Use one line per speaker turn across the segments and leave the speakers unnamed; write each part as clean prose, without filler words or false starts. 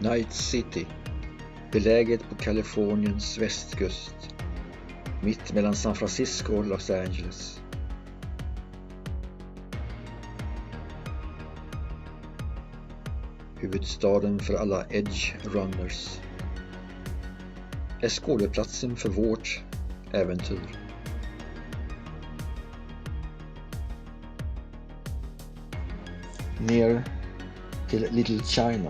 Night City, beläget på Kaliforniens västkust, mitt mellan San Francisco och Los Angeles. Huvudstaden för alla Edge Runners. Är skådeplatsen för vårt äventyr. Ner till Little China.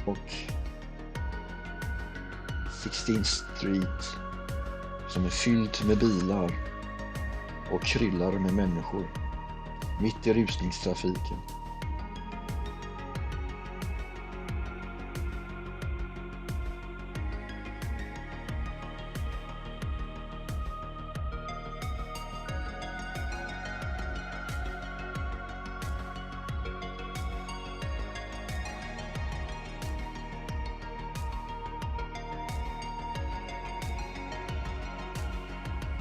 Och 16th Street som är fylld med bilar och kryllar med människor mitt i rusningstrafiken.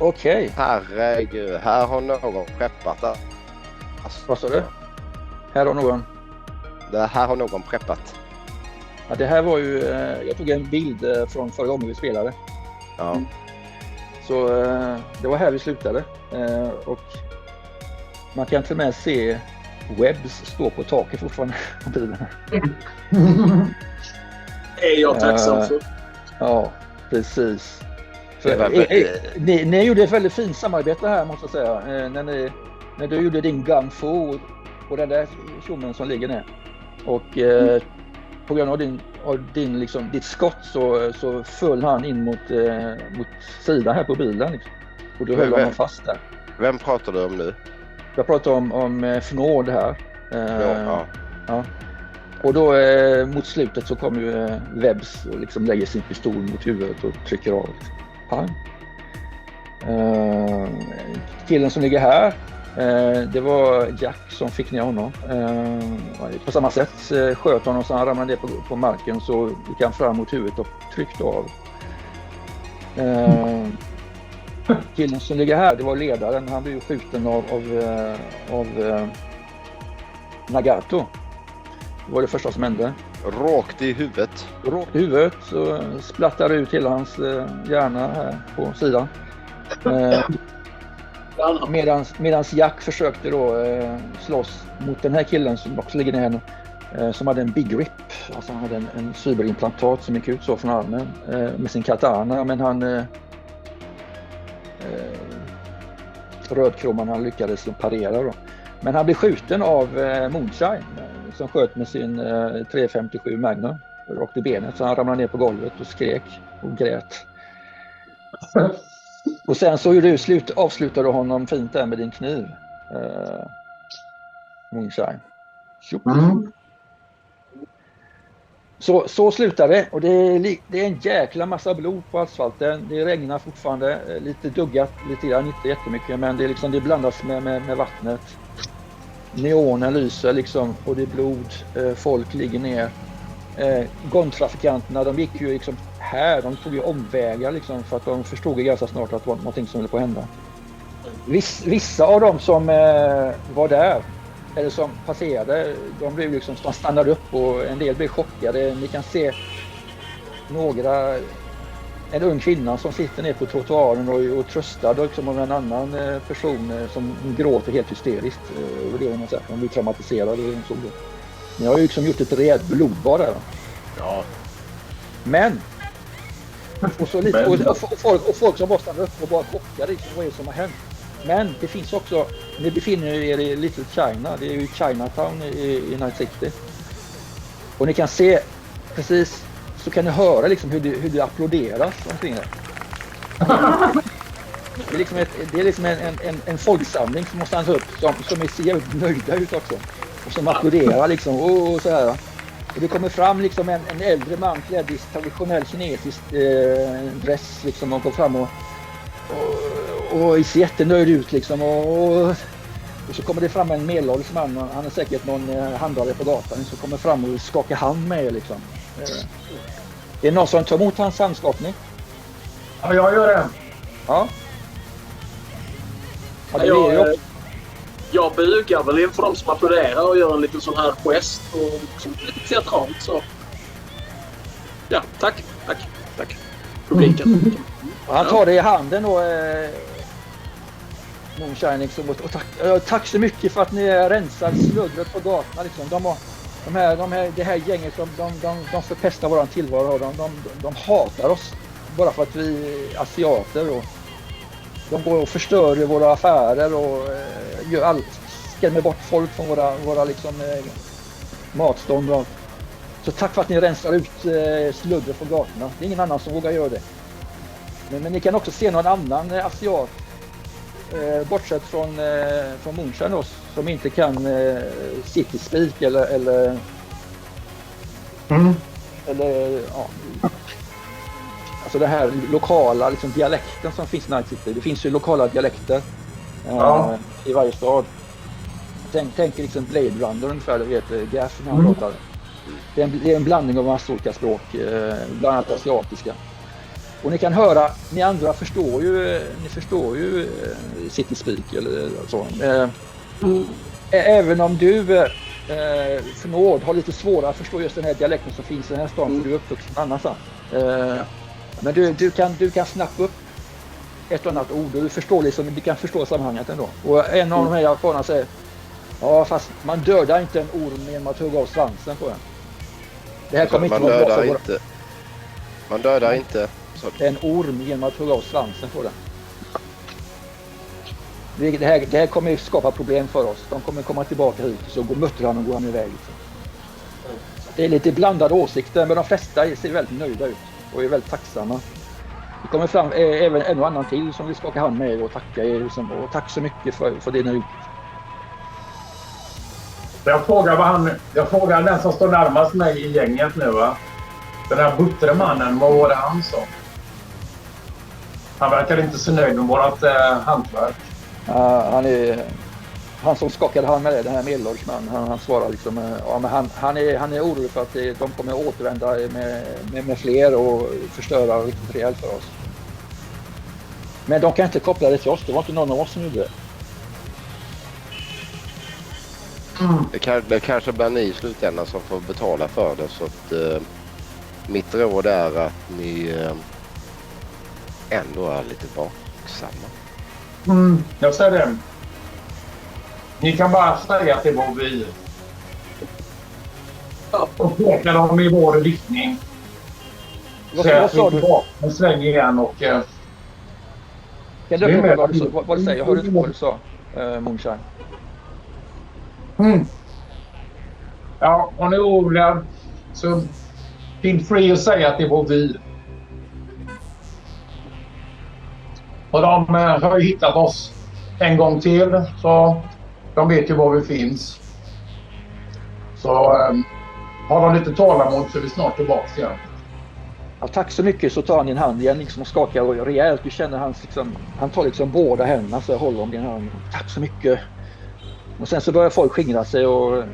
Okej.
Herregud, här har någon preppat. Alltså,
Vad sa du? Här har någon.
det här har någon preppat.
Ja, det här var ju, jag tog en bild från förra gången vi spelade.
Ja.
Så det var här vi slutade. Och man kan till och med se Webbs stå på taket fortfarande på bilen.
Är jag tacksam för.
Ja, precis. Ni gjorde ett väldigt fint samarbete här, måste jag säga. När du gjorde din gun fu och den där tjommen som ligger ner. Och på grund av din liksom, ditt skott så föll han in mot sidan här på bilen. Liksom. Och då höll han fast där.
Vem pratar du om nu?
Jag pratar om Fnord här. Ja. Och då mot slutet så kommer ju Webbs och liksom lägger sin pistol mot huvudet och trycker av. Pang. Killen som ligger här, det var Jack som fick ner honom. På samma sätt sköt honom så han ramlade ner på marken, så gick han fram mot huvudet och tryckte av. Killen som ligger här, det var ledaren. Han blev ju skjuten av Nagato. Det var det första som hände.
Rakt i huvudet.
Rakt i huvudet, så splattar ut hela hans hjärna här på sidan. Medans Jack försökte då slåss mot den här killen som också ligger ner, som hade en big grip. Alltså han hade en cyberimplantat som gick ut så från armen med sin katana, men han rödkroman, han lyckades parera då. Men han blev skjuten av Moonshine som sköt med sin 357 Magnum rakt i benet, så han ramlade ner på golvet och skrek och grät. Och sen så avslutade honom fint där med din kniv, Moonshine. Så slutar det, och det är en jäkla massa blod på asfalten. Det regnar fortfarande, lite duggat, lite grann, inte jättemycket, men det blandas med vattnet. Neonen lyser liksom, och det är blod, folk ligger ner. Gångtrafikanterna, de gick ju liksom här, de tog ju omvägar liksom, för att de förstod ju ganska snart att det var någonting som höll på att hända. Vissa av dem som var där, eller som passerade, de blev liksom, de stannade upp och en del blev chockade. Ni kan se en ung kvinna som sitter ner på trottoaren och tröstar liksom av en annan person som gråter helt hysteriskt över det hon har sett. Hon blir traumatiserad och såg det. Ni har ju liksom gjort ett rejält blodbad där.
Ja.
Men och så lite och folk som bara stannar upp och bara chockade liksom, vad är det som har hänt. Men det finns också, ni befinner er i Little China, det är ju Chinatown i Night City. Och ni kan se precis, så kan ni höra liksom hur det applåderas omkring det. Det är liksom en folksamling som har stannat upp, som är jävligt nöjda ut också. Och som applåderar liksom, och så här. Och det kommer fram liksom en äldre man klädd i traditionell kinesisk dress liksom, och går fram och ser jättenöjd ut liksom, och så kommer det fram en medelålders man, han är säkert någon handlare på gatan, som kommer fram och skakar hand med liksom. Är det någon som tar emot hans handskakning?
Ja, jag gör det.
Ja.
jag bugar väl inför de som applåderar och gör en liten sån här gest och liksom lite teatralt så. Ja, tack. Publiken.
Han tar det i handen och Moonshine liksom, och tack så mycket för att ni rensar sluddret på gatorna liksom. Det här gänget de förpestar våran tillvaro. De hatar oss bara för att vi är asiater och de går och förstör våra affärer och skrämmer bort folk från våra liksom, matstånd och allt. Så tack för att ni rensar ut sluddret på gatorna. Det är ingen annan som vågar göra det. Men ni kan också se någon annan asiat bortsett från Moonshine då, som inte kan City Speak eller ja, alltså det här lokala liksom, dialekten som finns i Night City. Det finns ju lokala dialekter i varje stad. Tänk liksom Blade Runner ungefär, du vet, Gaff när han pratar. Det är en blandning av massa olika språk, bland annat asiatiska. Och ni kan höra, ni andra förstår ju City Speak eller så. Även om du förnåd har lite svårare att förstå just den här dialekten som finns i den här staden, för du är uppvuxen annars. Men du kan snappa upp ett och annat ord och du kan förstå sammanhanget ändå. Och en av de här japanerna säger, ja fast man dödar inte en orm genom att hugga av svansen på den. Det här kommer inte vara bra för våra...
Man dödar inte
en orm genom att hugga av svansen på den. Det här kommer ju skapa problem för oss. De kommer komma tillbaka hit och så muttrar han och går han iväg. Liksom. Det är lite blandade åsikter, men de flesta ser väldigt nöjda ut och är väldigt tacksamma. Det kommer fram även en och annan till som vill skaka hand med er och tacka er. Liksom, och tack så mycket för det ni har gjort.
Jag frågar den som står närmast mig i gänget nu, va? Den här buttre mannen, vad var det han sa? Han verkar inte så nöjd med vårt hantverk.
Han som skakade hand med det, den här medelålders han svarar liksom, ja, men han är orolig för att de kommer att återvända med fler och förstöra riktigt rejält för oss. Men de kan inte koppla det till oss, det var inte någon av oss som gjorde det.
Det kanske blir ni i slutändan som får betala för det, så att mitt råd är att ni ändå är lite vaksamma.
Jag säger det. Ni kan bara säga att det var vi. Och pekar dem i vår riktning.
Vad sa du?
En sväng igen och...
Kan du fråga vad du säger? Jag hörde inte vad du sa, Moonshine.
Ja, om ni är oroliga så feel free att säga att det var vi. Och de har ju hittat oss en gång till, så de vet ju var vi finns. Så har de lite tålamod så är vi snart tillbaka igen.
Ja, tack så mycket, så tar han din hand igen liksom och skakar rejält. Du känner han tar liksom båda händerna så jag håller om din hand. Tack så mycket. Och sen så börjar folk skingra sig och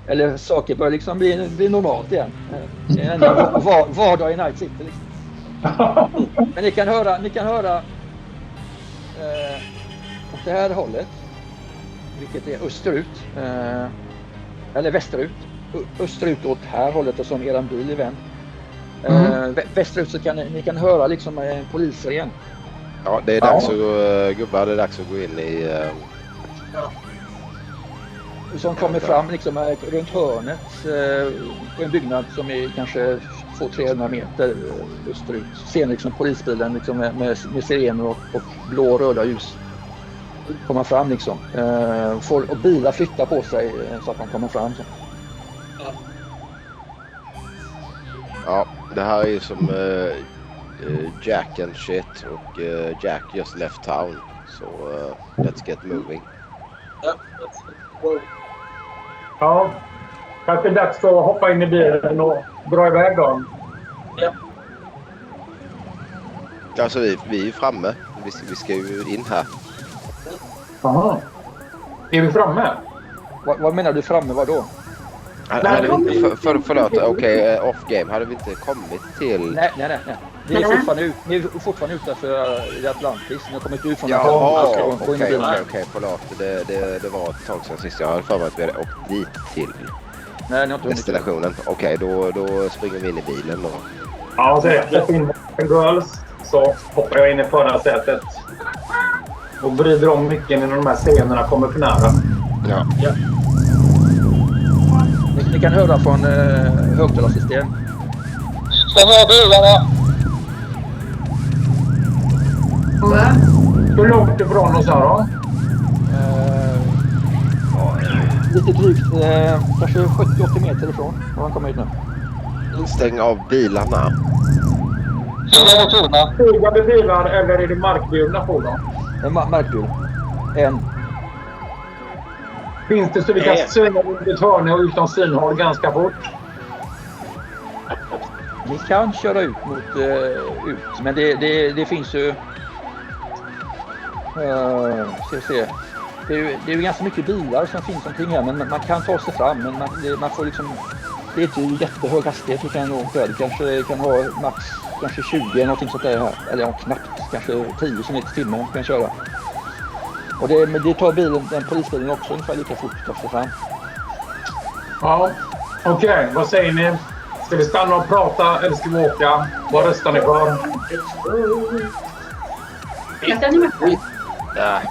eller saker börjar liksom bli normalt igen. Det är en vardag i Night City liksom. Men ni kan höra åt det här hållet, vilket är österut eller västerut. Österut åt här hållet och som eran bil är vänd. Västerut så kan ni höra liksom en polissiren.
Ja, det är dags att gubbar, det är dags att gå in i
som kommer fram liksom runt hörnet på en byggnad som är kanske 200-300 meter österut. Så ser ni liksom polisbilen liksom med sirener och blå och röda ljus komma fram liksom. Och bilar flyttar på sig så att de kommer fram. Så.
Ja, det här är ju som Jack and shit och Jack just left town. Så let's get moving.
Ja, kanske är dags att hoppa in i bilen och dra iväg dem.
Ja.
Alltså vi är framme. Vi ska ju in här.
Aha. Är vi framme?
Vad menar du framme, vad då?
Hade vi inte, förlåt, okej, off game. Hade vi inte kommit till...
Nej. Vi är fortfarande utanför Atlantis. Ni har kommit ut från
Okej, förlåt. Det var ett tag sedan sist. Jag hade för mig att vi hade åkt dit till destinationen. Okej, då springer vi in i bilen då.
Ja, så jag får in Girls. Så hoppar jag in i förarsätet. Och vrider om mycket när de här scenerna kommer för nära.
Ja.
Ni kan höra från högtalarsystem.
Stäng av bilarna!
Hur långt ifrån oss här då?
Lite drygt, kanske 70-80 meter ifrån. Har han kommit hit nu?
Stäng av bilarna.
Flygande bilar eller är det markburna fordon?
Markbil. En.
Finns det så vi kan svänga runt ett hörn och utan synhåll ganska fort?
Ni kan köra ut men det finns ju... ska vi se. Det är ju ganska mycket bilar som finns omkring här, men man kan ta sig fram, men man får liksom... Det är inte jättehög hastighet vi kan åka. Du kanske kan ha max kanske 20 eller någonting sånt där här. Eller knappt, kanske 10 km i timmen kan köra. Och det tar den polisbilen också ungefär lika fort att ta sig fram.
Ja, okej. Vad säger ni? Ska vi stanna och prata eller ska vi åka? Vad röstar ni för?
Nej.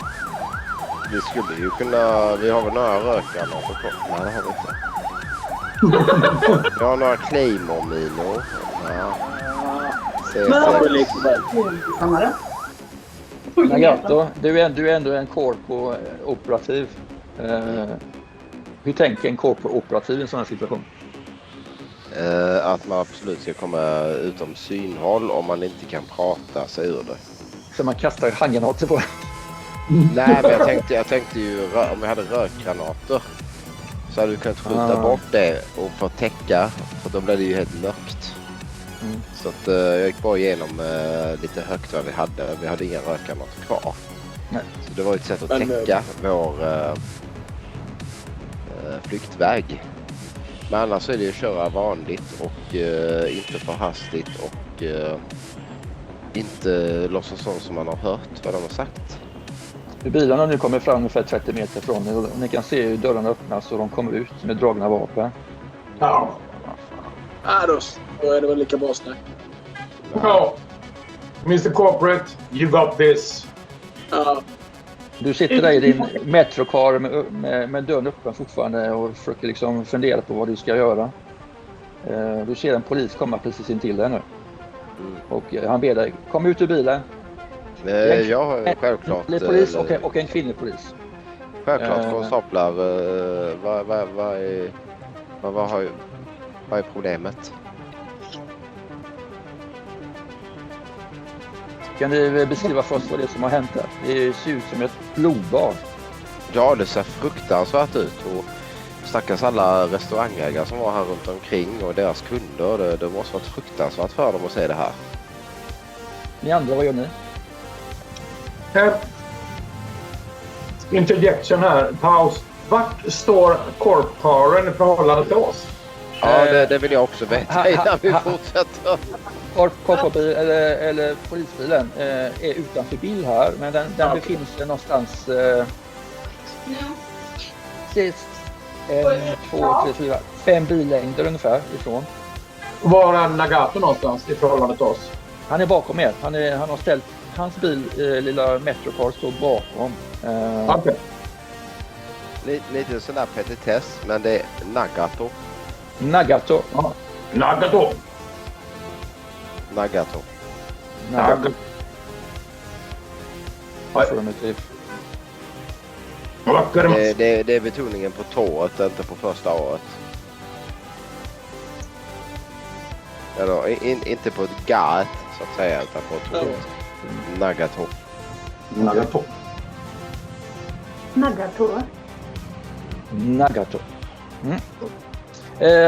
Vi skulle ju kunna... Vi har väl några rökgranater på. Nej, det har vi inte. Vi har några Claymore-minor. Ja.
Nagato, du är ändå en corpo-operativ. Hur tänker en corpo-operativ i en sån här situation?
Att man absolut ska komma utom synhåll om man inte kan prata sig ur det.
Så man kastar handgranater på.
Nej, men jag tänkte ju om vi hade rökgranater så hade vi kunnat skjuta bort det och få täcka, för då blev det ju helt mörkt. Så att jag gick bara igenom lite högt vad vi hade. Vi hade inga rökgranater kvar. Nej. Så det var ett sätt att täcka vår flyktväg. Men annars är det att köra vanligt och inte för hastigt och inte låtsas sånt som man har hört vad de har sagt.
Bilarna nu kommer fram ungefär 30 meter från er och ni kan se hur dörrarna öppnas och de kommer ut med dragna vapen.
Ja. Då är det väl lika bra snack.
Ja. Mr. Corporate, you got this.
Ja.
Du sitter där i din metrocar med dörren öppen fortfarande och försöker liksom fundera på vad du ska göra. Du ser en polis komma precis in till dig nu. Och han ber dig, kom ut ur bilen.
Jag har självklart...
En polis och en kvinnlig polis.
Självklart konstaplar. Vad är problemet?
Kan du beskriva för oss vad det är som har hänt här? Det ser ut som ett blodbad.
Ja, det ser fruktansvärt ut. Och stackars alla restaurangägare som var här runt omkring och deras kunder. Det måste varit fruktansvärt för dem att se det här.
Ni andra, vad gör ni?
Interjection här. Paus. Vart står Corparen i förhållande till oss?
Ja, det vill jag också veta innan vi fortsätter.
Corpobil eller polisbilen är utanför bil här, men den befinner sig någonstans 5 billängder ungefär ifrån.
Var är Nagato någonstans i förhållande till oss?
Han är bakom er. Han har ställt hans bil, lilla Metrocar, står bakom.
Okay.
Lite sån där petitess, men det är Nagato.
Nagato.
Ja. Nagato.
Det är betoningen på tåret, inte på första året. Eller inte på ett gat så att säga, utan på tåret.
Nagato.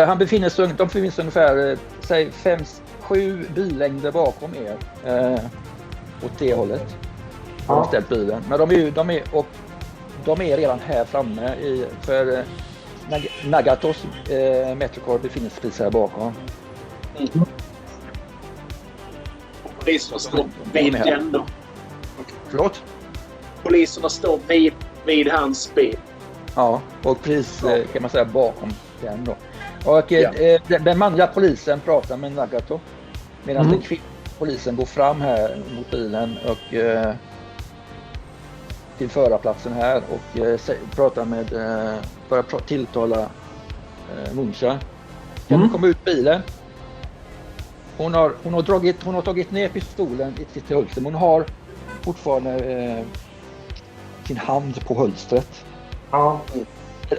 De befinner sig ungefär 5-7 billängder bakom er åt det hållet. De har ställt bilen. Men de är redan här framme för Nagatos Metrocar befinner sig precis här bakom.
Poliserna står vid den då.
Förlåt?
Poliserna står vid hans bil.
Ja, och precis kan man säga bakom den då. Och den manliga polisen pratar med Nagato medan den kvinnliga polisen går fram här mot bilen och till förarplatsen här och pratar med börjar tilltala Muncha. Kan du komma ut bilen? Hon har tagit ner pistolen i sitt hölster. Hon har fortfarande sin hand på hölstret.
Ja.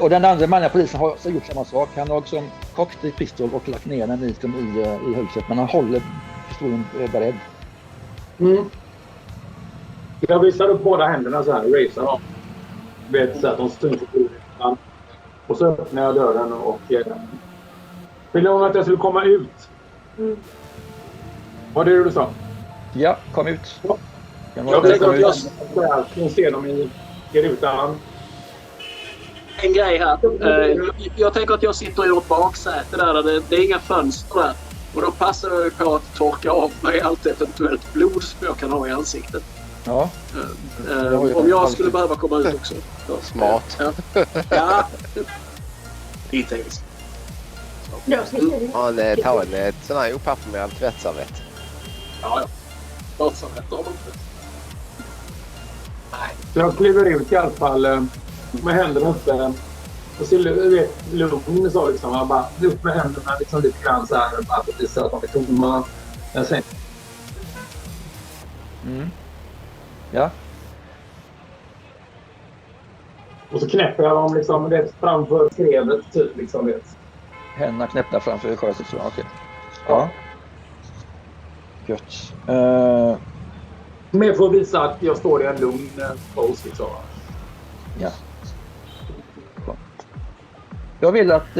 Och den andra manliga polisen har så gjort samma sak. Han har också kokt i pistol och lagt ner den i hölstret. Men han håller pistolen beredd.
Jag visar upp båda händerna så här. Racer. Vet så att de styr på bilen. Och så öppnar jag dörren och vill jag att jag skulle komma ut. Vad är det du sa?
Ja, kom ut.
Ja. Jag ser dem i rutan.
En grej här. Jag tänker att jag sitter i ett baksäte där det är inga fönster där. Och då passar jag på att torka av mig allt eventuellt blod som jag kan ha i ansiktet.
Ja.
Om jag skulle behöva komma ut också.
Smart.
Ja. Lite enkelt.
Han tar ett sån här opapper med allt tvättservett.
Ja. Tvättservett har man inte. Nej.
Jag kliver ut i alla fall med händerna uppe. Och så lugn så liksom. Jag bara upp med händerna liksom lite grann så här. Bara precis så att de är tomma.
Ja.
Och så knäpper jag dem liksom det framför skrevet typ liksom det.
Händerna knäppta framför skötet så okej. Ja. Gött.
Men för att visa att jag står i en lugn pose liksom.
Ja. Jag vill att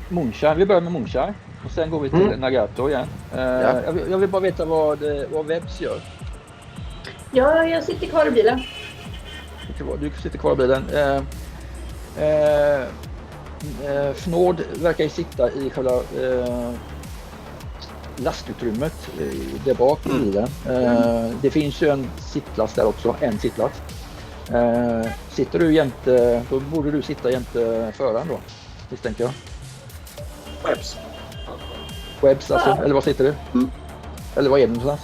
Muncha, vi börjar med Muncha och sen går vi till Nagato igen. Jag vill bara veta vad Webbs gör.
Ja, jag sitter kvar i bilen.
Du sitter kvar i bilen. Fnord verkar ju sitta i själva lastutrymmet där bak i bilen. Det finns ju en sittplats där också, en sittplats. Sitter du jämte, då borde du sitta jämte föraren då, misstänker jag. Webbs alltså, eller vad sitter du? Eller vad är det någonstans?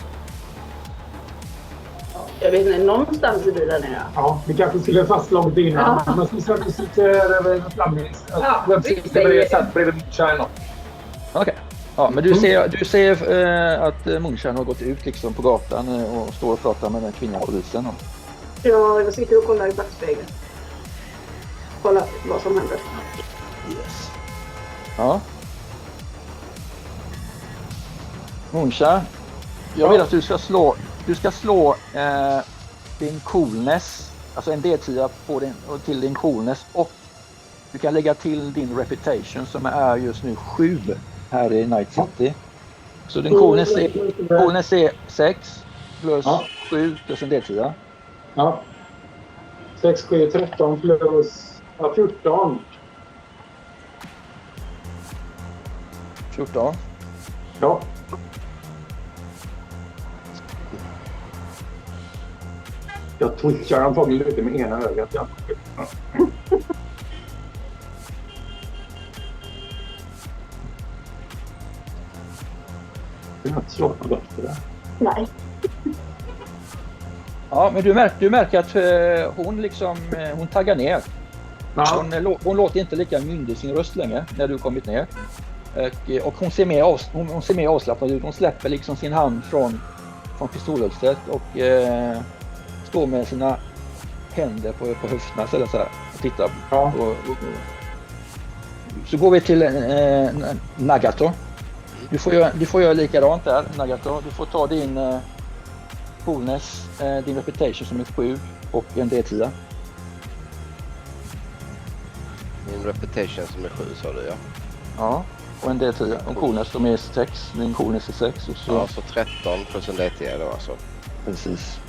Jag vet inte, någonstans i bilen är jag.
Ja, vi kanske skulle fastslagit innan. Men så ska vi sitta över flammings. Vem sitter bredvid Muncha?
Okej. Ja, men du ser att Muncha har gått ut liksom på gatan och står och pratar med den kvinnliga polisen.
Ja, jag sitter och kollar i backspegeln. Kolla vad som händer.
Yes. Ja. Muncha, jag vill att du ska slå din coolness, alltså en D10 på till din coolness, och du kan lägga till din reputation som är just nu 7 här i Night City. Så din coolness är 6 plus 7 plus en D10.
Ja. 6, 7, 13 plus 14.
14.
Ja. Jag twitchar antagligen lite med ena ögat. Ja. Det är inte så gott det där.
Nej.
Ja, men du märker att hon taggar ner.
Ja.
Hon låter inte lika myndig i sin röst längre när du kommit ner. Och hon ser mer avslappnad ut. Hon släpper liksom sin hand från pistolhölstret och står med sina händer på höfterna så här och tittar.
Ja.
Så går vi till Nagato. Du får göra likadant där, Nagato. Du får ta din coolness, din reputation som är 7 och en D10.
Min reputation som är 7 sa du, ja.
Ja, och en D10. Och coolness som är 6. Din coolness är 6. Och så...
Ja, så 13 plus en D10 då alltså.
Precis.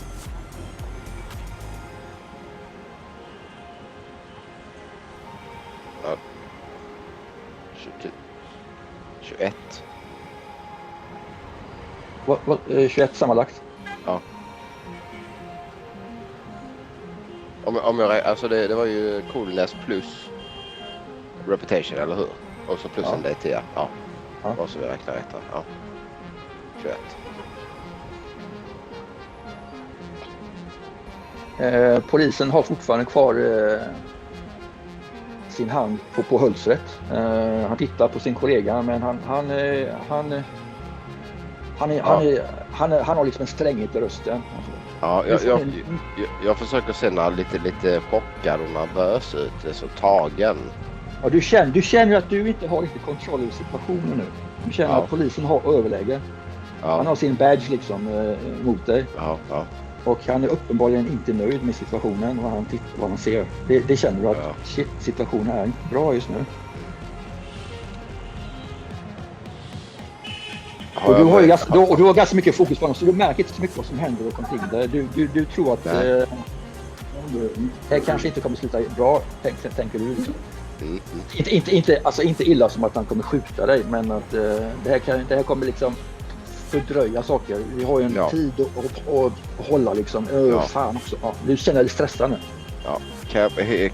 21.
21 sammanlagt?
Ja. Om jag alltså det var ju coolness plus reputation, eller hur? Och så plus en D10. Ja. Och så vi räknar rätt. Ja.
21. Polisen har fortfarande kvar sin hand på hölstret. Han tittar på sin kollega, men han har liksom en stränghet i rösten.
Ja, jag försöker se lite chockad och nervös ut, så tagen.
Ja, du känner att du inte har kontroll över situationen nu. Du känner att polisen har överläge. Ja. Han har sin badge liksom mot dig.
Ja.
Och han är uppenbarligen inte nöjd med situationen och han tittar vad han ser. Det känner du att shit, situationen är inte bra just nu. Och du har ganska mycket fokus på honom, så du märker inte så mycket vad som händer runt omkring dig. Du tror att det kanske inte kommer sluta bra, tänker du. Inte illa som att han kommer skjuta dig, men att det här kommer liksom fördröja saker. Vi har ju en tid att hålla liksom. Fan också. Ja, du känner dig stressad nu.
Ja.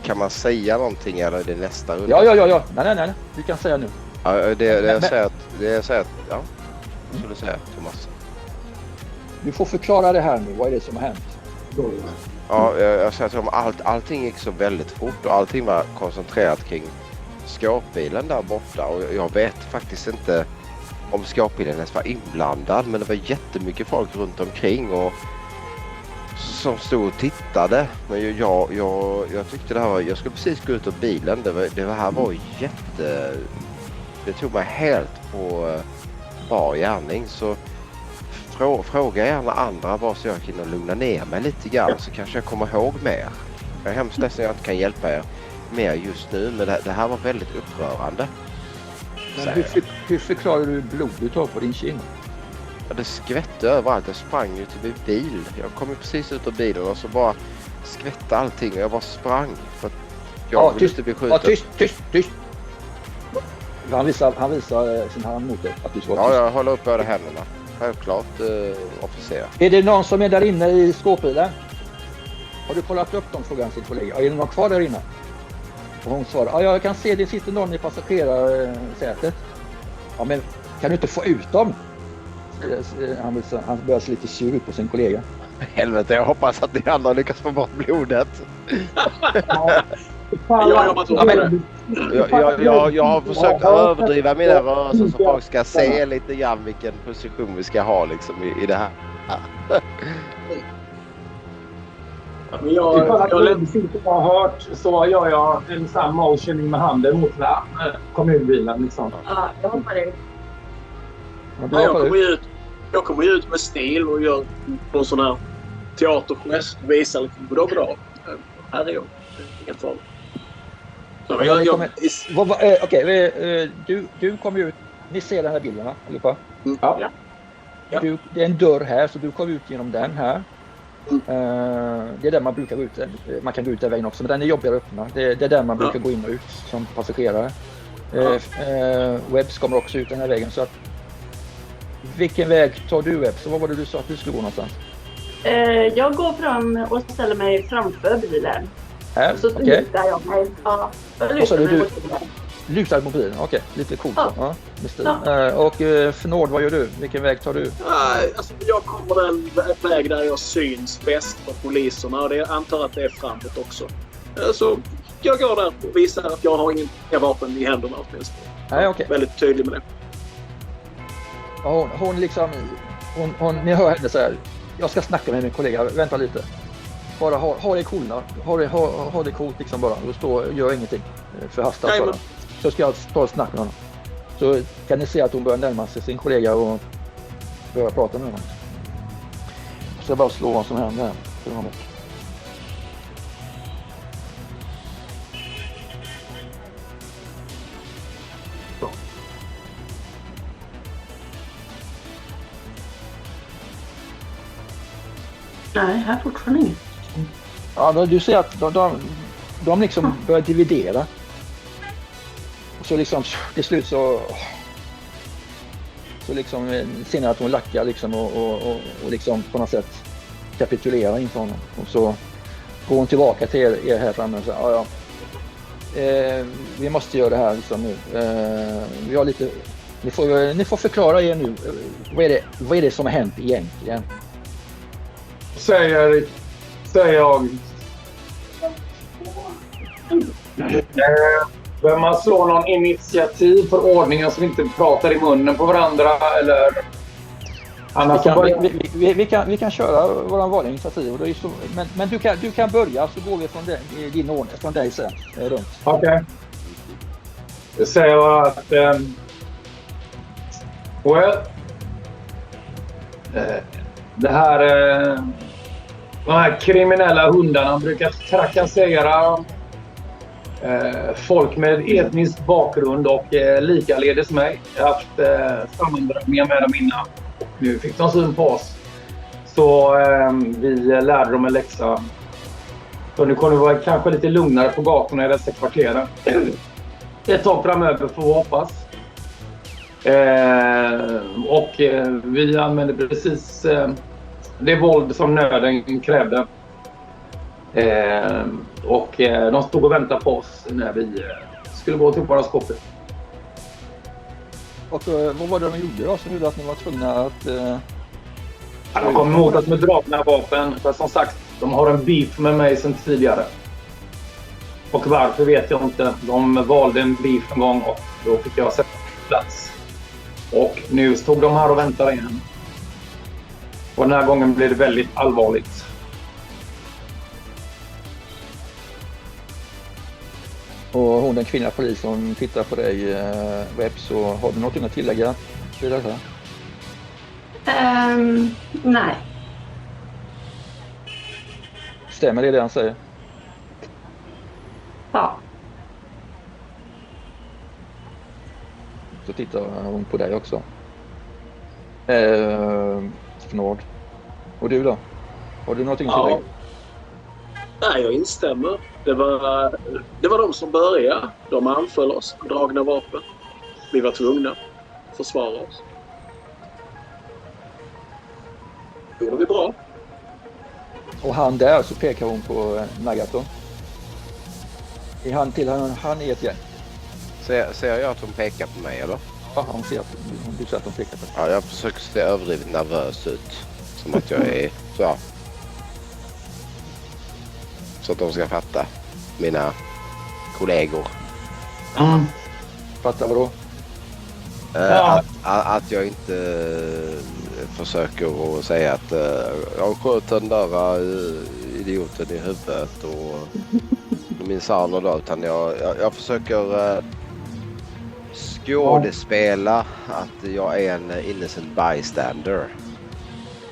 Kan man säga någonting, eller är det nästa runda?
Ja. Nej. Du kan säga nu.
Ja, jag säger att ja. Vad skulle du säga, Thomas?
Du får förklara det här nu. Vad är det som har hänt?
Ja, jag säger att allting gick så väldigt fort och allting var koncentrerat kring skåpbilen där borta, och jag vet faktiskt inte om skåpbilen ens var inblandad, men det var jättemycket folk runt omkring och som stod och tittade. Men jag tyckte det här var, jag skulle precis gå ut ur bilen, det här var det tog mig helt på bar gärning, så fråga gärna andra bara så jag kan lugna ner mig lite grann, så kanske jag kommer ihåg mer. Jag är hemskt ledsen att jag inte kan hjälpa er mer just nu, men det här var väldigt upprörande.
Men hur förklarar du blod du tar på din kind?
Ja, det skvätte överallt. Jag sprang ut till min bil. Jag kom precis ut ur bilen och så bara skvätte allting och jag bara sprang för att jag ville inte bli skjuten.
Tyst! Han visar sin hand mot dig att du ska vara
tyst. Ja, jag håller upp båda händerna. Självklart, officer.
Är det någon som är där inne i skåpbilen? Har du kollat upp dem, frågar sin kollega. Är det någon kvar där inne? Och hon svarar, jag kan se det sitter någon i passagerarsätet. Ja, men kan du inte få ut dem? Han börjar se lite sur ut på sin kollega.
Helvete, jag hoppas att ni andra lyckas få bort blodet. Jag har försökt överdriva mina rörelser så folk ska se lite grann vilken position vi ska ha liksom i det här.
Men jag har hört, så gör jag en samma motion med handen mot kommunbilen liksom.
Ja, jag hoppar ut.
Jag kommer ut med stil och gör någon sån här teatergest, visar liksom bra. Här är jag. Inget farligt.
Du kommer ut. Ni ser den här bilden, va? Allihopa?
Ja.
Det är en dörr här, så du kommer ut genom den här. Det är där man brukar gå ut. Man kan gå ut den vägen också, men den är jobbigare att öppna. Det är där man brukar gå in och ut som passagerare. Webbs kommer också ut den här vägen. Så att, vilken väg tar du, Webbs? Så vad var det du sa att du skulle gå någonstans?
Jag går fram och ställer mig framför bilen.
Här?
Så lutar jag mig. Ja,
lutar mot bilen, okej. Lite coolt. Ja. Och Fnord, vad gör du? Vilken väg tar du?
Alltså, jag kommer den väg där jag syns bäst för poliserna, och jag antar att det är framåt också. Så jag går där och visar att jag har inga vapen i händerna. Väldigt tydlig med det.
Hon liksom, ni hör henne så här. Jag ska snacka med min kollega, vänta lite. Bara ha det coola, ha det coolt liksom bara. Och gör ingenting förhastat bara. Så ska jag ta ett snack med honom. Så kan ni se att hon börjar närma sig sin kollega och börja prata med honom. Så jag bara slå vad som händer här.
Nej, här är fortfarande inget.
Ja, du ser att de liksom börjar dividera. Och så liksom till slut så liksom ser att hon lackar liksom och liksom på något sätt kapitulerar inför honom. Och så går hon tillbaka till er här framme och säger vi måste göra det här liksom nu. Vi har lite, ni får förklara er nu. Vad är det som har hänt egentligen?
Säger jag. Vem man slår någon initiativ för ordningen som inte pratar i munnen på varandra eller annars
vi kan köra våran vanliga initiativ och då är så, men du kan börja så går vi från din ordning från dig sen runt.
Okej. Det säger jag att det här de här kriminella hundarna brukar trakassera folk med etnisk bakgrund och likaledes mig. Jag har haft sammandragningar med dem innan. Nu fick de syn på oss. Så vi lärde dem en läxa. Så nu kommer vi vara kanske lite lugnare på gatorna i dessa kvarteren. Ett tag framöver får vi hoppas. Och vi använde precis det våld som nöden krävde. Och de stod och väntade på oss när vi skulle gå till våra skåpet.
Och vad var det de gjorde då som gjorde att ni var tvungna att...
De kom emot oss med dragna vapen. För som sagt, de har en beef med mig sedan tidigare. Och varför vet jag inte. De valde en beef en gång och då fick jag sätta plats. Och nu stod de här och väntade igen. Och den här gången blev det väldigt allvarligt.
Och hon, den kvinnliga polis som tittar på dig webb, så har du något att tillägga till detta?
Nej.
Stämmer det han säger?
Ja.
Så tittar hon på dig också. Snord. Och du då? Har du någonting att tillägga?
Nej, jag instämmer. Det var de som började. De anföll oss, dragna vapen. Vi var tvungna att försvara oss. Det gjorde vi bra.
Och han där, så pekar hon på Nagato. Han är ett gäng.
Ser jag att hon pekar på mig eller?
Ja, hon ser att hon pekar på dig.
Ja, jag försöker se överdrivet nervös ut. Som att jag är så. Så att de ska fatta. Mina kollegor.
Fattar vadå?
Att jag inte försöker att säga att jag sköt den där idioten i huvudet och min son och då, utan jag försöker skådespela att jag är en innocent bystander.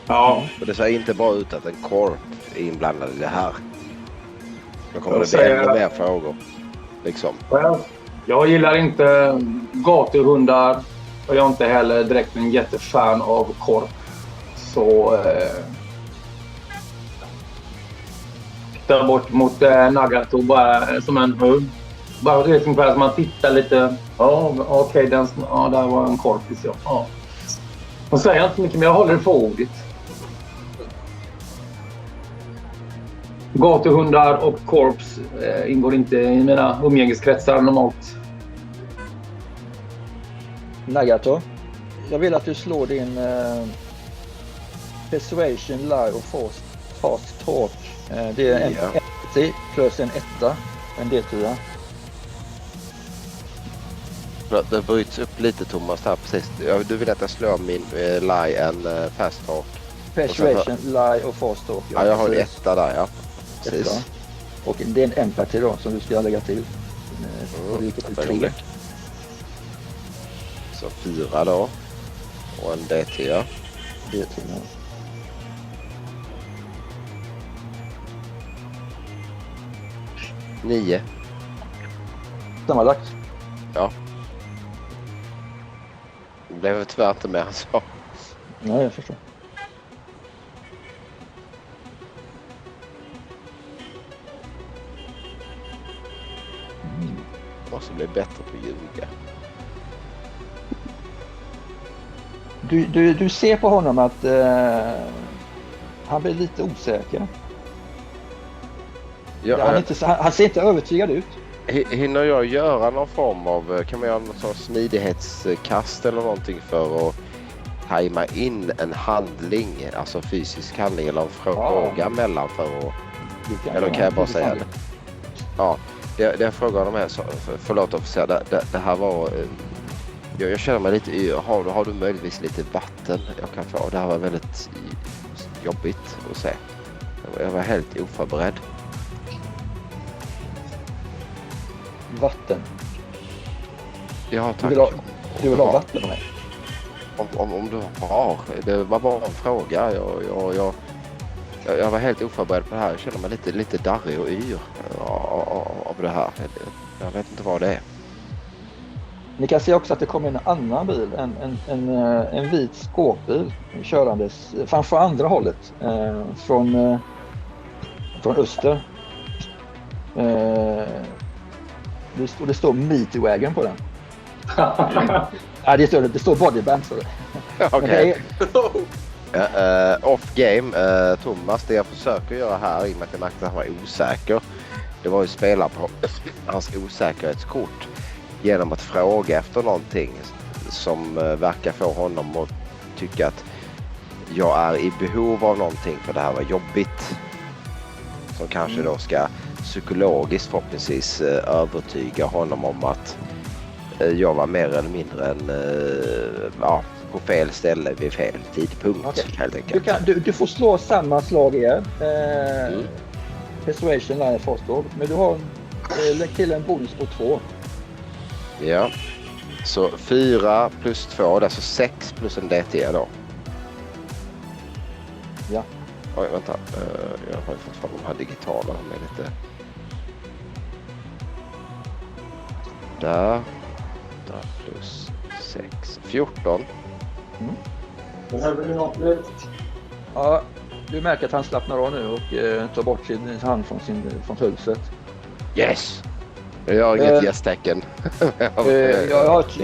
Ja.
Och det ser inte bra ut att en korp är inblandad i det här. Då kommer det bli ännu mer frågor. Liksom.
Jag gillar inte gatuhundar och jag är inte heller direkt en jättefan av korp. Så tittar bort mot Nagato bara som en hund. Bara det som att man tittar lite. Ja, okej, där var en korpis. Ja. Man säger inte mycket, men jag håller det för ordet. Gatuhundar och korps ingår inte i mina umgängeskretsar normalt.
Nagato, jag vill att du slår din Persuasion, Lie och Fast Talk. Det är en empathy plus en etta, en D10.
Det bryts upp lite, Thomas, här precis. Du vill att jag slår min Lie and Fast Talk.
Persuasion, Lie och Fast Talk.
Ja, jag har etta där, ja.
Precis. Och det är en empathy då som du ska lägga till. Vilket är 3.
Så 4 då. Och en D10.
D10.
9.
Sammanlagt.
Ja. Det blev tyvärr inte mer så.
Nej, jag förstår.
måste bli bättre på att ljuga.
Du ser på honom att han blir lite osäker. Han ser inte övertygad ut.
Hinner jag göra någon form av, kan man göra någon sorts smidighetskast eller någonting för att tajma in en handling, alltså fysisk handling eller en fråga mellan för att, eller kan jag bara säga det? Ja, det jag frågar om är så, förlåt officer, det här var, jag känner mig lite, har du möjligtvis lite vatten jag kan få? Det här var väldigt jobbigt att se. Jag var helt oförberedd.
Vatten.
Ja, tack.
Du vill ha vatten av mig?
Om du har. Det var bara en fråga. Jag var helt oförberedd på det här. Jag känner mig lite darrig och yr av det här. Jag vet inte vad det är.
Ni kan se också att det kommer en annan bil. En vit skåpbil körandes framför andra hållet. Från öster. Det står Meatwagon på den. Ja, det står Bodyband.
Okej. Off game. Thomas, det jag försöker göra här i och med att jag märkte att han var osäker. Det var ju spela på hans osäkerhetskort. Genom att fråga efter någonting som verkar få honom att tycka att jag är i behov av någonting för det här var jobbigt. Som kanske då ska psykologiskt förhoppningsvis övertyga honom om att jag var mer eller mindre än på fel ställe vid fel tidpunkt.
Okay.
Helt enkelt.
Du får slå samma slag igen. Persuasion line förstår. Men du har lägg till en bonus på 2.
Ja. Så 4 plus 2, det är alltså 6 plus en DT då.
Ja.
Oj, vänta. Jag har ju fortfarande de här digitala med lite. Där plus 6. 14.
Behöver du något nytt?
Ja, du märker att han slappnar av nu och tar bort sin hand från pulset.
Yes! Jag har inget gästtecken.
Jag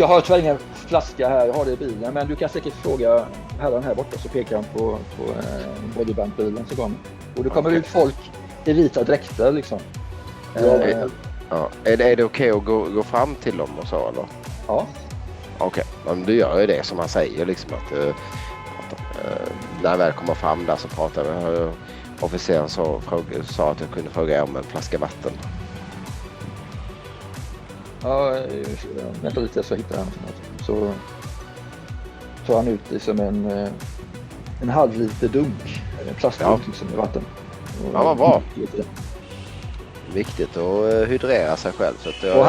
har tyvärr ingen flaska här, jag har det i bilen. Men du kan säkert fråga herran här borta så pekar han på bodybandbilen så kommer. Och det kommer ut folk i vita dräkter liksom.
Är det okej att gå fram till dem och så eller?
Ja.
Okej, men du gör ju det som han säger liksom att när jag väl kommer fram där så pratar jag. Officeren sa att jag kunde fråga om en flaska vatten.
Ja, vänta lite så hittar han så tar han ut liksom en halv liter dunk, en plastdunk liksom i vatten.
Ja, vad bra. Viktigt att hydrera sig själv så att
och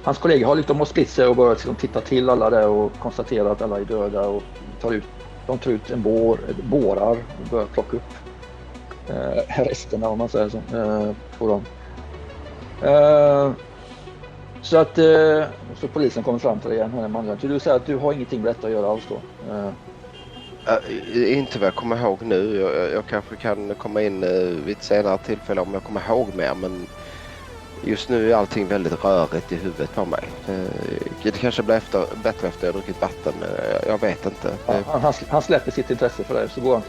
hans kollegor har liksom splitt sig och börjat liksom titta till alla där och konstatera att alla är döda och de tar ut bårar och börjar plocka upp resterna om man säger så på dem. Så att så polisen kommer fram till det igen här mannen. Du säger att du har ingenting med detta att göra alls då?
Inte vad jag kommer ihåg nu. Jag kanske kan komma in vid ett senare tillfälle om jag kommer ihåg mer. Men just nu är allting väldigt rörigt i huvudet på mig. Det kanske blir bättre efter jag har druckit vatten. Jag vet inte.
Ja, han släpper sitt intresse för det så går han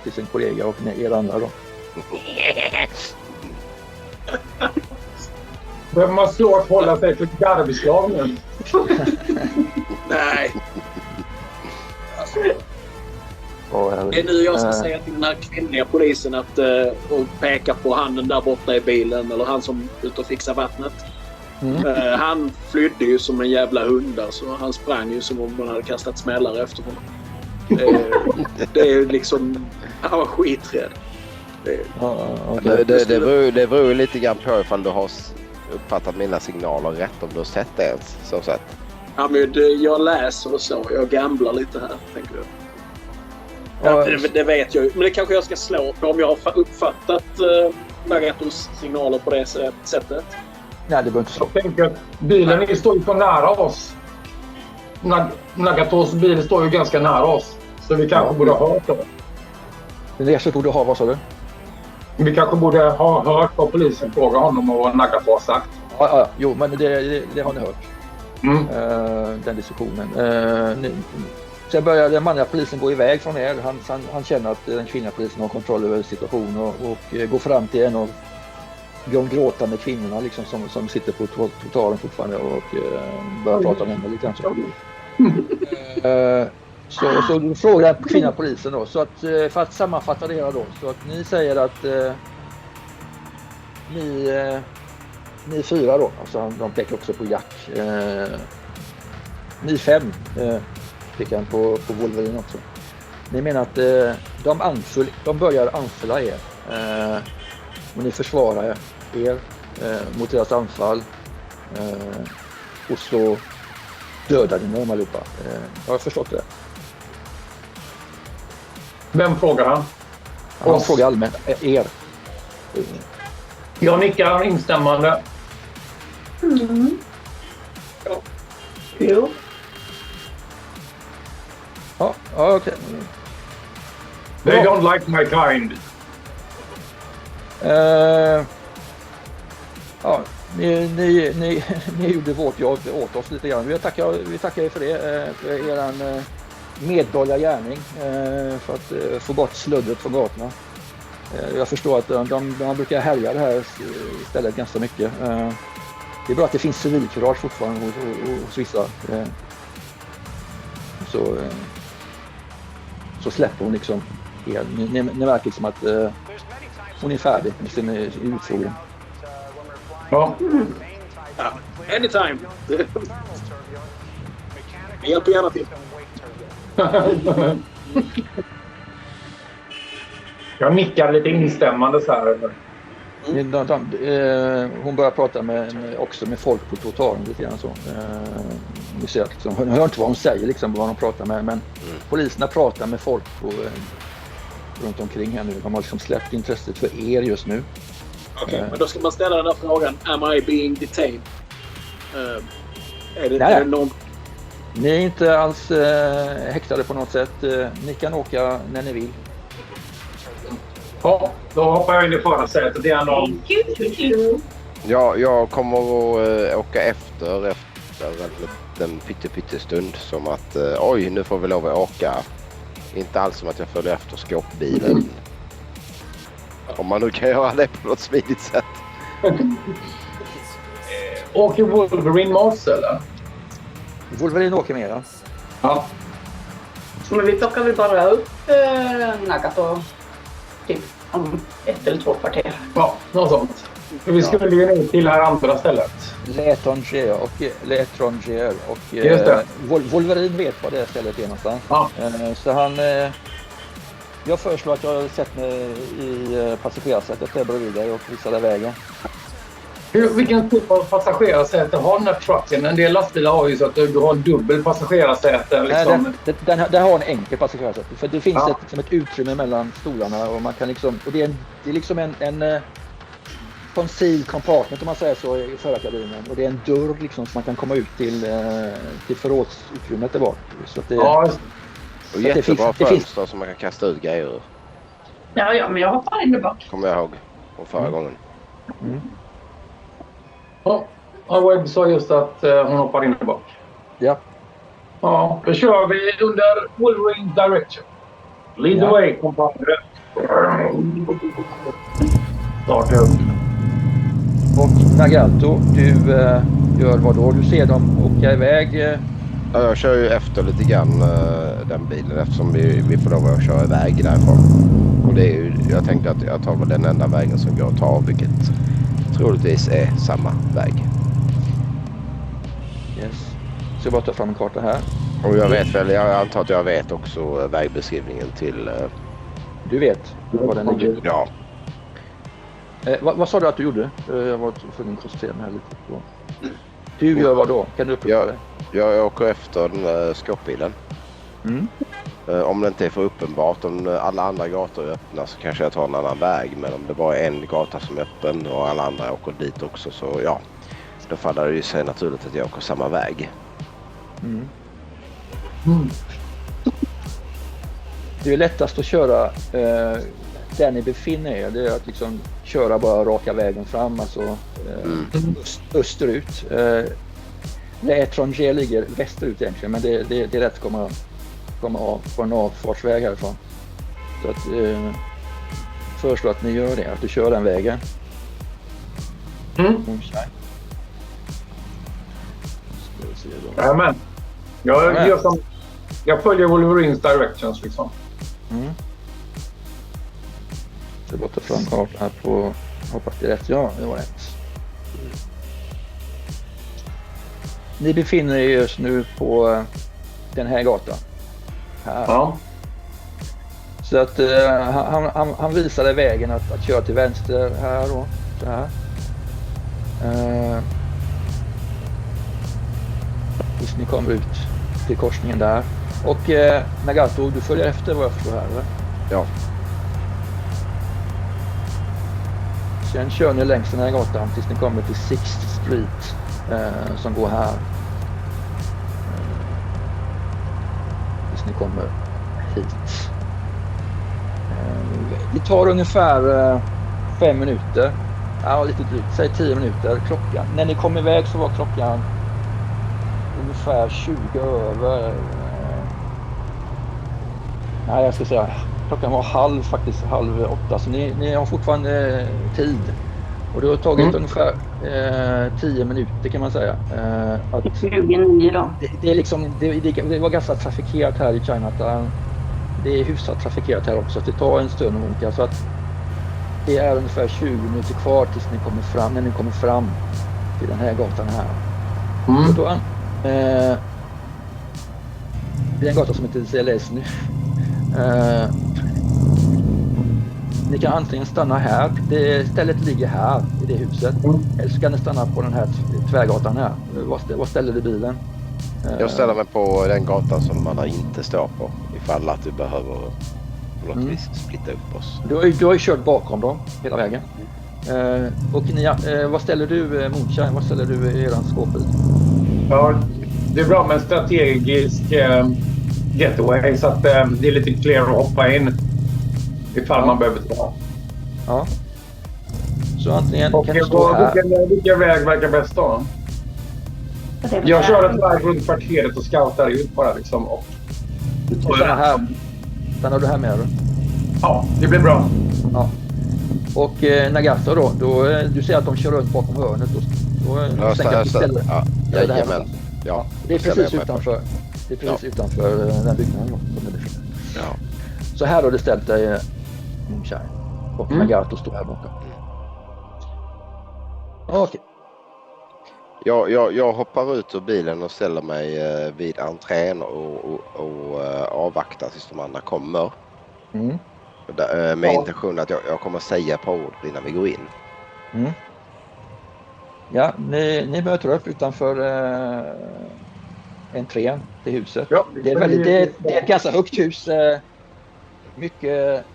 till sin kollega och er andra då.
Behöver man slå att hålla sig för garbeslag nu?
Nej. Alltså, det är nu jag ska säga till den här kvinnliga polisen att och peka på handen där borta i bilen eller han som är ute och fixar vattnet. Han flydde ju som en jävla hund så han sprang ju som om man hade kastat smällare efter honom. Det är liksom, han var skiträdd.
Det beror lite grann på ifall du har uppfattat mina signaler rätt om du har sett det ens så sett.
Ja men jag läser och så, jag gamblar lite här tänker jag. Ja, det vet jag ju. Men det kanske jag ska slå på om jag har uppfattat Nagatos signaler på det sättet.
Nej, det behöver inte slå.
Jag tänker att bilen står ju så nära oss. Nagatos bil står ju ganska nära oss. Så vi kanske borde ha hört det.
Det är så borde ha, vad sa du?
Vi kanske borde ha hört vad polisen frågar honom och vad Nagato har sagt.
Ja, jo, men det har ni hört. Den diskussionen. Sen börjar den manliga polisen gå iväg från er. Han känner att den kvinnliga polisen har kontroll över situationen och går fram till en av de gråtande kvinnorna liksom, som sitter på trottoaren fortfarande och börjar prata med henne lite grann. Så frågar kvinnan polisen då, så att för att sammanfatta det här då, så att ni säger att ni 4 då, alltså de pekar också på Jack. Ni 5 pekar på Wolverine också. Ni menar att de börjar anfalla er och ni försvarar er mot deras anfall och så dödar ni dem allihopa. Har jag förstått det?
Vem frågar han?
Han frågar allmänt er.
Jag nickar instämmande.
Jo.
Ja, okej.
They don't like my kind.
Ja, ni gjorde vårt jobb åt oss lite grann. Vi tackar er för det, för er medborgerliga gärning, för att få bort sluddret från gatorna. Jag förstår att de brukar härja det här istället ganska mycket. Det är bra att det finns civilkurage fortfarande hos vissa. Så släpper hon liksom er. Ni märker liksom att hon är färdig med sin utfrågning.
Ja.
Anytime. Jag hjälper gärna till.
Jag nickar lite instämmande så här.
Hon börjar prata också med folk på trottoaren lite grann så. Vi ser att liksom, hon hör inte vad hon säger liksom, vad de pratar med, men poliserna pratar med folk runt omkring här nu. De har liksom släppt intresset för er just nu.
Okej, men då ska man ställa den här frågan: am I being detained? Är det någon...
Ni är inte alls häktade på något sätt. Ni kan åka när ni vill.
Ja, då hoppar jag in i förarsätet. Det är någon...
Ja, jag kommer att åka efter en pyttestund. Som att, oj, nu får vi lov att åka. Inte alls som att jag följer efter skåpbilen. Om man nu kan göra det på något smidigt sätt.
Åker Wolverine med oss, eller?
Wolverine åker med er.
Ja.
Men vi plockar väl bara upp Nagato typ om 1 eller 2 kvarter.
Ja, något sånt. Vi skulle ju ner till det här andra stället.
L'Étranger och
Just det.
Wolverine vet vad det stället är någonstans.
Ja.
Så jag föreslår att jag sätter mig i passagerarsätet där bredvid dig och visar dig vägen.
Vilken typ av passagerarsäte har den här trucken? En del lastbilar har ju så att du har en dubbel passagerarsäte. Liksom.
Nej, den har en enkel passagerarsäte. För det finns ett utrymme mellan stolarna och man kan liksom... Och det är liksom en concealed compartment om man säger så i förarkabinen. Och det är en dörr liksom så man kan komma ut till förrådsutrymmet där bak. Så att det,
och jättebra fönster som man kan kasta ut grejer ur.
Ja, men jag hoppar in där bak.
Kommer jag ihåg från förra gången.
Ja, Webb sa just att hon hoppar in där bak.
Ja.
Ja, då kör vi under Wolverine Direction. Lead the way, kompanjer. Starta upp.
Och Nagato, du gör vad då? Du ser dem åka iväg.
Ja, jag kör ju efter lite grann den bilen eftersom vi får lov att köra iväg därifrån. Och det är ju, jag tänkte att jag tar väl den enda vägen som går att ta, vilket troligtvis är samma väg.
Yes. Så jag bara ta fram en karta här.
Och jag antar att jag vet också vägbeskrivningen till...
Du vet vad den ligger?
Ja.
Vad sa du att du gjorde? Jag var tvungen att koncentrera mig här lite på. Du gör vad då? Kan du upprepa det?
Jag åker efter den där skåpbilen. Om det inte är för uppenbart, om alla andra gator är öppna så kanske jag tar en annan väg. Men om det bara är en gata som är öppen och alla andra åker dit också så ja. Då faller det ju sig naturligt att jag åker samma väg.
Det är lättast att köra där ni befinner er. Det är att liksom köra bara raka vägen fram, alltså österut. L'Étranger ligger västerut egentligen, men det är rätt att komma av på en avfartsväg härifrån. Så att föreslår att ni gör det, att du kör den vägen.
Jajamän. Jag följer Wolverines directions liksom.
Så bara ta fram kartan här på, hoppas det är rätt. Ja, det var rätt. Ni befinner er just nu på den här gatan. Här.
Ja.
Så att han visade vägen att köra till vänster här då. Så här. Just ni kommer ut till korsningen där. Och Nagato, du följer efter vad jag förstår här, eller?
Ja.
Sen kör ni längs den här gatan tills ni kommer till 6th Street som går här. Tills ni kommer hit. Det tar ungefär 5 minuter. Ja, lite drygt. Säg 10 minuter klockan. När ni kom iväg så var klockan ungefär 20 över. Nej, jag ska säga klockan var halv 8, så ni har fortfarande tid. Och det har tagit ungefär 10 minuter kan man säga.
29 då.
Det var ganska trafikerat här i Chinatown. Det är hyfsat trafikerat här också, så det tar en stund att åka. Så att det är ungefär 20 minuter kvar tills ni kommer fram, när ni kommer fram till den här gatan här. Och då, det är en gata som inte CLS nu. Ni kan antingen stanna här, det stället ligger här i det huset, eller så kan ni stanna på den här tvärgatan här. Vad ställer du bilen?
Jag ställer mig på den gatan som man inte står på, ifall att du behöver på något vis splitta upp oss.
Du har ju kört bakom dem hela vägen. Och vad ställer du, Moonshine? Vad ställer du i eran skåpbil?
Ja, det är bra med en strategisk getaway, så att det är lite clear att hoppa in ifall man behöver ta.
Ja. Så antingen
och
kan du stå här.
Vilken väg verkar bäst då? Jag kör ett väg runt kvarteret och scoutar ut bara liksom. Och
du tar här. Stannar du här med då?
Ja, det blir bra.
Ja. Och Nagato då, du ser att de kör runt bakom hörnet.
Ja, jajamän. Ja,
det är precis utanför. Det är precis utanför den byggnaden då.
Ja.
Så här har det ställt dig Moonshine. Och Nagato står här bakom. Okej.
Jag hoppar ut ur bilen och ställer mig vid entrén och avvaktar tills de andra kommer. Med intention att jag kommer säga på ord innan vi går in.
Ja, ni möter upp utanför entrén till huset.
Ja,
det är ett ganska högt hus. Mycket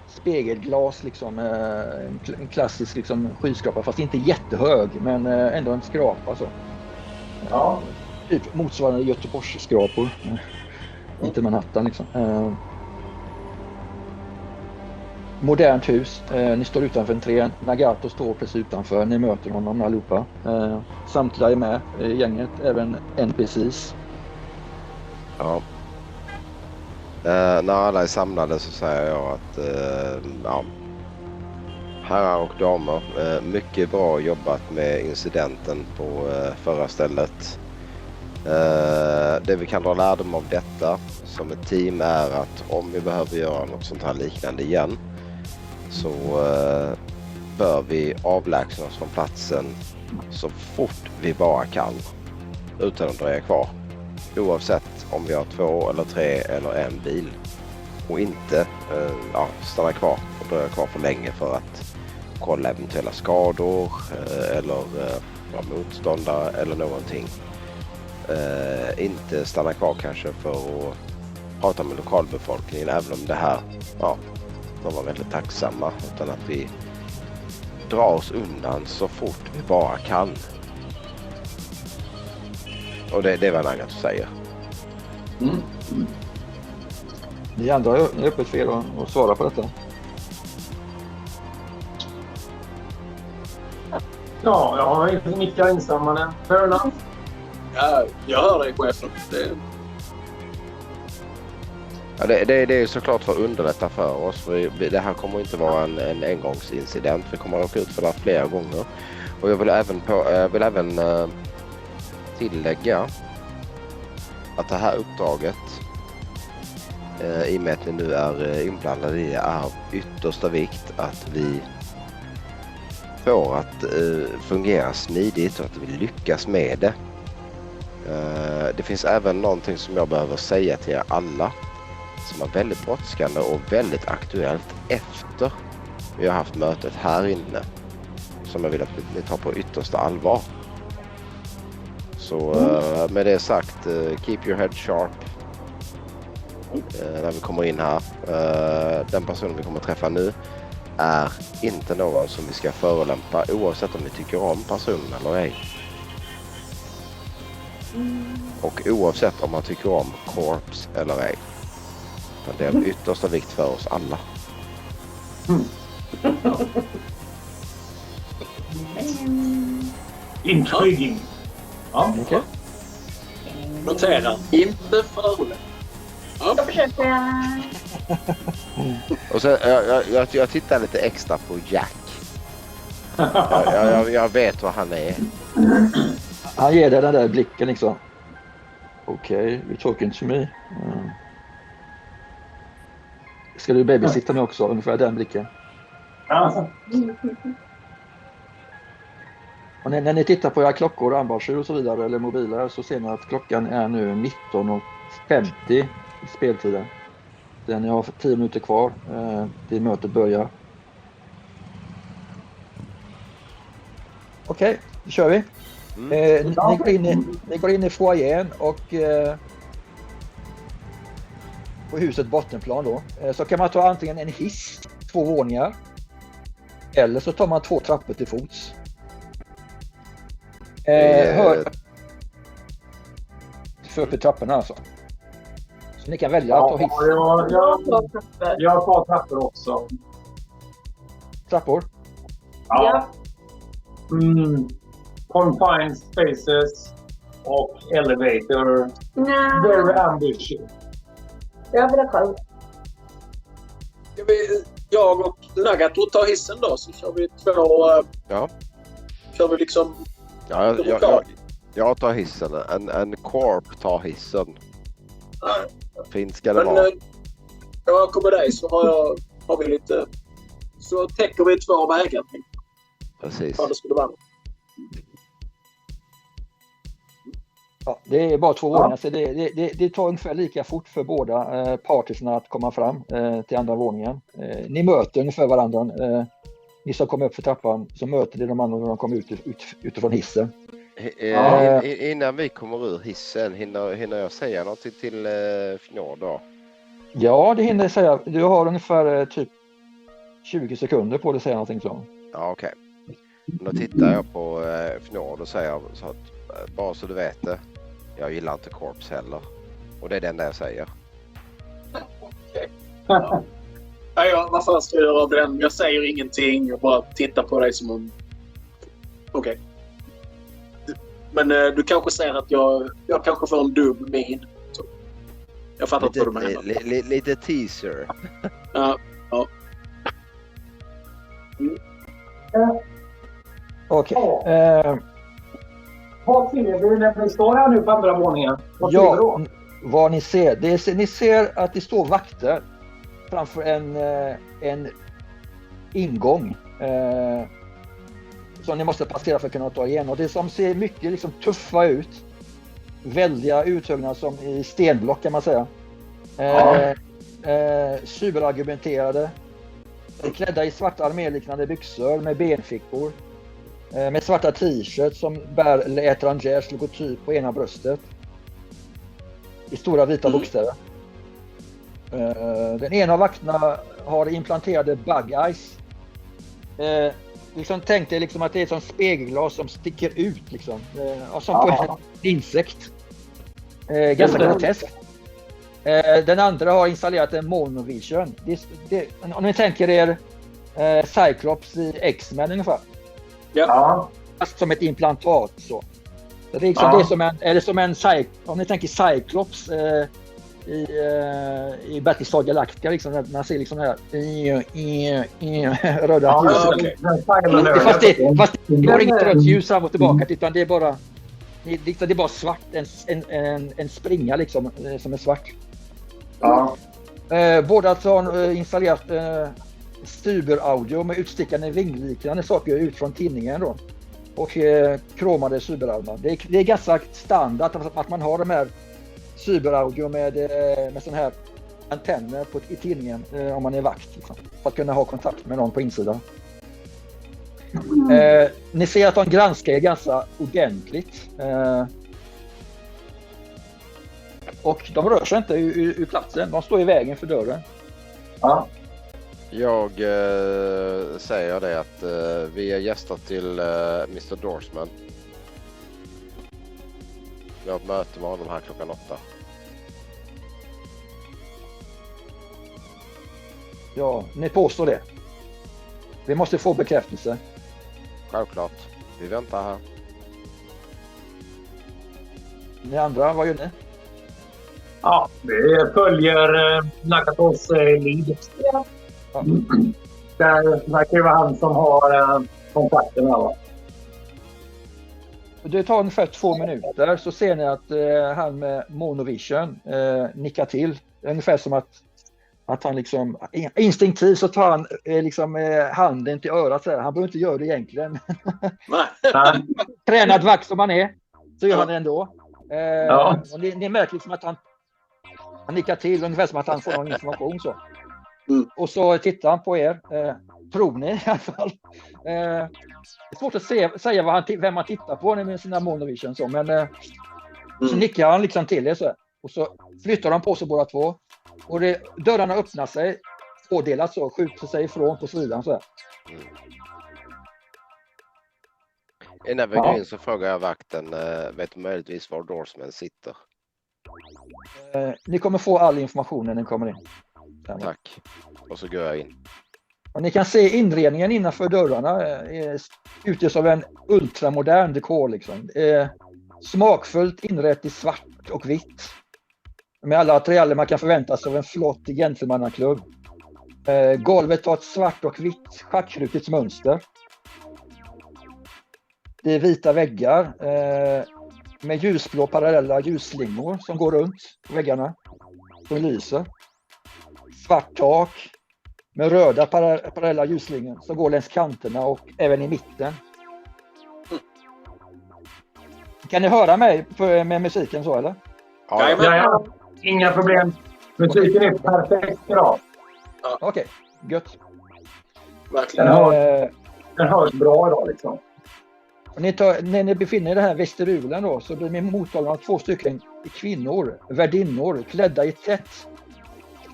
spegelglas, liksom, en klassisk liksom skyskrapa, fast inte jättehög, men ändå en skrapa så.
Ja.
Typ motsvarande Göteborgsskrapor. Inte Manhattan liksom. Modernt hus. Ni står utanför entrén. Nagato står precis utanför. Ni möter honom allihopa. Samtliga är med i gänget, även NPCs.
Ja. När alla är samlade så säger jag att herrar och damer, mycket bra jobbat med incidenten på förra stället. Det vi kan dra lärdom av detta som ett team är att om vi behöver göra något sånt här liknande igen så bör vi avlägsna oss från platsen så fort vi bara kan utan att dröja kvar. Oavsett om vi har 2 eller 3 eller en bil. Och inte stanna kvar och dröja kvar för länge för att kolla eventuella skador eller motståndare eller någonting. Inte stanna kvar kanske för att prata med lokalbefolkningen, även om det här, de var väldigt tacksamma, utan att vi drar oss undan så fort vi bara kan. Och det är vad Nagato säger.
Ni andra är öppet för er att svara på detta.
Ja, jag har inte mycket instämmande. Fair enough.
Ja, jag hör dig, chefen.
Ja, det är såklart för att underlätta för oss. För det här kommer inte vara en engångsincident. Vi kommer att åka ut för det flera gånger. Och jag vill även tillägga att det här uppdraget, i och med att ni nu är inblandade i, är av yttersta vikt att vi får att fungera smidigt och att vi lyckas med det. Det finns även någonting som jag behöver säga till er alla som är väldigt brådskande och väldigt aktuellt efter vi har haft mötet här inne, som jag vill att ni tar på yttersta allvar. Så med det sagt, keep your head sharp när vi kommer in här. Den personen vi kommer att träffa nu är inte någon som vi ska förolämpa, oavsett om vi tycker om personen eller ej. Och oavsett om man tycker om Corps eller ej. Det är av yttersta vikt för oss alla.
Intriguing. Ja.
Okej.
Notera, inte förolämpa.
Då försöker jag.
Och så, jag tittar lite extra på Jack. Jag vet vad han är.
Han ger dig den där blicken liksom. Okej, you're talking to me. Ska du babysitta mig också? Ungefär den blicken.
Ja.
Och när ni tittar på era klockor, armbandsur och så vidare, eller mobiler, så ser ni att klockan är nu 19:50 i speltiden. Ni har 10 minuter kvar till mötet börjar. Okej, då kör vi. Ni går in i foajén och på huset bottenplan då. Så kan man ta antingen en hiss, 2 våningar. Eller så tar man 2 trappor till fots. För upp i trapporna alltså. Så ni kan välja att ta hiss.
Jag tar trappor också.
Trappor?
Ja. Confined spaces och elevator. Very ambitious.
Jag vill själv.
Jag och Nagato tar hissen då, så kör vi 2.
Ja.
Kör vi liksom.
Jag tar hissen. En Corp tar hissen. Fint ska det vara.
När jag kommer dig så har vi lite. Så täcker vi 2 vägar.
Precis.
Ja, det skulle vara.
Ja, det är bara 2 våningar, så det tar ungefär lika fort för båda partisarna att komma fram till andra våningen. Ni möter ungefär varandra. Ni som kommer upp för trappan, så möter ni de andra när de kommer utifrån hissen.
Innan vi kommer ur hissen, hinner jag säga något till Fjord då?
Ja, det hinner jag säga. Du har ungefär typ 20 sekunder på dig att säga någonting så.
Ja, okej. Då tittar jag på Fjord och säger så att, bara så du vet det, jag gillar inte Corps heller. Och det är den där jag säger.
Okej. Ja, vad fan ska jag göra av den? Jag säger ingenting, jag bara tittar på dig som om. Okej. Men du kanske säger att jag kanske får en dum min. Så. Jag fattar inte vad du menar.
Lite teaser.
Ja.
Okej.
Vad ser vi när vi står här nu på andra våningen?
Vad ni ser. Ni ser att det står vakter framför en ingång som ni måste passera för att kunna ta igenom. Det som ser mycket liksom tuffa ut. Väldiga uthögna som i stenblock kan man säga. Superargumenterade. Klädda i svarta arméliknande byxor med benfickor. Med svarta t-shirts som bär L'Étrangers logotyp på ena bröstet. I stora vita bokstäver. Den ena av vakterna har implanterade bug eyes. Liksom tänk dig liksom att det är som spegelglas som sticker ut liksom. Som på en insekt. Ganska groteskt. Den andra har installerat en monovision. Om ni tänker er Cyclops i X-Men ungefär.
Ja.
fast som ett implantat så. Det är liksom det är som en om ni tänker Cyclops i Battlestar Galactica liksom, när man ser liksom här röda ljus. Fast det går inget rött ljus fram och tillbaka, utan det är bara svart, en springa liksom som är svart.
Ja.
Båda har installerat Cyber-audio med utstickande vingliknande saker ut från tinningen då. Och kromade cyberarmar. Det är ganska standard att man har de här cyberaudio med sån här antenner i tinningen om man är vakt. Liksom, för att kunna ha kontakt med någon på insidan. Ni ser att de granskar er ganska ordentligt. Och de rör sig inte ur platsen. De står i vägen för dörren.
Ja.
Jag säger det att vi är gäster till Mr. Dorsman. Vi har ett möte med honom här klockan 8.
Ja, ni påstår det. Vi måste få bekräftelse.
Självklart. Vi väntar här.
Ni andra, vad gör ni?
Ja, vi följer Nakatos lead.
Ja.
Det verkar ju vara han som har kontakten här, va?
Det tar ungefär 2 minuter så ser ni att han med monovision nickar till. Ungefär som att han liksom instinktivt så tar han liksom handen till örat så här. Han behöver inte göra det egentligen. Tränad vakt som han är så gör han det ändå. Och ni märker liksom att han nickar till ungefär som att han får någon information så. Och så tittar han på er. Tror ni i alla fall. Det är svårt att säga vem man tittar på med sina monovision så, men så nickar han liksom till er så här. Och så flyttar de på sig båda två. Och dörrarna öppnar sig pådelat så, skjuter sig ifrån på sidan så här.
Innan vi går in så frågar jag vakten, vet du möjligtvis var Dorsman sitter?
Ni kommer få all information när ni kommer in.
Tack. Och så går jag in.
Och ni kan se inredningen innanför dörrarna utgörs av en ultramodern dekor liksom. Smakfullt inrätt i svart och vitt. Med alla attiraljer man kan förvänta sig av en flott gentlemannaklubb. Golvet har ett svart och vitt schackrutets mönster. Det är vita väggar med ljusblå parallella ljusslingor som går runt väggarna. Som lyser. Svart tak med röda parallella ljusslingor som går längs kanterna och även i mitten. Kan ni höra mig med musiken så eller?
Ja. Inga problem. Musiken är perfekt idag.
Okej, gött.
Verkligen.
Den hörs bra idag liksom.
När ni befinner er i den här vestibulen då så blir ni mottagna av 2 stycken kvinnor, värdinnor, klädda i tätt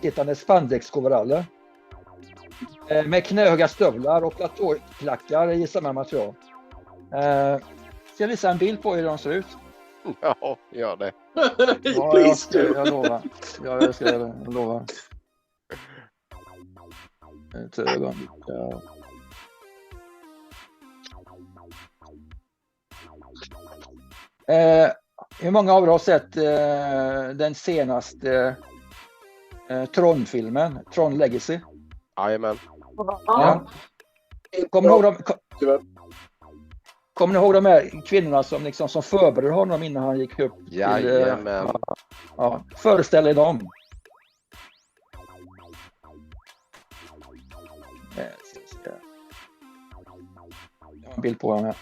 sittande spandexkoveraller. Med knähöga stövlar och platåklackar i samma material. Ska jag visa en bild på hur de ser ut?
Ja, gör det.
Ja, jag lovar. Jag ska göra det. Jag lovar. Ett ögonblick. Ja. Hur många av er har sett den senaste Tron-filmen? Tron Legacy?
Jajamän.
Ja. Kommer ni ihåg de här kvinnorna som, liksom, som förberedde honom innan han gick upp?
Jajamän.
Ja. Föreställ er dem. Jag har en bild på henne.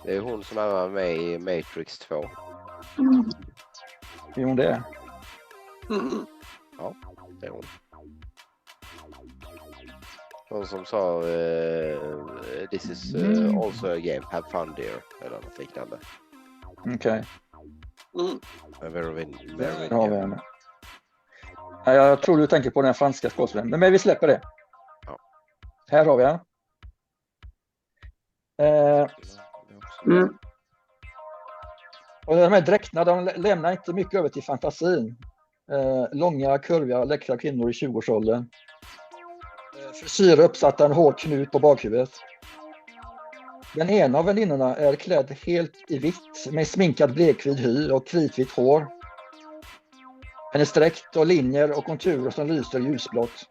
Det är hon som är med i Matrix 2.
Är hon det?
Ja, det är hon. Hon som sa this is also a game, have fun dear. Eller något liknande.
Okej.
Very
Ja, jag tror du tänker på den franska skådespelaren. Men vi släpper det.
Ja.
Här har vi den. Och de här dräkterna, de lämnar inte mycket över till fantasin. Långa, kurviga, läckra kvinnor i 20-årsåldern. Frisyrer uppsatta en hård knut på bakhuvudet. Den ena av väninnorna är klädd helt i vitt med sminkad blekvit hy och kritvitt hår. Hennes dräkt och linjer och konturer som lyser ljusblått.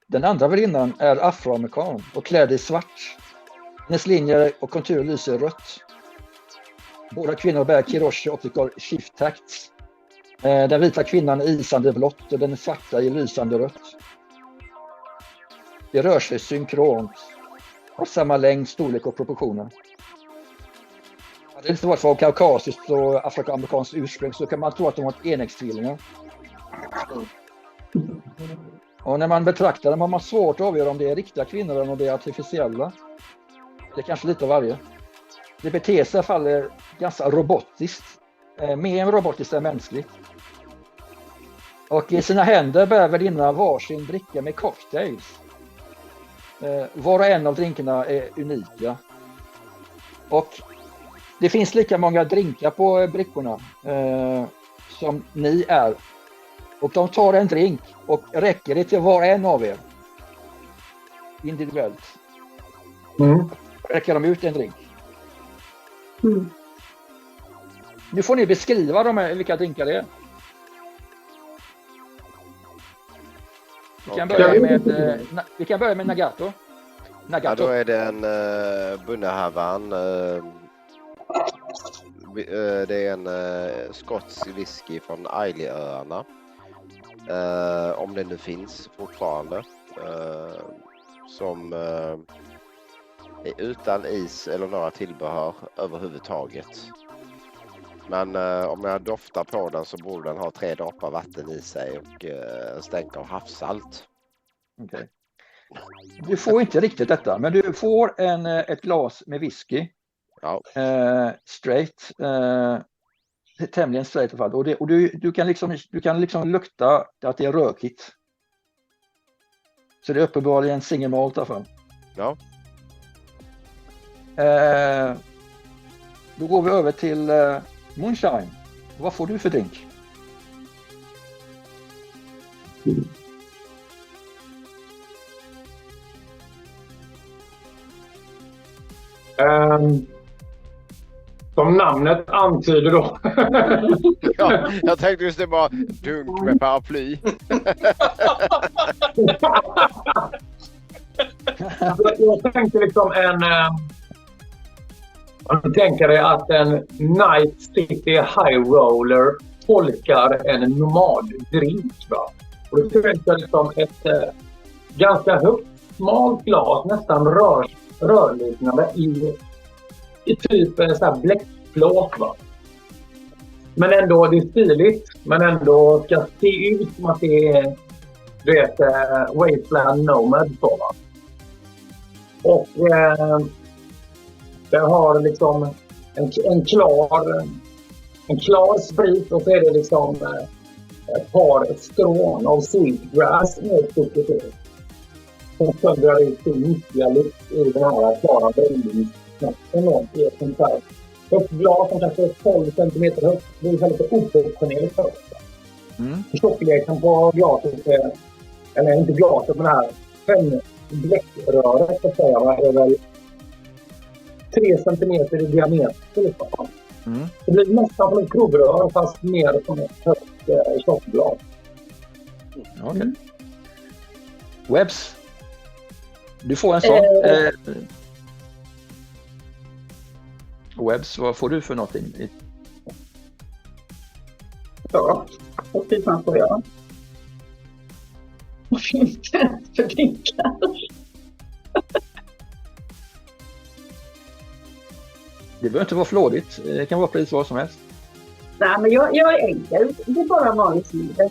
Den andra väninnan är afroamerikan och klädd i svart. Hennes linjer och konturer lyser rött. Båda kvinnor bär Kiroshi Optical Shift Tacts. Den vita kvinnan är isande blått och den svarta är lysande rött. Det rör sig synkront. Har samma längd, storlek och proportioner. Hade det inte varit för kaukasiskt och afroamerikanskt ursprung så kan man tro att de var enäggstvillingar. Och när man betraktar dem har man svårt att avgöra om det är riktiga kvinnor eller om det är artificiella. Det är kanske lite av varje. Det beter sig i alla fall ganska robotiskt. Mer robotiskt än mänskligt. Och i sina händer bär värdinnorna varsin dricka med cocktails. Var och en av drinkarna är unika. Och det finns lika många drinkar på brickorna som ni är. Och de tar en drink och räcker det till var och en av er. Individuellt. Räcker de ut en drink. Nu får ni beskriva vilka drinkar det är. Vi kan börja med Nagato.
Ja, då är det en Bunnahavan. Det är en skotsk whisky från Isleöarna. Om det nu finns fortfarande. Som är utan is eller några tillbehör överhuvudtaget. Men om jag doftar på den så borde den ha 3 droppar vatten i sig och stänk av havssalt.
Okay. Du får inte riktigt detta, men du får ett glas med whisky.
Ja.
Straight. Tämligen straight i alla fall. Och du kan liksom lukta att det är rökigt. Så det är uppenbarligen single malt i alla fall.
Ja.
Då går vi över till Moonshine. Vad får du för drink?
Som namnet antyder då.
Ja, jag tänkte just det bara dunk med paraply.
Jag tänkte liksom jag tänker dig att en Night City High Roller tolkar en nomaddrink. Va? Och det tänkte jag liksom ett ganska högt, smalt glas, nästan rörliknande i typ så här bläckplåt. Va? Men ändå, det är stiligt, men ändå ska se ut som att det är, du vet, Wasteland Nomad. Så, va? Och den har liksom en klar sprit och så är det liksom ett par strån av sweetgrass med struktur. Som söndrar ut sin nyttiga luft i den här klara brännvinsknappen i ett sånt här högt glas som kanske är 12 cm högt. Det är lite oproportionerligt för oss. Tjockleken på glaset, eller inte glaset men det här bläckröret så att säga, är väl 3 cm i diameter. Det blir nästan som ett provrör fast mer som ett högt tjockglas.
Okej. Webbs. Du får en sån. Webbs, vad får du för någonting?
Ja, och det man får göra. Vad finns det för drinkar?
Det behöver inte vara flådigt. Det kan vara precis vad som helst.
Nej, men jag är enkel. Det är bara vanlig cider.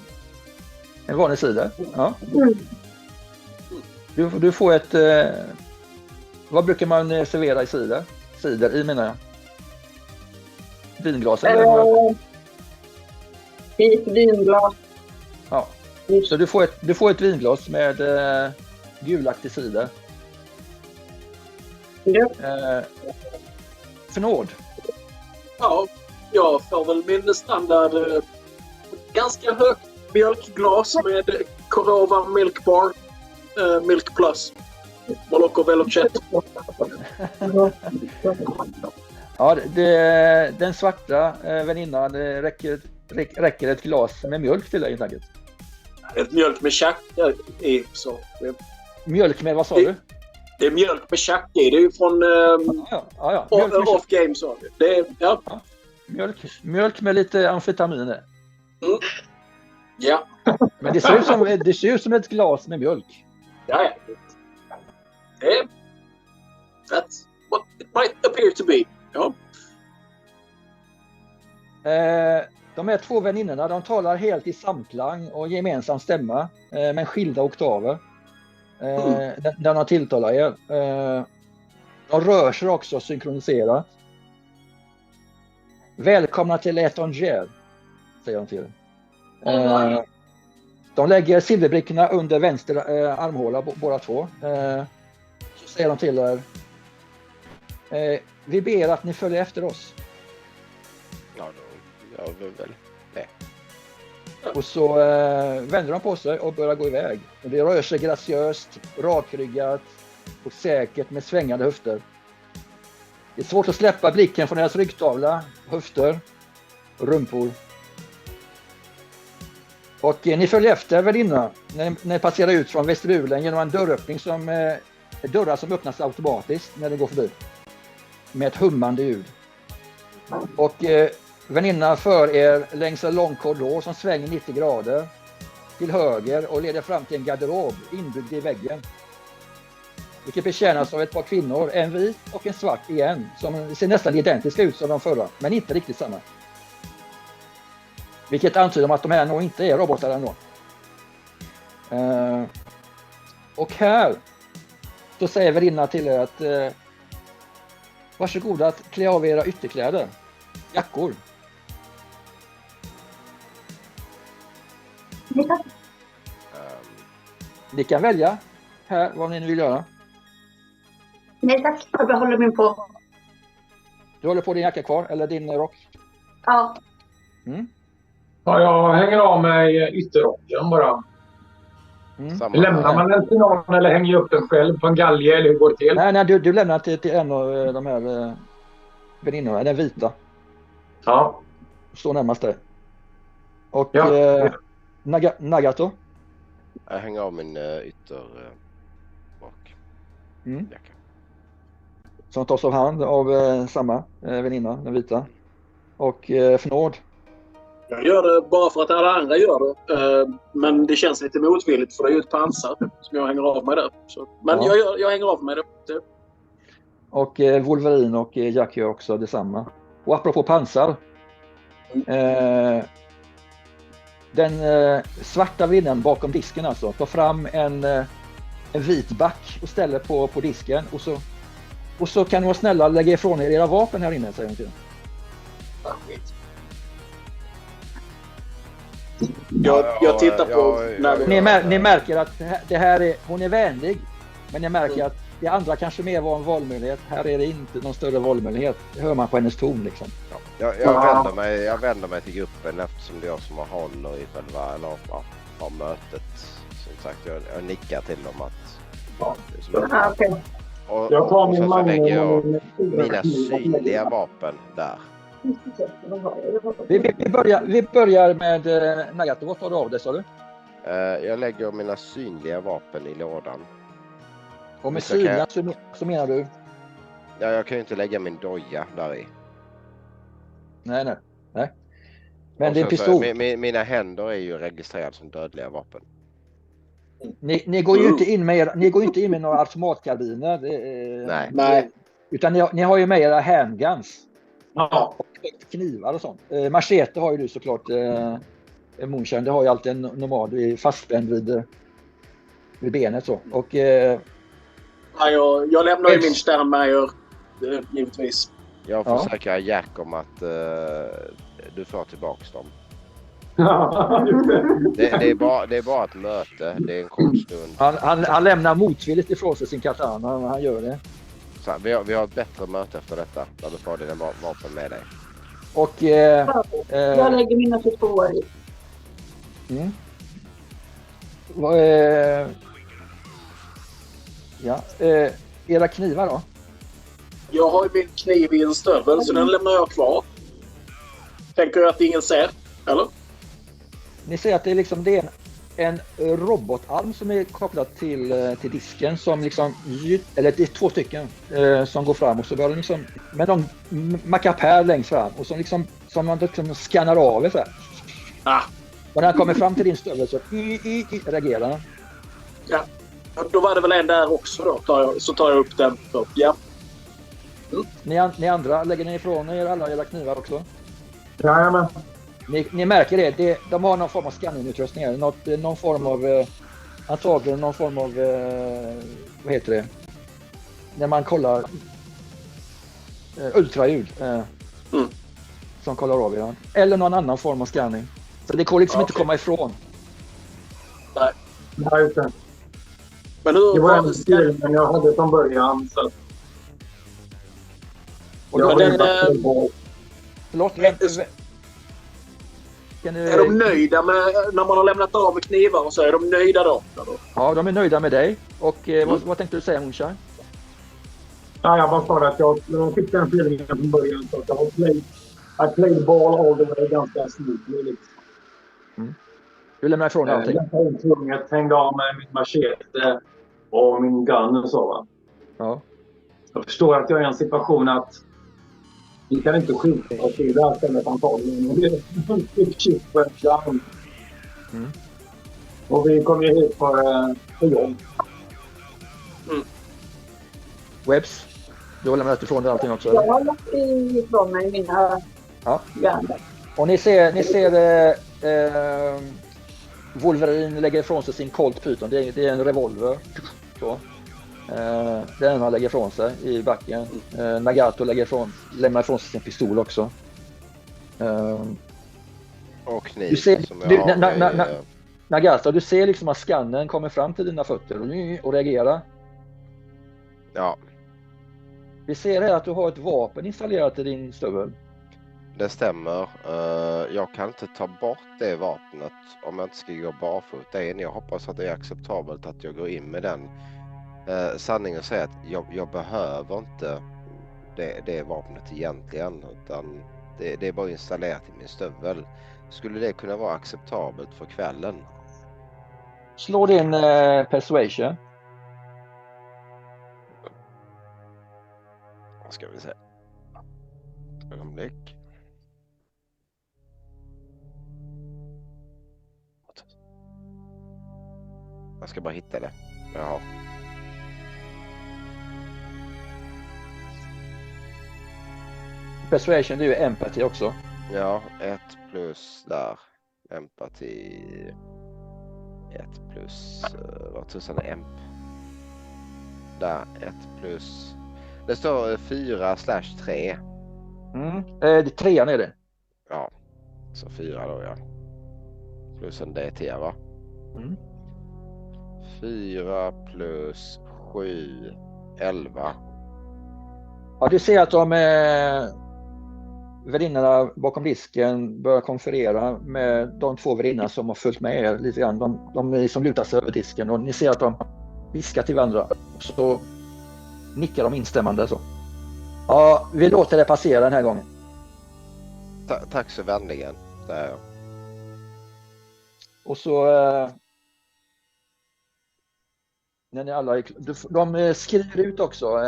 En vanlig cider? Ja. Du får ett... vad brukar man servera i cider? Cider i menar jag. Vinglas eller?
I ett vinglas.
Ja. Så du får ett vinglas med gulaktig cider.
Ja.
Förnåd.
Ja, jag får väl min standard ganska högt mjölkglas med Korova Milk Bar Milk Plus. Moloko Velocet.
Ja, den svarta väninnan räcker ett glas med mjölk till dig helt enkelt.
Ett mjölk med tjack i. Så.
Mjölk med vad sa du?
Det är mjölk med tjack i. Det är ju från Off Game. Så. Det är, ja.
Mjölk med lite amfetaminer.
Mm. Ja.
Men det ser ut som ett glas med mjölk.
Ja. That's what it might appear to be. Ja.
De här två väninnorna, de talar helt i samklang och gemensam stämma, men skilda oktaver. När de tilltalar er. De rör sig också synkroniserat. Välkomna till Étranger, säger de till er. De lägger silverbrickorna under vänster armhåla båda två. Så säger de till er. Vi ber att ni följer efter oss.
Ja, då gör vi väl det.
Och så vänder de på sig och börjar gå iväg. Det rör sig graciöst, rakryggat och säkert med svängande höfter. Det är svårt att släppa blicken från deras ryggtavla, höfter och rumpor. Och ni följer efter värdinna när ni passerar ut från vestibulen genom en dörröppning dörrar som öppnas automatiskt när det går förbi. Med ett hummande ljud. Och väninna för er längs en lång korridor som svänger 90 grader till höger och leder fram till en garderob inbyggd i väggen. Vilket betjänas av ett par kvinnor, en vit och en svart igen, som ser nästan identiska ut som de förra, men inte riktigt samma. Vilket antyder om att de här nog inte är robotar ändå. Och här så säger värdinna till er att varsågoda att klä av era ytterkläder, jackor. Ni kan välja här vad ni vill göra.
Nej tack, jag behåller min på.
Du håller på din jacka kvar eller din rock?
Ja.
Ja, jag hänger av mig ytterrocken bara. Lämnar man den till någon eller hänger upp den själv på en galge eller hur går det till?
Nej, du lämnar till en av de här väninnorna, den vita.
Ja.
Står närmast dig. Och
ja.
Nagato?
Jag hänger av min ytterrock. Jacka.
Som tas av hand av samma väninna, den vita. Och Fnord?
Jag gör det bara för att alla andra gör det. Men det känns lite motvilligt för det är ju ett pansar som jag hänger av mig där. Så, men jag hänger av mig det.
Och Wolverine och Jack gör också detsamma. Och apropå pansar. Den svarta väninnan bakom disken alltså tar fram en vit back och ställer på disken. Och så kan ni vara snälla lägga ifrån er era vapen här inne, säger hon till.
Jag tittar på...
Ni märker att det här är... Hon är vänlig. Men ni märker att det andra kanske mer var en valmöjlighet. Här är det inte någon större valmöjlighet. Det hör man på hennes ton liksom.
Ja, jag vänder mig till gruppen eftersom det är jag som håller i själva mötet. Som sagt, jag nickar till dem att...
Okay.
Och så lägger jag mina synliga vapen där.
Vi börjar med Nagato. Vad tar du av det, sa du?
Jag lägger mina synliga vapen i lådan.
Och med synliga så menar du?
Ja, jag kan ju inte lägga min doja där i.
Nej. Men det är en pistol.
Mina händer är ju registrerade som dödliga vapen.
Ni går ju inte in med några automatkarbiner.
Nej.
Utan ni har ju med era handguns.
Ja.
Och knivar och sånt. Machete har ju du såklart. Moonshine, det har ju alltid en normal fastspänd vid benet så. Och
jag lämnar ju min Sternmeier givetvis.
Jag försöker Jack om att du får tillbaks dem. Det är bara ett möte. Det är en kort stund.
Han lämnar motvilligt ifrån sig sin katana. Han gör det.
Så vi har ett bättre möte efter detta. Där du får dina vapen med dig.
Och
jag lägger mina 22 i.
Ja. Era knivar då?
Jag har ju min kniv i en stövel så den lämnar jag kvar. Tänker jag att ingen ser, eller?
Ni ser att det är liksom det är en robotarm som är kopplad till disken som liksom, eller det är 2 stycken som går fram och så börjar de liksom med någon mackapär längst fram och som man liksom skannar av det så här. Och när han kommer fram till din stövel så reagerar han.
Ja, då var det väl en där också då. Så tar jag upp den. Ja.
Ni andra, lägger ni ifrån er alla era knivar också?
Jajamän.
Ni märker det. De har någon form av scanningutrustning här. Någon form av antagligen någon form av vad heter det? När man kollar ultraljud som kollar av er. Eller någon annan form av scanning. Så det går liksom inte komma ifrån.
Nej.
Nej, inte.
Men hur
det var en styrning jag hade från början. Så.
Och då förlåt,
är de nöjda med när man har lämnat av med knivar och så är de nöjda då?
Ja, de är nöjda med dig. Och vad tänkte du säga, Moonshine?
Ja, jag bara sa att jag fick den feelingen från början. Så att jag played ball all the way ganska smoothly.
Du lämnar ifrån allting?
Jag hängde av med min machete och min gun och så, va?
Ja.
Jag förstår att jag är i en situation att vi kan inte skjuta oss i det här stället antagligen. Och det är en chip på en gun. Och vi kom ju hit för jobb.
Webs, du har lämnat ifrån dig allting också?
Jag har lagt ifrån mig mina gunner.
Och ni ser Wolverine lägger ifrån sig sin Colt Python. Det är en revolver. Så. Den han lägger ifrån sig i backen. Nagato lämnar ifrån sig sin pistol också.
Och kniv
du ser,
som jag har
Nagato, du ser liksom att skannen kommer fram till dina fötter och reagerar.
Ja.
Vi ser här att du har ett vapen installerat i din stövel.
Det stämmer. Jag kan inte ta bort det vapnet om jag inte ska gå barfota in. Jag hoppas att det är acceptabelt att jag går in med den. Sanningen säger att jag behöver inte det vapnet egentligen. Utan det är bara installerat i min stövel. Skulle det kunna vara acceptabelt för kvällen?
Slå din persuasion.
Ska vi se. Ögonblick. Jag ska bara hitta det. Ja.
Persuasion, det är ju empati också.
Ja, 1 plus där. Empati. 1 plus vad tusan är emp? Där, 1 plus. Det står 4/3.
Det 3:an är det.
Ja, så 4 då, ja. Plus en DT, va? 4 plus 7, 11.
Ja, du ser att de värdinnorna bakom disken börjar konferera med de 2 värdinnorna som har följt med er lite grann. De som lutar sig över disken och ni ser att de viskar till varandra. Så nickar de instämmande så. Ja, vi låter det passera den här gången.
Tack så vänligen. Där.
Och så när ni alla de skriver ut också.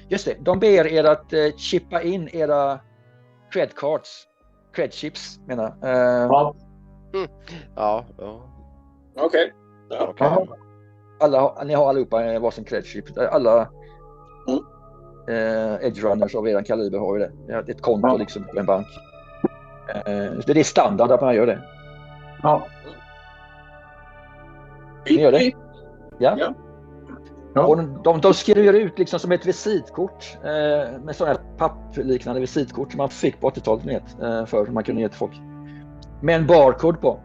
Just det, de ber er att chippa in era cred cards. Cred chips menar
Ja.
Ja.
Okej.
Ni har allihopa varsin cred chip. Alla edge runners av eran kaliber har ju det. Ett konto liksom på en bank. Det är standard att man gör det.
Ja.
Ni gör det? Ja.
Ja.
Och de skriver ut liksom som ett visitkort med sådana här pappliknande visitkort som man fick på 80-talet för som man kunde ge till folk. Med en barcode på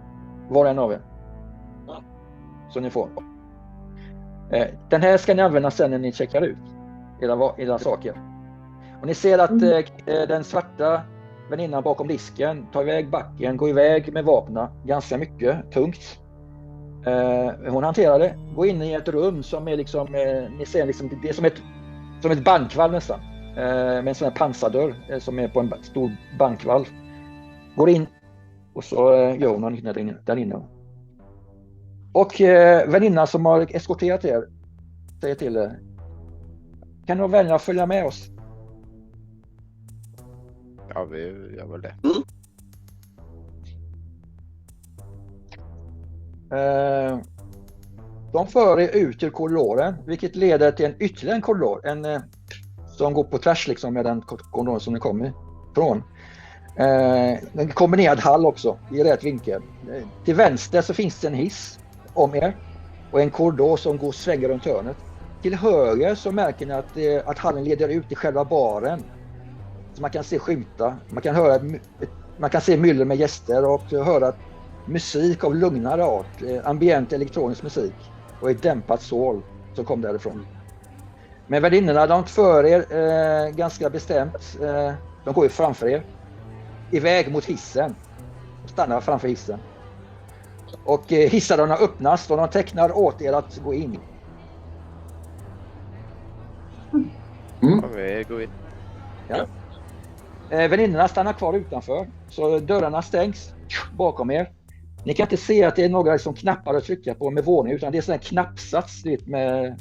var en av er. Så ni får. Den här ska ni använda sen när ni checkar ut era saker. Och ni ser att den svarta väninnan bakom disken tar iväg backen, går iväg med vapna ganska mycket, tungt. Hon hanterar det. Gå in i ett rum som är liksom, ni ser liksom, det är som ett bankvalv nästan. Med en sån här pansardörr som är på en stor bankvalv. Går in och så gör hon något där inne. Och väninnan som har eskorterat er säger till er: kan du välja att följa med oss?
Ja, vi gör väl det.
De för er ut ur korridoren, vilket leder till ytterligare en korridor, som går på tvärs liksom med den korridoren som ni kommer ifrån. En kombinerad hall också i rätt vinkel. Till vänster så finns det en hiss om er och en korridor som går svänger runt hörnet. Till höger så märker ni att hallen leder ut i själva baren. Så man kan se skjuta, man kan se myller med gäster och höra musik av lugnare art, ambient elektronisk musik och ett dämpat soul som kom därifrån. Men värdinnorna, de för er ganska bestämt, de går ju framför er iväg mot hissen och stannar framför hissen. Och hissarna öppnas och de tecknar åt er att gå in.
Ja, vi går in.
Ja. Väninnorna stannar kvar utanför, så dörrarna stängs bakom er. Ni kan inte se att det är några liksom knappar att trycka på med våning, utan det är en knappsats med,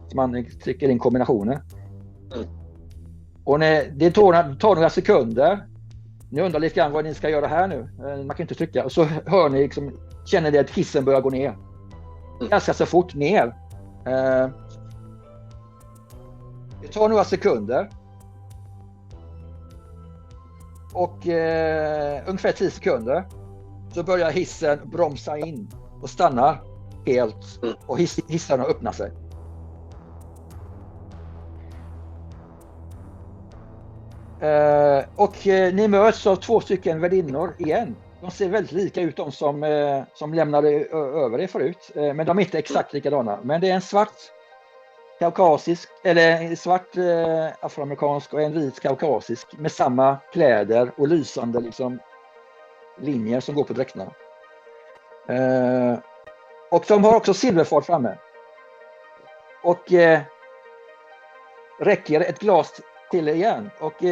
som man trycker in kombinationer. Och det tar några sekunder. Ni undrar lite grann vad ni ska göra här nu. Man kan inte trycka. Och så hör ni liksom, känner ni att hissen börjar gå ner. Ganska så fort ner. Det tar några sekunder. Och ungefär 10 sekunder så börjar hissen bromsa in och stannar helt. Och hissarna öppnar sig. Och ni möts av 2 stycken värdinnor igen. De ser väldigt lika ut, de som lämnade över er förut. Men de är inte exakt likadana. Men det är en svart kaukasisk, eller en svart afroamerikansk och en vit kaukasisk med samma kläder och lysande liksom linjer som går på dräkterna. Och de har också silverfat framme. Och räcker ett glas till er igen. Och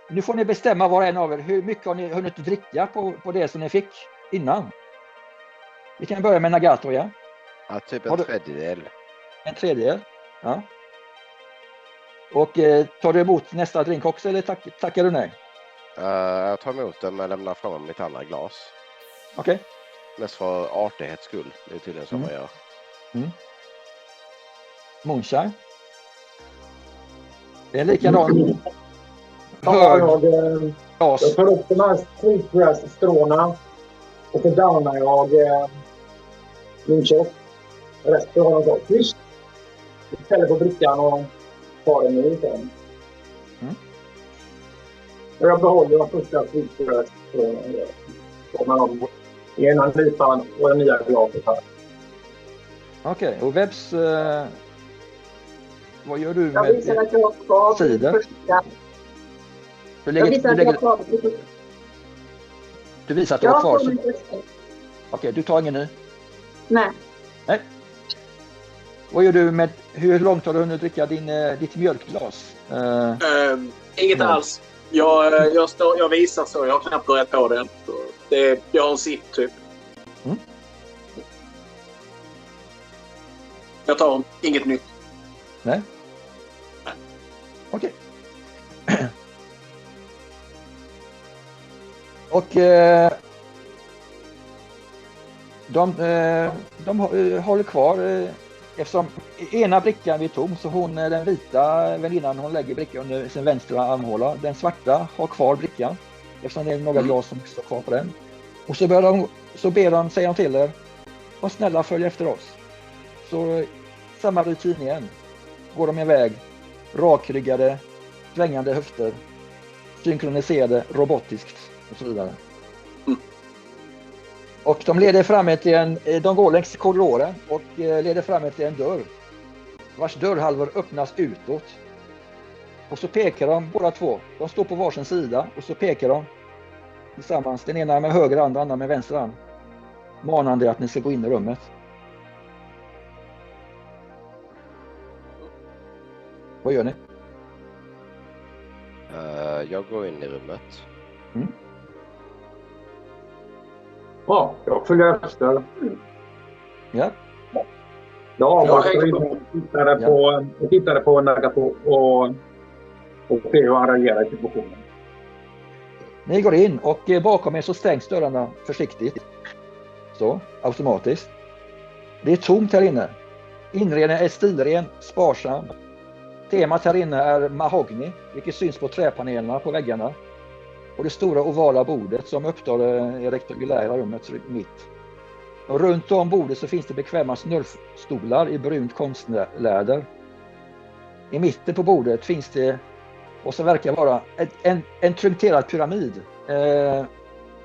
nu får ni bestämma var en av er hur mycket har ni hunnit dricka på det som ni fick innan. Vi kan börja med Nagato, ja.
Ja, typ en tredjedel.
En tredjedel, ja. Och tar du emot nästa drink också eller tackar du nej?
Jag tar emot den men lämnar fram mitt andra glas.
Okej.
Mest för artighets skull. Det är tydligen som man gör.
Moonshine. Det är likadant.
Jag tar upp de här streetgrass-stråna och så downar jag min shot. Resten har jag gått friskt. Jag ställer på brickan och tar den ut den. Och jag behåller de första streetgrass-stråna. Så man har ena nypan och den nya glaset här.
Okej, och Webs, vad gör du
Jag
med
visar att jag har kvar
cider? Du visar att du har kvar. Okej, du tar ingen nu?
Nej.
Vad gör du med, hur långt har du hunnit dricka ditt mjölkglas?
Inget alls. Jag visar så, jag har knappt börjat på den. Jag har en sitt typ. Jag tar inget nytt.
Nej. Okej. Och de håller kvar eftersom ena brickan vi tom, så den vita väninnan, hon lägger brickan under sin vänstra armhåla. Den svarta har kvar brickan eftersom det är några glas som står kvar på den. Och så säger de till er: var snälla, följ efter oss. Så samma rutin igen. Går de iväg, rakryggade, svängande höfter, synkroniserade, robotiskt och så vidare. Och de leder fram till de går längs korridoren och leder fram till en dörr, vars dörrhalvor öppnas utåt. Och så pekar de båda två. De står på varsin sida och så pekar de tillsammans. Den ena med höger hand, andra med vänster hand. manande att ni ska gå in i rummet. Vad gör ni?
Jag går in i rummet.
Ja, jag följer efter.
Ja.
Jag tittade på Nagato och ser hur han reagerar i situationen.
Ni går in och bakom er så stängs dörrarna försiktigt. Så, automatiskt. Det är tomt här inne. Inredningen är stilren, sparsam. Temat här inne är mahogny, vilket syns på träpanelerna på väggarna. Och det stora ovala bordet som upptar det rektangulära rummet mitt. Och runt om bordet så finns det bekväma snurrstolar i brunt konstläder. I mitten på bordet finns det, och så verkar vara en trunkerad pyramid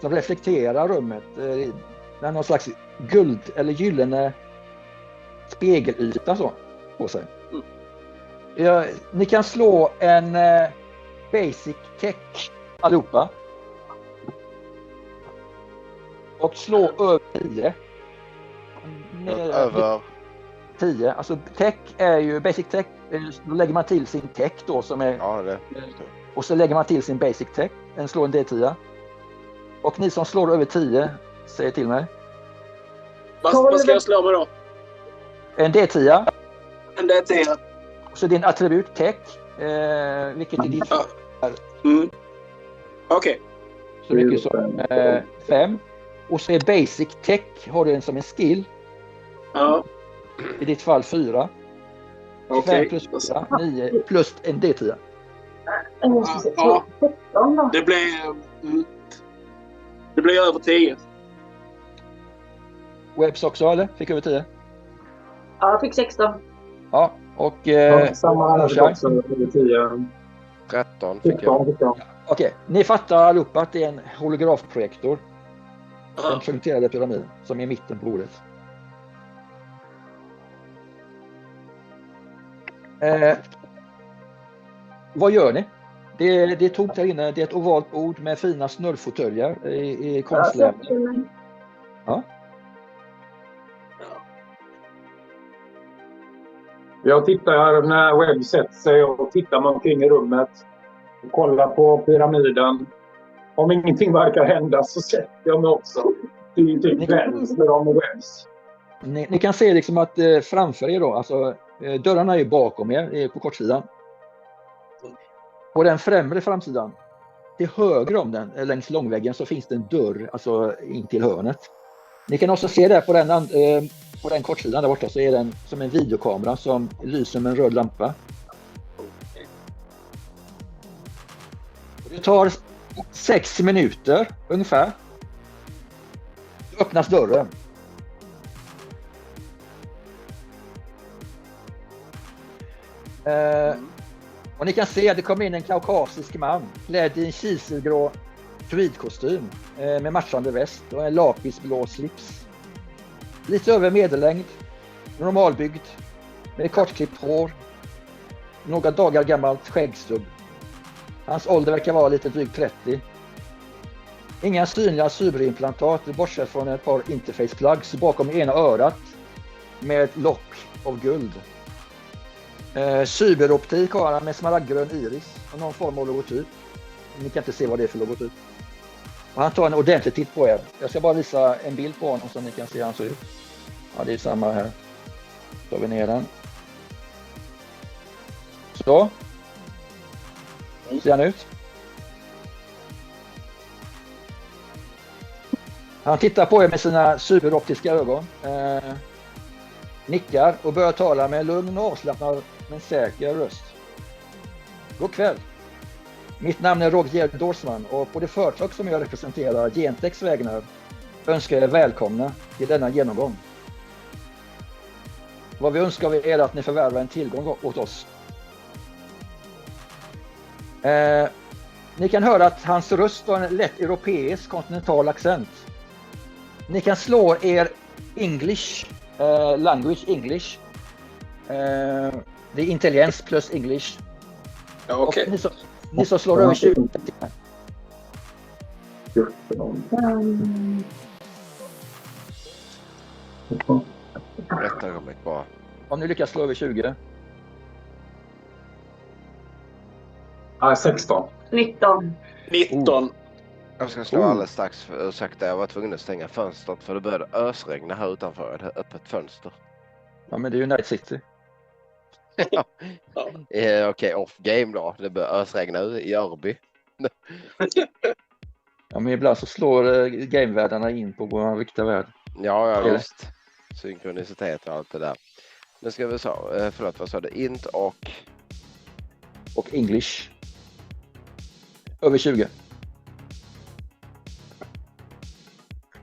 som reflekterar rummet med någon slags guld eller gyllene spegelyta så på sig. Ni kan slå en basic tech allihopa. Och slå över 10.
Över
10. Alltså tech är ju basic tech. Då lägger man till sin tech då som är.
Ja, det.
Och så lägger man till sin basic tech. En slår en D10. Och ni som slår över 10 säger till mig.
Vad ska jag slå med då?
En D10.
En D10.
Så din attribut tech. Vilket är ditt fall.
Okej.
Så mycket som 5. Och så är basic tech har du den som en skill.
Ja.
I ditt fall 4. 5 plus 4, 9 plus en D10.
Ja. Det blir över 10.
Webs också eller? Fick över 10?
Ja, jag fick 16.
Ja, och
samma här också, 10.
13 fick jag.
Okej, ni fattar allihopa att det är en holografprojektor. Den punkterade pyramiden som är i mitten på bordet. Vad gör ni? Det är tomt här inne. Det är ett ovalt bord med fina snurrfåtöljer i konstläder. Ja.
Jag tittar när Webb sätter sig och tittar man omkring i rummet. Och kollar på pyramiden. Om ingenting verkar hända så sätter jag mig också till typ vänster om Webbs.
Ni kan se liksom att framför er då, alltså dörrarna är ju bakom er på kortsidan. På den främre framsidan, till höger om den, längs långväggen, så finns det en dörr alltså in till hörnet. Ni kan också se där på den kortsidan där borta så är den som en videokamera som lyser med en röd lampa. Det tar 6 minuter ungefär. Då öppnas dörren. Och ni kan se att det kommer in en kaukasisk man klädd i en kiselgrå tweedkostym med matchande väst och en lapisblå slips. Lite över medellängd, normalbyggd, med kortklippt hår, några dagar gammalt skäggstubb. Hans ålder verkar vara lite drygt 30. Inga synliga cyberimplantat bortsett från ett par interface plugs bakom ena örat med ett lock av guld. Cyberoptik har han med smaragdgrön iris och någon form av logotyp. Ni kan inte se vad det är för logotyp. Och han tar en ordentlig titt på er. Jag ska bara visa en bild på honom så ni kan se hur han ser ut. Ja, det är samma här. Så tar vi ner den. Så. Ser han ut? Han tittar på er med sina cyberoptiska ögon. Nickar och börjar tala med en lugn och avslappnad men säker röst. God kväll. Mitt namn är Roger Dorsman och på det företag som jag representerar, Gentex vägnar, önskar jag välkomna till denna genomgång. Vad vi önskar av er är att ni förvärvar en tillgång åt oss. Ni kan höra att hans röst har en lätt europeisk kontinental accent. Ni kan slå er English, language English. Det är intelligens plus English.
Ja, okej.
Och ni som slår över 20.
Ett ögonblick bara.
Om ni lyckas slå över 20.
Nej, 16.
19.
19.
Jag ska slå alldeles strax. Ursäkta, jag var tvungen att stänga fönstret för det började ösregna här utanför ett öppet fönster.
Ja, men det är ju Night City.
Okej, off game då. Det börjar ösregna i Örby.
Ja, men ibland så slår gamevärldarna in på vår riktiga värld.
Ja, visst. Synkronicitet och allt det där. Nu ska vi förlåt, vad sa du? Int och
English. Över 20.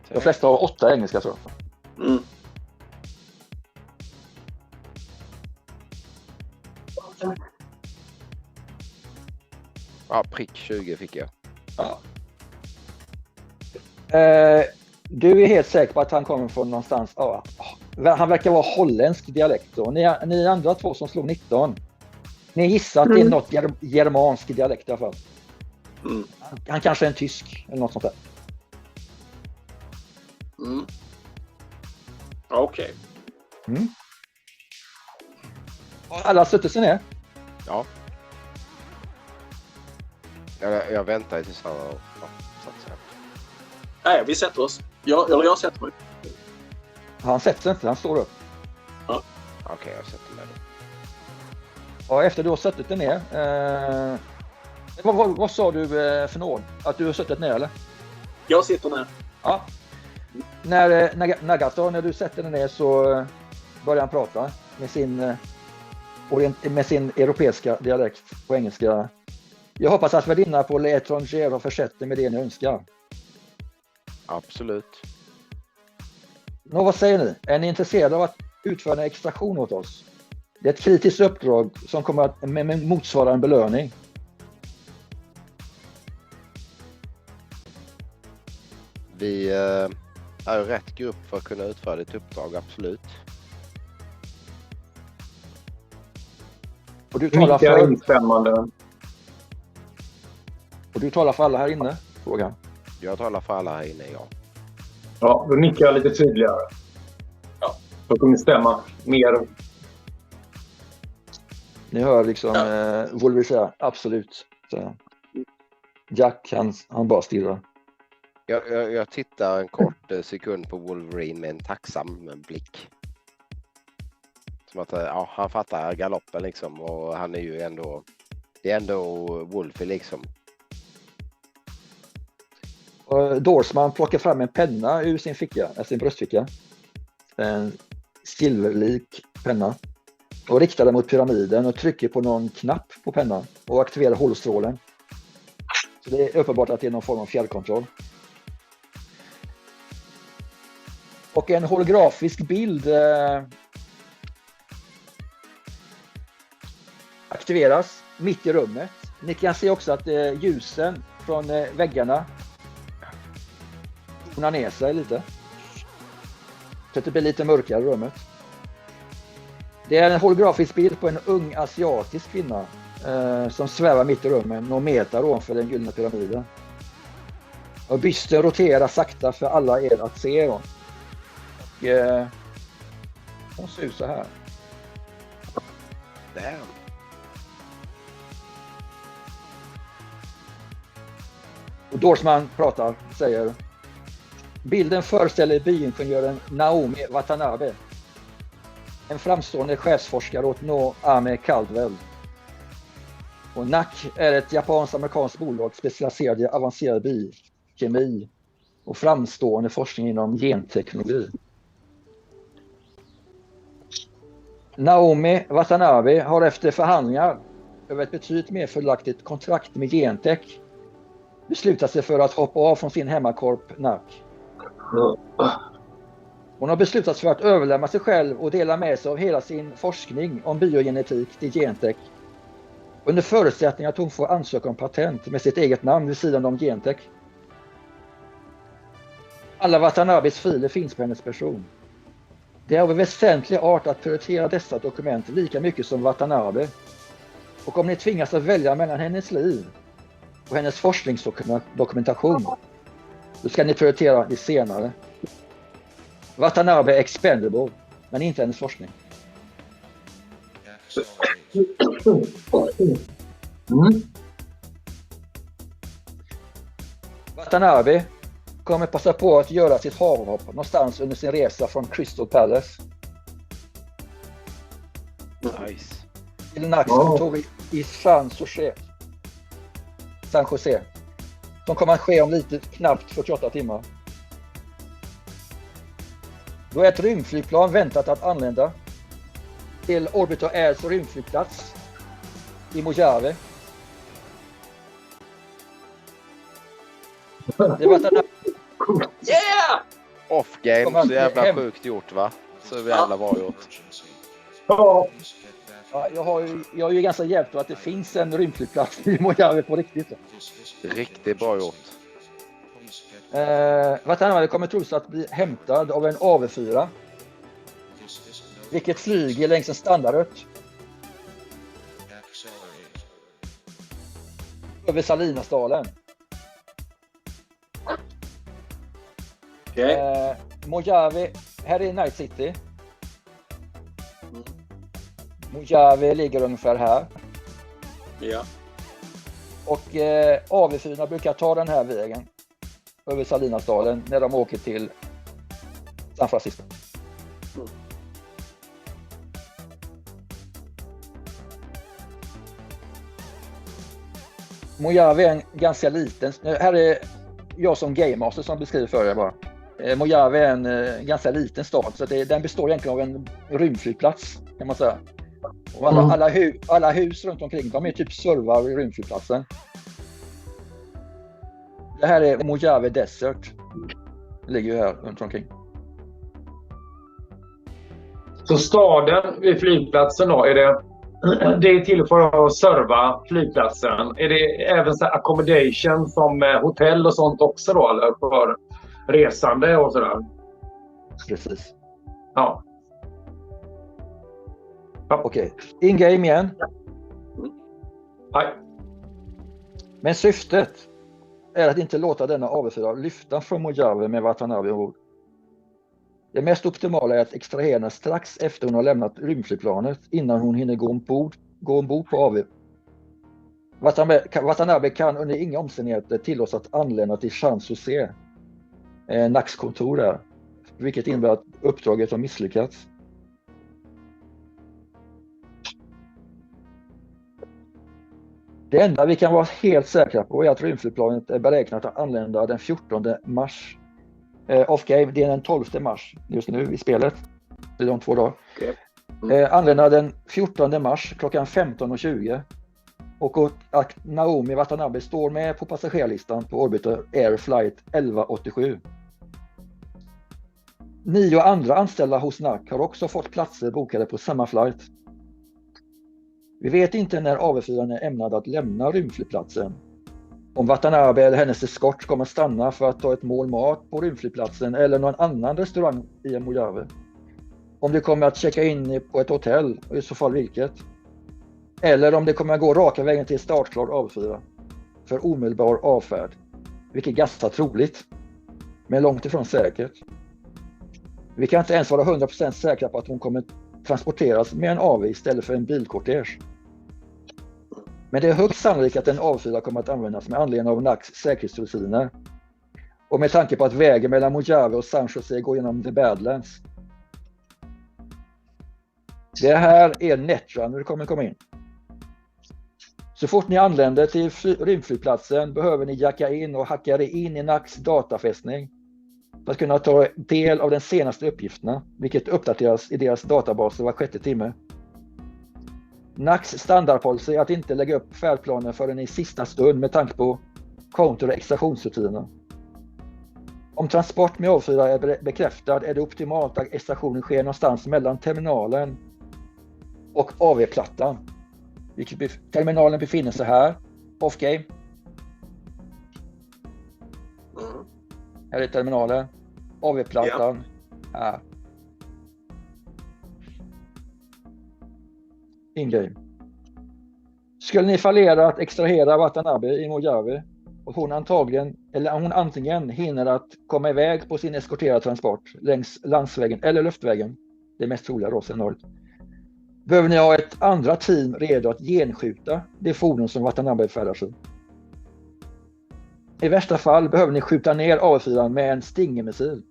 De flesta har 8 engelska så.
Mm.
Ja, prick 20 fick jag.
Ja. Du är helt säker på att han kommer från någonstans. Han verkar vara holländsk dialekt då. Ni andra två som slog 19. Ni gissar att det är något germansk dialekt i alla fall.
Mm.
Han kanske är en tysk eller något sånt där.
Mm. Okej.
Mm. Alla suttit sig ner?
Ja. Jag väntar tills han har satt sig.
Nej, vi sätter oss. Jag sätter mig.
Han sätter sig inte, han står upp.
Ja.
Okej, jag sätter mig då.
Och efter du har suttit dig ner. Vad sa du för något? Att du har suttit ner eller?
Jag sitter ner.
Ja. När Nagato, när du sätter dig ner så börjar han prata med sin europeiska dialekt på engelska. Jag hoppas att värdinna på Le Étranger har försett dig med det ni önskar.
Absolut.
Nå, vad säger ni? Är ni intresserade av att utföra en extraktion åt oss? Det är ett kritiskt uppdrag som kommer att motsvara en belöning.
Vi är rätt grupp för att kunna utföra ditt uppdrag, absolut.
Och du talar för...
instämmande.
Och du talar för alla här inne? Frågan.
Jag talar för alla här inne, ja.
Ja, då nickar jag lite tydligare. Ja, då kommer ni stämma mer.
Ni hör liksom Wolverine säga absolut. Så Jack han bara stirrar.
Jag tittar en kort sekund på Wolverine med en tacksam blick. Som att han fattar galoppen liksom, och han är ju ändå, det är ändå Wolfie liksom.
Och Dorsman plockar fram en penna ur sin ficka, sin bröstficka. En silverlik penna. Och riktar den mot pyramiden och trycker på någon knapp på pennan och aktiverar hålstrålen. Så det är uppenbart att det är någon form av fjärrkontroll. Och en holografisk bild aktiveras mitt i rummet. Ni kan se också att ljusen från väggarna tonar ner sig lite. Så att det blir lite mörkare i rummet. Det är en holografisk bild på en ung asiatisk kvinna som svävar mitt i rummet någon meter ovanför den gyllene pyramiden. Och bysten roterar sakta för alla er att se. Och hon ser ut så här.
Damn.
Och Dorsman pratar, säger: bilden föreställer byingenjören Naomi Watanabe, en framstående chefsforskare åt Noame Caldwell. Och NAC är ett japanskt-amerikanskt bolag specialiserat i avancerad biokemi och framstående forskning inom genteknologi. Naomi Watanabe har efter förhandlingar över ett betydligt mer fördelaktigt kontrakt med Gentech beslutat sig för att hoppa av från sin hemmakorp NAC. Hon har beslutat sig för att överlämna sig själv och dela med sig av hela sin forskning om biogenetik till Gentech, under förutsättning att hon får ansöka om patent med sitt eget namn vid sidan om Gentech. Alla Watanabes filer finns på hennes person. Det är av en väsentlig art att prioritera dessa dokument lika mycket som Watanabe. Och om ni tvingas att välja mellan hennes liv och hennes forskningsdokumentation, då ska ni prioritera det senare. Watanabe är expendable, men inte hennes forskning. Watanabe kommer passa på att göra sitt havhopp någonstans under sin resa från Crystal Palace.
Nice.
Till Nax kontor i San Jose. Som kommer att ske om lite knappt 48 timmar. Då är ett rymdflygplan väntat att anlända till Orbital Airs rymdflygplats i Mojave. Det var
Yeah!
Off-game, så jävla sjukt gjort va? Så jävla bra gjort.
Ja.
Ja, jag har ju ganska hjälpt att det finns en rymdflygplats i Mojave på riktigt.
Riktigt bra gjort.
Watanabe kommer troligtvis att bli hämtad av en AV4. Vilket flyger längs en standardrutt. Över Salinasdalen.
Okay.
Mojave, här är Night City. Mojave ligger ungefär här.
Ja.
Och AV4 brukar ta den här vägen över Salinasdalen när de åker till San Francisco. Mojave är en ganska liten, här är jag som game master som beskriver för er bara. Mojave är en ganska liten stad, så den består egentligen av en rymdflygplats kan man säga. Och alla hus runt omkring, de är typ servar i rymdflygplatsen. Det här är Mojave Desert. Det ligger ju här runt omkring.
Så staden vid flygplatsen då, det är till för att serva flygplatsen. Är det även så accommodation som hotell och sånt också då, eller för resande och sådär?
Precis.
Ja.
Okej, in-game igen.
Nej.
Men syftet är att inte låta denna AV4 lyfta från Mojave med Watanabe ombord. Det mest optimala är att extrahera henne strax efter hon har lämnat rymdflygplanet innan hon hinner gå ombord på AV. Watanabe kan under inga omständigheter tillåtas att anlända till San Jose, Nax kontor där, vilket innebär att uppdraget har misslyckats. Det enda vi kan vara helt säkra på är att rymdflygplanet är beräknat att anlända den 14 mars. Off-game, det är den 12 mars just nu i spelet. Det är de 2 dagar. Anlända den 14 mars klockan 15:20. Och att Naomi Watanabe står med på passagerarlistan på Orbital Air Flight 1187. 9 andra anställda hos NAC har också fått platser bokade på samma flight. Vi vet inte när AV4 är ämnad att lämna rymdflygplatsen. Om Watanabe eller hennes eskort kommer stanna för att ta ett mål mat på rymdflygplatsen eller någon annan restaurang i Mojave. Om det kommer att checka in på ett hotell, och i så fall vilket. Eller om det kommer att gå raka vägen till startklar AV4 för omedelbar avfärd. Vilket är ganska troligt, men långt ifrån säkert. Vi kan inte ens vara 100% säkra på att hon kommer transporteras med en AV istället för en bilkortege. Men det är högst sannolikt att en AV4 kommer att användas med anledning av NACs säkerhetsrutiner. Och med tanke på att vägen mellan Mojave och San Jose går genom The Badlands. Det här är Netra när det kommer komma in. Så fort ni anländer till rymdflygplatsen behöver ni jacka in och hacka er in i NACs datafästning för att kunna ta del av den senaste uppgifterna, vilket uppdateras i deras databaser var 6:e timme. NACs standardpolicy är att inte lägga upp färdplanen förrän i sista stund med tanke på counter- och extraktionsrutiner. Om transport med AV4 är bekräftad är det optimalt att extraktionen sker någonstans mellan terminalen och AV-plattan. Terminalen befinner sig här, off-game. Här är terminalen, AV-plattan här. In-game. Skulle ni fallera att extrahera Watanabe i Mojave och hon antingen hinner att komma iväg på sin eskorterade transport längs landsvägen eller luftvägen, det är mest troliga då scenariot, behöver ni ha ett andra team redo att genskjuta det fordon som Watanabe befinner sig. I värsta fall behöver ni skjuta ner AV4 med en Stinger-missil.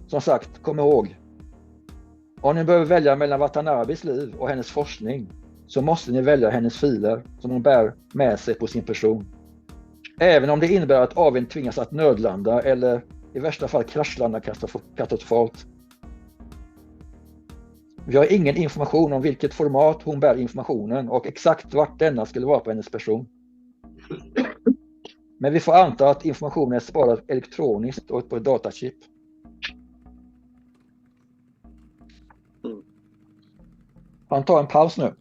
Som sagt, kom ihåg. Om ni behöver välja mellan Watanabes liv och hennes forskning, så måste ni välja hennes filer som hon bär med sig på sin person. Även om det innebär att AVn tvingas att nödlanda eller i värsta fall kraschlanda katastrofalt. Vi har ingen information om vilket format hon bär informationen och exakt vart denna skulle vara på hennes person. Men vi får anta att informationen är sparad elektroniskt och på ett datachip. Han tar en paus nu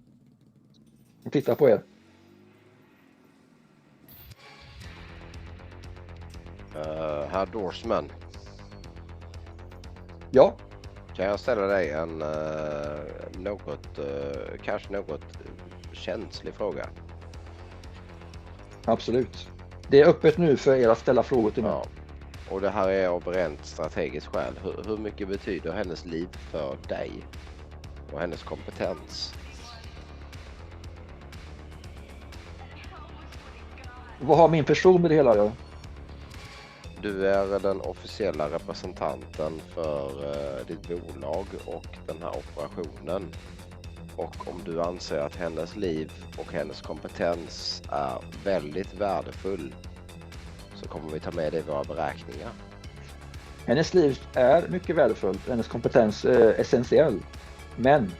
och tittar på er.
Herr Dorsman.
Ja.
Kan jag ställa dig en kanske något känslig fråga?
Absolut. Det är öppet nu för er att ställa frågor till mig.
Ja. Och det här är av rent strategiskt skäl. Hur mycket betyder hennes liv för dig? Och hennes kompetens?
Vad har min person med det hela att göra?
Du är den officiella representanten för ditt bolag och den här operationen. Och om du anser att hennes liv och hennes kompetens är väldigt värdefull, så kommer vi ta med det i våra beräkningar.
Hennes liv är mycket värdefullt, hennes kompetens är essentiell. Men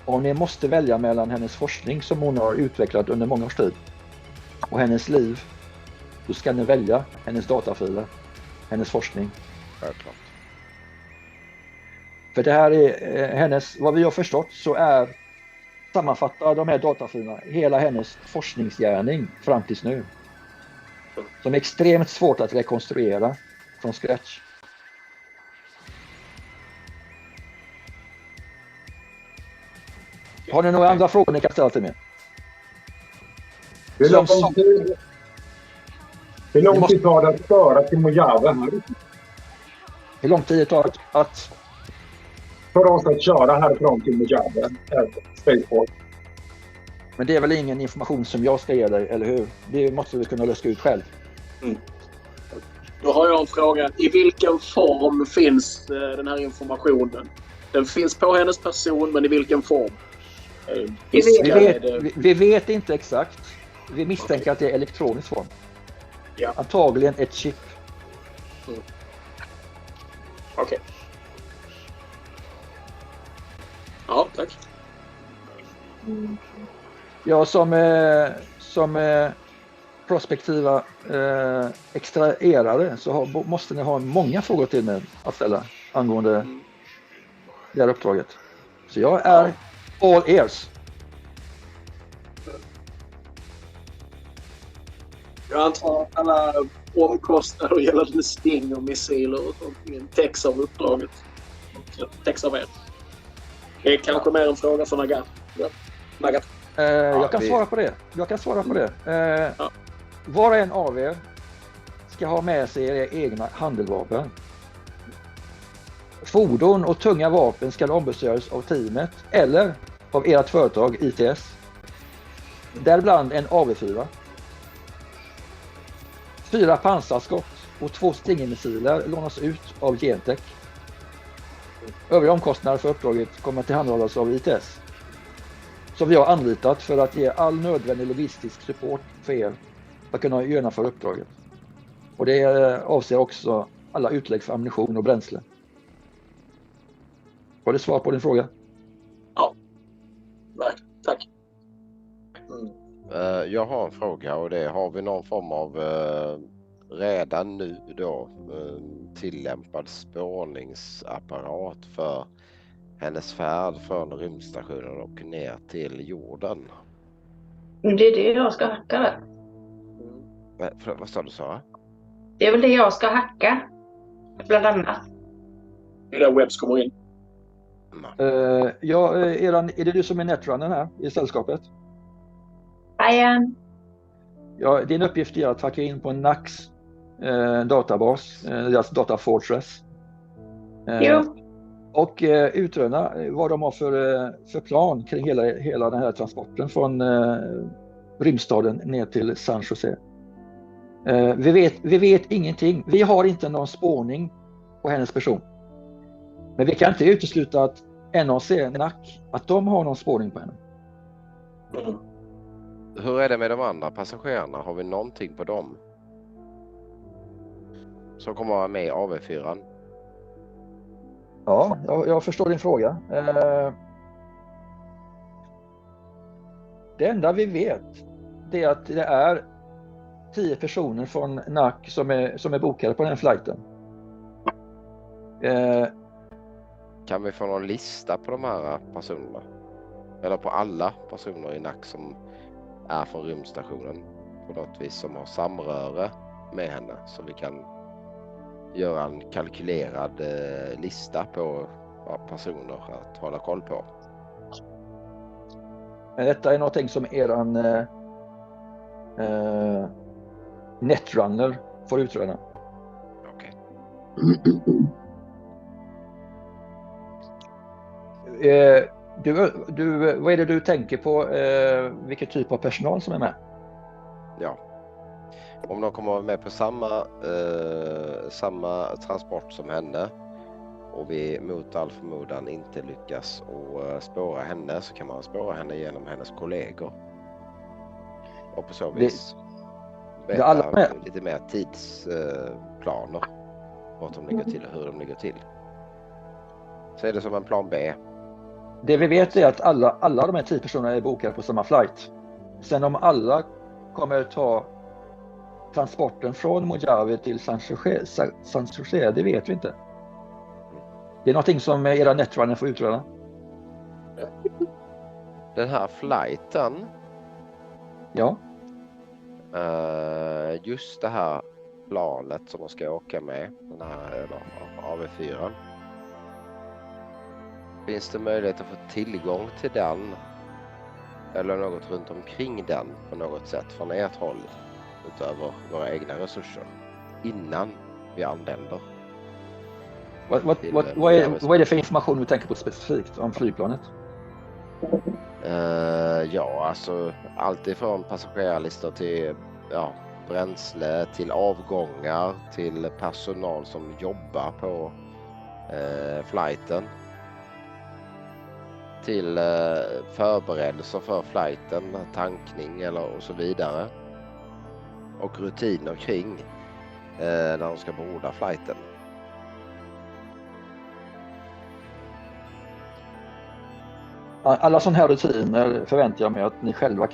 om ni måste välja mellan hennes forskning som hon har utvecklat under många års tid och hennes liv, då ska ni välja hennes datafiler, hennes forskning.
Självklart.
För det här är hennes, vad vi har förstått så är, sammanfattar de här datafilerna hela hennes forskningsgärning fram tills nu. Som är extremt svårt att rekonstruera från scratch. Har ni några andra frågor ni kan ställa till mig?
Hur lång tid tar det att köra till Mojave här?
Hur lång tid tar det att...
För oss att köra härifrån till Mojave, Spaceport.
Men det är väl ingen information som jag ska ge dig, eller hur? Det måste vi kunna lösa ut själv.
Mm. Då har jag en fråga. I vilken form finns den här informationen? Den finns på hennes person, men i vilken form?
Vi vet inte exakt. Vi misstänker att det är elektronisk form.
Ja.
Antagligen ett chip.
Mm. Okej. Ja, tack.
Ja, som prospektiva extraerare så måste ni ha många frågor till mig att ställa angående det här uppdraget. Så jag är all ears.
Jag antar att alla omkostnader gällande Sting och missiler och sånt täcks av uppdraget. Täcks av er. Det är kanske mer en fråga för Nagat. Ja. Nagat.
Jag kan svara på det. Var och en av er ska ha med sig era egna handeldvapen. Fordon och tunga vapen ska ombesörjas av teamet eller av ert företag ITS. Däribland en AV4. 4 pansarskott och 2 Stinger-missiler lånas ut av Gentech. Övriga omkostnader för uppdraget kommer att tillhandahållas av ITS. Som vi har anlitat för att ge all nödvändig logistisk support för er att kunna genomföra uppdraget. Och det avser också alla utlägg för ammunition och bränsle. Har du svar på din fråga?
Ja. Nej, tack.
Jag har en fråga och det har vi någon form av redan nu då tillämpad spårningsapparat för hennes färd från rymdstationen och ner till jorden?
Det är det jag ska hacka där.
Vad sa du, Sara?
Det är väl det jag ska hacka. Bland annat.
Det är där Webs kommer in.
Är det du som är netrunnen här i sällskapet? Ja, din uppgift är att hacka in på NACs databas, deras data fortress. Och utröna vad de har för plan kring hela den här transporten från rymdstaden ner till San Jose. Vi vet ingenting. Vi har inte någon spårning på hennes person. Men vi kan inte utesluta att NAC, NAC, att de har någon spårning på henne.
Hur är det med de andra passagerarna? Har vi någonting på dem? Som kommer vara med i AV4?
Ja, jag förstår din fråga. Det enda vi vet är att det är 10 personer från NAC som är bokade på den flighten.
Kan vi få någon lista på de här personerna? Eller på alla personer i NAC som är från rymdstationen på något vis, som har samröre med henne, så vi kan göra en kalkylerad lista på personer att hålla koll på.
Men detta är någonting som eran Netrunner får utröna.
Okej.
Vad är det du tänker på? Vilken typ av personal som är med?
Ja. Om de kommer med på samma transport som henne och vi mot all förmodan inte lyckas och spåra henne, så kan man spåra henne genom hennes kollegor. Och på så vis veta lite mer tidsplaner, vart de ligger till och hur de ligger till. Så är det som en plan B.
Det vi vet är att alla de här 10 personerna är bokade på samma flight. Sen om alla kommer att ta transporten från Mojave till San Jose, det vet vi inte. Det är någonting som era Netrunner får utröna.
Den här flighten.
Ja.
Just det här planet som de ska åka med, den här AV4. Finns det möjlighet att få tillgång till den eller något runt omkring den på något sätt från ert håll utöver våra egna resurser innan vi anländer?
Vad är det för information du tänker på specifikt om flygplanet?
Ja, alltså allt ifrån passagerarlistor till bränsle, till avgångar, till personal som jobbar på flighten, till förberedelser för flighten, tankning och så vidare, och rutiner kring när de ska borda flighten.
Alla sådana här rutiner förväntar jag mig att ni själva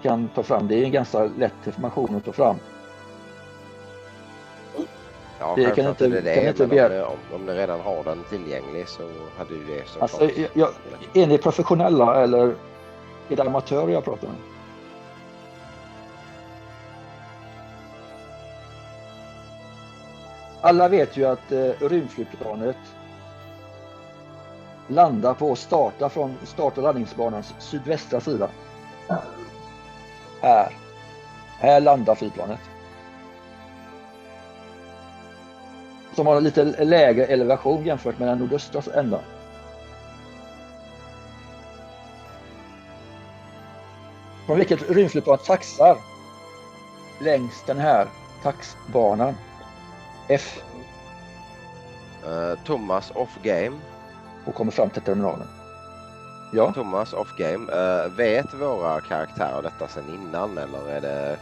kan ta fram. Det är en ganska lätt information att ta fram.
Ja,
det kan inte
begära. Om ni redan har den tillgänglig så hade ju det så.
Alltså, är ni professionella eller är det amatörer jag pratar med? Alla vet ju att rymdflygplanet landar på från start- och landningsbanans sydvästra sida. Här landar flygplanet. Som har lite lägre elevation jämfört med den nordöstra ändan. Från vilket rymdflygplan taxar längs den här taxbanan? F.
Thomas off game.
Och kommer fram till terminalen. Ja.
Thomas off game. Vet våra karaktärer detta sedan innan, eller är det...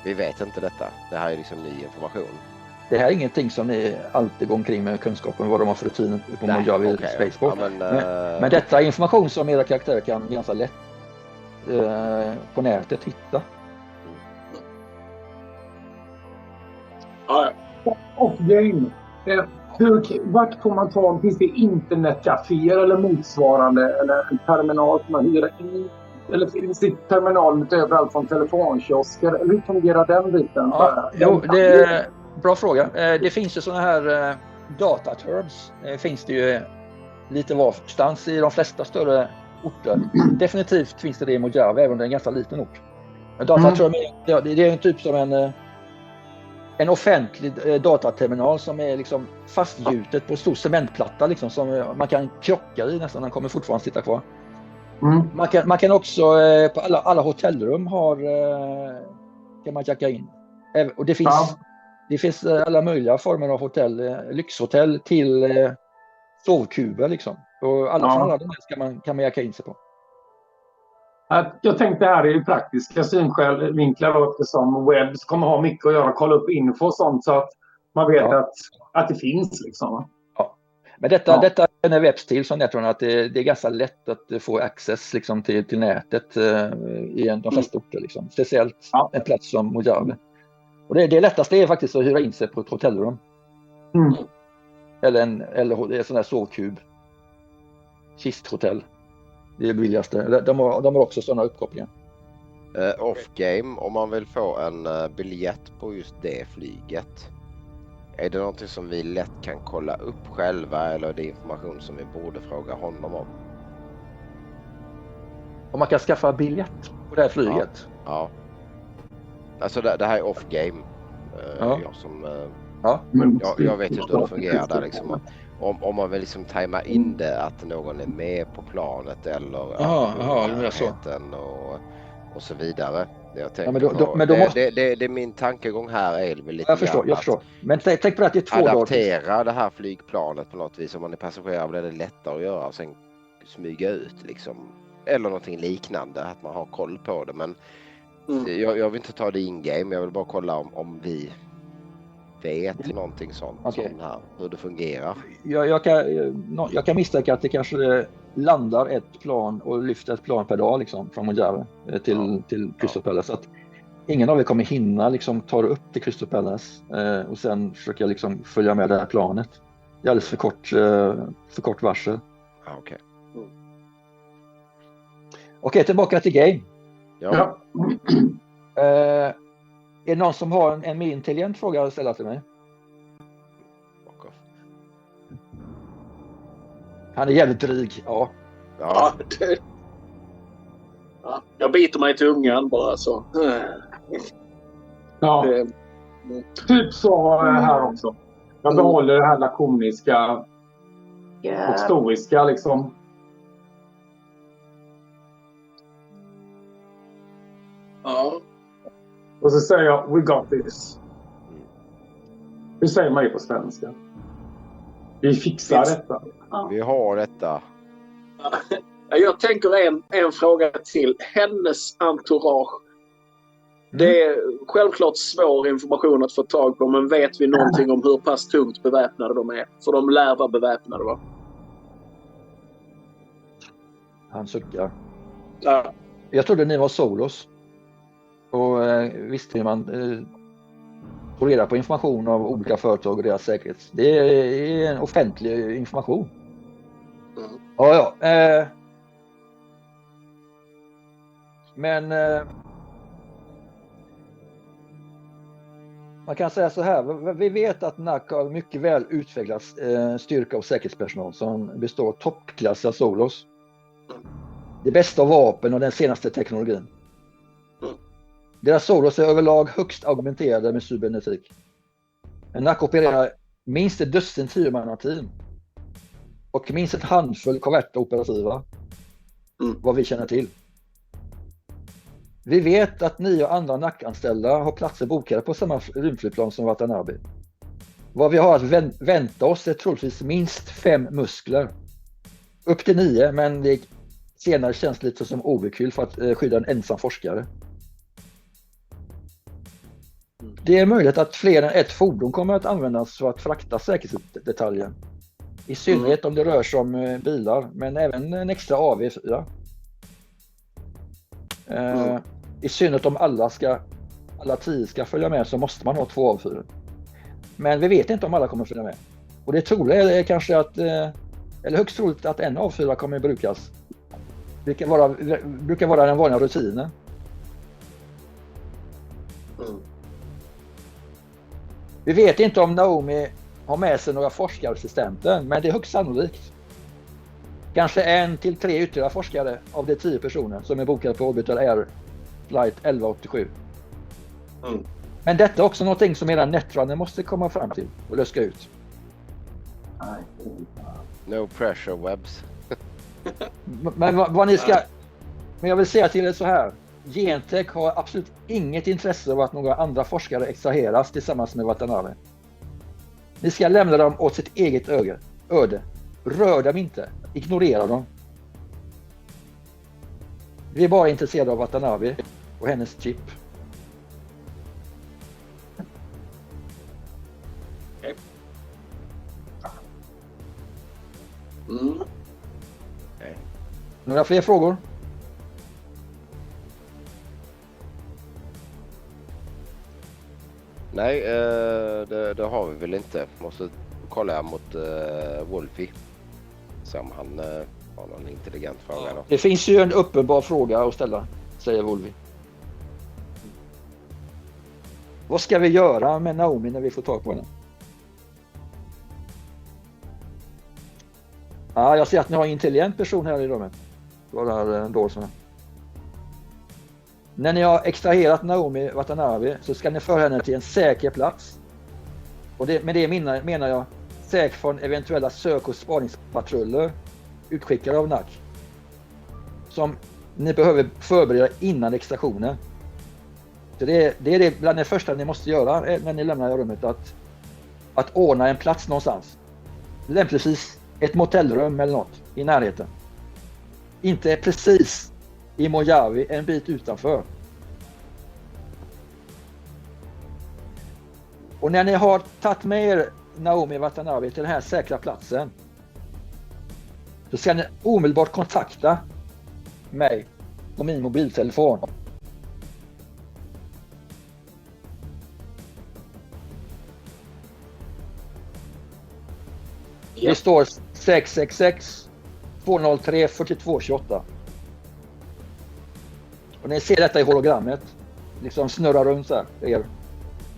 Vi vet inte detta. Det här är liksom ny information.
Det här är ingenting som ni alltid går omkring med kunskapen vad de har för rutiner på Mojave Spaceport. Ja, men detta är information som era karaktärer kan ganska lätt på nätet hitta.
Och game. Vart får man ta? Finns det internetcaféer eller motsvarande? Eller en terminal som man hyr in? Eller finns det terminaler överallt från telefonkiosker? Eller hur fungerar den biten?
Ja, det är bra fråga. Det finns ju sådana här dataterms. Finns det ju lite varstans i de flesta större orter. Definitivt finns det i Mojave, även om det är en ganska liten ort. Det är en typ som en offentlig dataterminal som är liksom fastgjutet på en stor cementplatta liksom, som man kan krocka i nästan. Den kommer fortfarande sitta kvar. Man kan också på alla hotellrum kan man jacka in. Och det finns alla möjliga former av hotell, lyxhotell till sovkuber liksom. Och alla de här kan man jacka in sig på.
Jag tänkte här är ju praktiska synvinklar eftersom Webs kommer ha mycket att göra, kolla upp info och sånt så att man vet att det finns liksom.
Ja. Men detta är Webs till som jag tror att det är ganska lätt att få access liksom, till nätet i de flesta orter liksom. Speciellt en plats som Mojave. Och det lättaste är faktiskt att hyra in sig på ett hotellrum. Eller en sån här sovkub. Kisthotell. Det är billigaste. De har också sådana uppkopplingar.
Off-game, om man vill få en biljett på just det flyget. Är det någonting som vi lätt kan kolla upp själva eller är det information som vi borde fråga honom om?
Om man kan skaffa biljett på det här flyget?
Ja. Alltså det här är off-game. Jag vet inte hur det fungerar där liksom. Om man vill liksom tajma in det att någon är med på planet eller och så vidare. Jag tänker det är min tankegång här är väl lite
jag förstår. Men tänk på att det är 2 dagar.
Adaptera det här flygplanet på något vis. Om man är passagerare blir det lättare att göra och sen smyga ut liksom. Eller någonting liknande, att man har koll på det. Men jag vill inte ta det in-game. Jag vill bara kolla om vi vet någonting sånt här, hur det fungerar.
Jag kan misstänka att det kanske landar ett plan och lyfter ett plan per dag liksom, från Mojave till Crystal Palace. Så att ingen av er kommer hinna liksom, ta det upp till Crystal Palace och sen försöka liksom, följa med det här planet. Det är alldeles för kort varsel. Okej, tillbaka till game.
Ja.
Är det någon som har en mer intelligent fråga att ställa till mig? Han är jävligt dryg,
Ja, jag biter mig i tungan bara så.
Ja, typ så här också. Jag behåller det här lakoniska och storiska liksom.
Ja.
Och så säger jag, we got this. Hur säger man det på svenska? Vi fixar detta.
Vi har detta.
Jag tänker en fråga till. Hennes entourage. Det är självklart svår information att få tag på, men vet vi någonting om hur pass tungt beväpnade de är? För de lär vara beväpnade, va?
Han suckar.
Ja.
Jag trodde ni var solos. Och visste hur man får reda på information av olika företag och deras säkerhet. Det är en offentlig information. Men man kan säga så här. Vi vet att NAC har mycket väl utvecklad styrka av säkerhetspersonal som består av toppklassiga solos. Det bästa av vapen och den senaste teknologin. Deras solos är överlag högst augmenterade med cybernetik. NAC opererar minst ett dussin 10-mannateam och minst ett handfull korvetter operativa. Vad vi känner till. Vi vet att 9 andra NAC-anställda har platser bokade på samma rymdflygplan som Watanabe. Vad vi har att vänta oss är troligtvis minst 5 muskler. Upp till 9, men det senare känns lite som overkill för att skydda en ensam forskare. Det är möjligt att fler än ett fordon kommer att användas för att frakta säkerhetsdetaljer. I synnerhet om det rör sig om bilar, men även en extra AV4. I synnerhet om alla 10 ska följa med så måste man ha 2 AV4. Men vi vet inte om alla kommer att följa med. Och det troliga är kanske att, eller högst troligt att en AV4 kommer att brukas. Det brukar vara den vanliga rutinen. Vi vet inte om Naomi har med sig några forskarassistenter, men det är högst sannolikt. Kanske 1 till 3 ytterligare forskare av de 10 personer som är bokade på Orbital Air Flight 1187.
Mm.
Men detta är också någonting som era Netrunner måste komma fram till och löska ut.
No pressure webs.
Men vad ni ska... Men jag vill säga till er så här. Gentech har absolut inget intresse av att några andra forskare extraheras tillsammans med Watanabe. Ni ska lämna dem åt sitt eget öde. Rör dem inte. Ignorera dem. Vi är bara intresserade av Watanabe och hennes chip.
Okay. Mm.
Okay.
Några fler frågor?
Nej, det har vi väl inte. Måste kolla mot Wolfie. Se om han har någon intelligent fråga då.
Det finns ju en uppenbar fråga att ställa, säger Wolfie. Vad ska vi göra med Naomi när vi får tag på henne? Ja, jag ser att ni har en intelligent person här i rummet. Svarar Dawson. När ni har extraherat Naomi Watanabe så ska ni föra henne till en säker plats. Och med det menar jag säker från eventuella sök- och spaningspatruller utskickade av NAC. Som ni behöver förbereda innan extraktionen. Så det är det bland det första ni måste göra när ni lämnar rummet. Att ordna en plats någonstans. Lämpligtvis ett motellrum eller något i närheten. Inte precis i Mojave, en bit utanför. Och när ni har tagit med er Naomi Watanabe till den här säkra platsen så ska ni omedelbart kontakta mig på min mobiltelefon. Det står 666 203 4228. Och ni ser detta i hologrammet. Liksom snurrar runt så här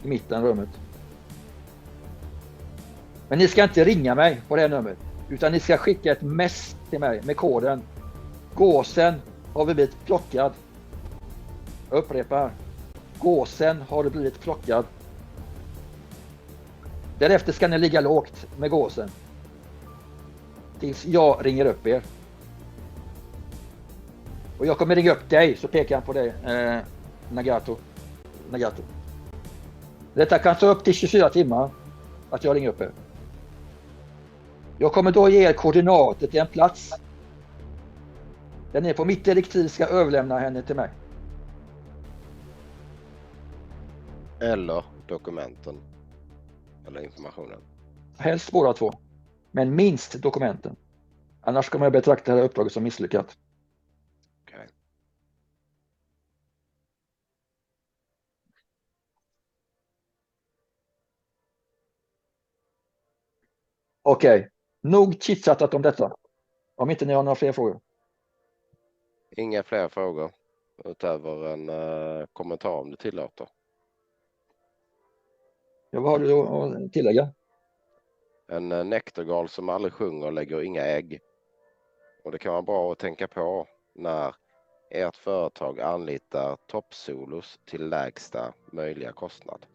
i mitten av rummet. Men ni ska inte ringa mig på det här numret. Utan ni ska skicka ett mess till mig med koden. Gåsen har vi blivit plockad. Jag upprepar. Gåsen har blivit plockad. Därefter ska ni ligga lågt med gåsen. Tills jag ringer upp er. Och jag kommer ringa upp dig, så pekar han på dig, Nagato. Detta kan ta upp till 24 timmar att jag ringer upp er. Jag kommer då ge er koordinater till en plats där ni på mitt direktiv ska överlämna henne till mig.
Eller dokumenten. Eller informationen.
Helst båda två. Men minst dokumenten. Annars kommer jag betrakta det här uppdraget som misslyckat.
Okej.
Okej. Nog chitchattat om detta. Om inte ni har några fler frågor.
Inga fler frågor. Utöver en kommentar om du tillåter.
Ja, vad har du att tillägga?
En nektargal som aldrig sjunger lägger inga ägg. Och det kan vara bra att tänka på när ert företag anlitar toppsolos till lägsta möjliga kostnad.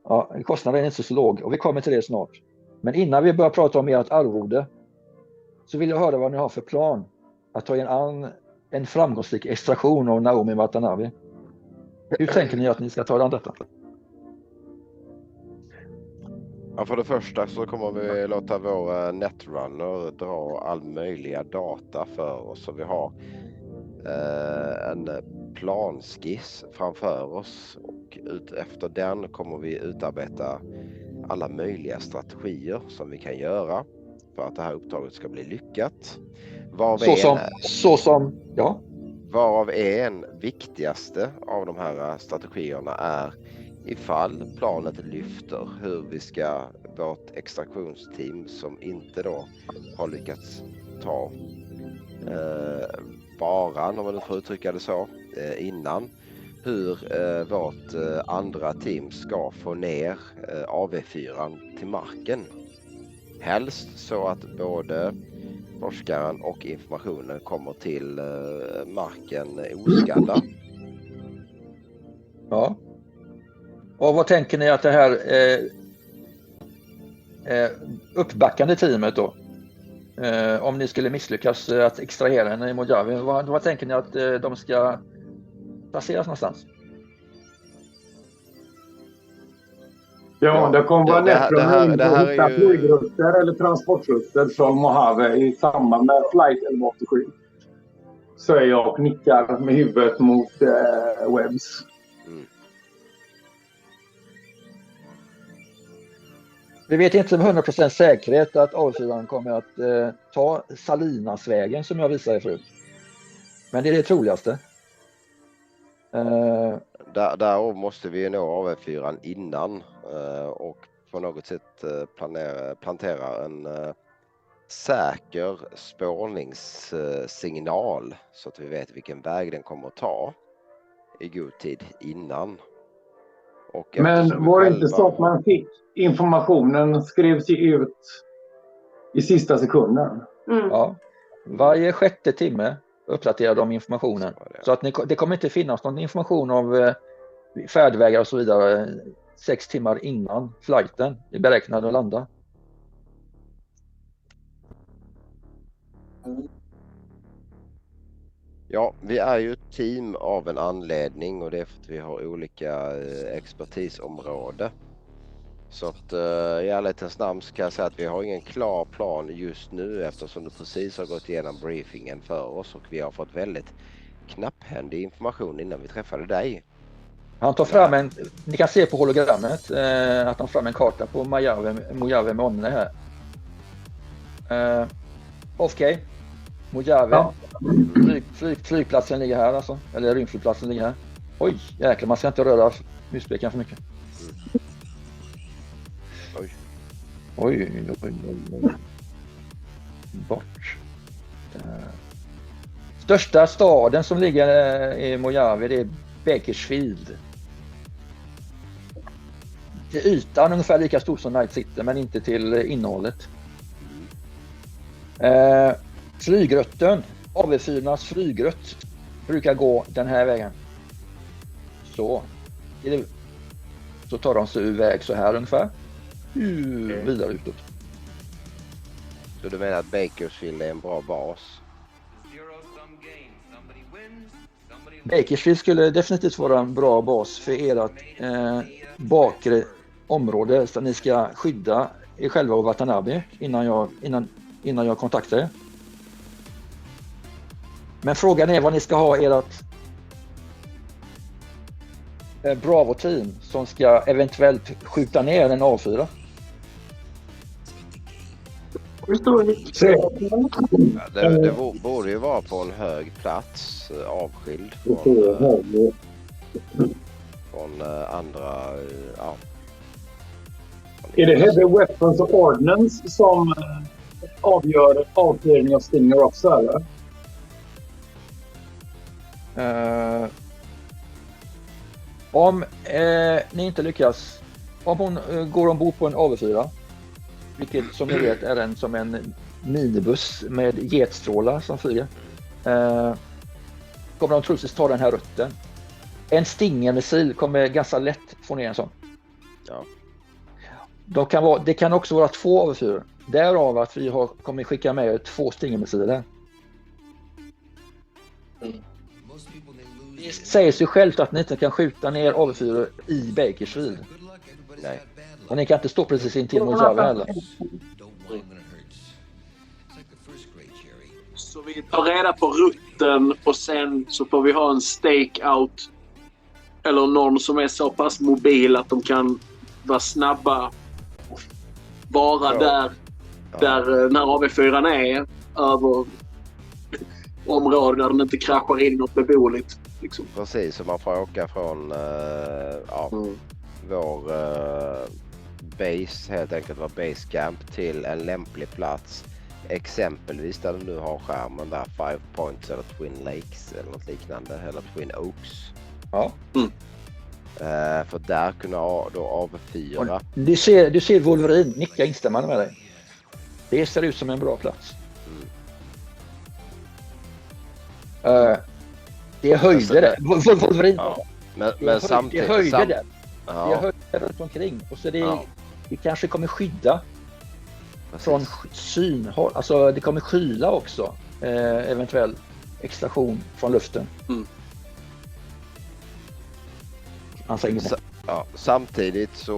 Ja, kostnaden är inte så låg och vi kommer till det snart. Men innan vi börjar prata om ert arvode så vill jag höra vad ni har för plan att ta an en framgångsrik extraktion av Naomi Watanabe. Hur tänker ni att ni ska ta an detta?
Ja, för det första så kommer vi låta vår Netrunner dra all möjliga data för oss. Så vi har en planskiss framför oss och efter den kommer vi utarbeta alla möjliga strategier som vi kan göra för att det här uppdraget ska bli lyckat. Varav en viktigaste av de här strategierna är ifall planet lyfter, hur vi ska, vårt extraktionsteam som inte då har lyckats ta varan, om man nu får uttrycka det så, innan, hur vårt andra team ska få ner AV4 till marken. Helst så att både forskaren och informationen kommer till marken oskadda.
Ja. Och vad tänker ni att det här uppbackande teamet då, om ni skulle misslyckas att extrahera henne i Mojave, vad tänker ni att de ska placeras någonstans?
Ja, det kommer vara lätt att hitta flygrutter eller transportrutter från Mojave i samband med Flight 1187. Säger jag och nickar med huvudet mot Webbs.
Vi vet inte med 100% säkerhet att A4 kommer att ta Salinasvägen som jag visade förut. Men det är det troligaste.
Där måste vi nå AV4 innan och på något sätt plantera en säker spårningssignal så att vi vet vilken väg den kommer att ta i god tid innan. Och
men var det inte så att man fick informationen skrevs ju ut i sista sekunden?
Ja, varje 6:e timme uppdaterar de informationen. Så att det kommer inte finnas någon information av färdvägar och så vidare 6 timmar innan flighten är beräknad att landa.
Ja, vi är ju ett team av en anledning och det är för att vi har olika expertisområden. Så att i ärlighetens namn ska jag säga att vi har ingen klar plan just nu eftersom du precis har gått igenom briefingen för oss och vi har fått väldigt knapphändig information innan vi träffade dig. Han
tar fram ni kan se på hologrammet att han tar fram en karta på Mojave med Onne här. Okej. Mojave. Ja. Flygplatsen ligger här alltså. Eller rymdflygplatsen ligger här. Oj, jäklar, man ska inte röra muspekan för mycket. Oj. Bort. Största staden som ligger i Mojave, det är Bakersfield. Till ytan ungefär lika stor som Night City, men inte till innehållet. Flygrutten, AV4:s flygrutt brukar gå den här vägen. Så tar de sig ur väg så här ungefär. Vidare utåt.
Så du menar att Bakersfield är en bra bas?
Bakersfield skulle definitivt vara en bra bas för ert bakre område så ni ska skydda er själva och Watanabe innan jag kontaktar er. Men frågan är vad ni ska ha ert Bravo-team som ska eventuellt skjuta ner en A4.
Det borde ju vara på en hög plats avskild från andra. Ja.
Är det Heavy Weapons och Ordnance som avgör avfyrning av Stinger också eller?
Om ni inte lyckas, om hon går ombord på en AV4, vilket som ni vet är som en minibuss med jetstrålar som flyger, kommer de troligtvis ta den här rutten. En Stinger-missil kommer ganska lätt få ner en sån.
Ja.
Det kan också vara 2 AV4. Därav att vi kommer skicka med 2 Stinger-missiler. Det säger sig självt att ni inte kan skjuta ner AV4 i Bakersfield. Nej. Och ni kan inte stå precis intill Mojave heller.
Så vi tar reda på rutten och sen så får vi ha en stakeout eller någon som är så pass mobil att de kan vara snabba och vara där när AV4 är över områden där den inte kraschar in något beboeligt. Liksom.
Precis, så man får åka från vår base, helt enkelt vår base camp till en lämplig plats. Exempelvis där du nu har skärmen där, 5 Points eller Twin Lakes eller något liknande, eller Twin Oaks.
Ja.
För där kunna då avfyra.
Du ser Wolverine nicka instämmande med dig. Det ser ut som en bra plats. Det är höjder där.
Ja. Men samtidigt...
Det är höjder där. Det är höjder runt omkring. Och så det kanske kommer skydda från synhåll. Alltså det kommer skyla också. Eventuell extraktion från luften.
Samtidigt så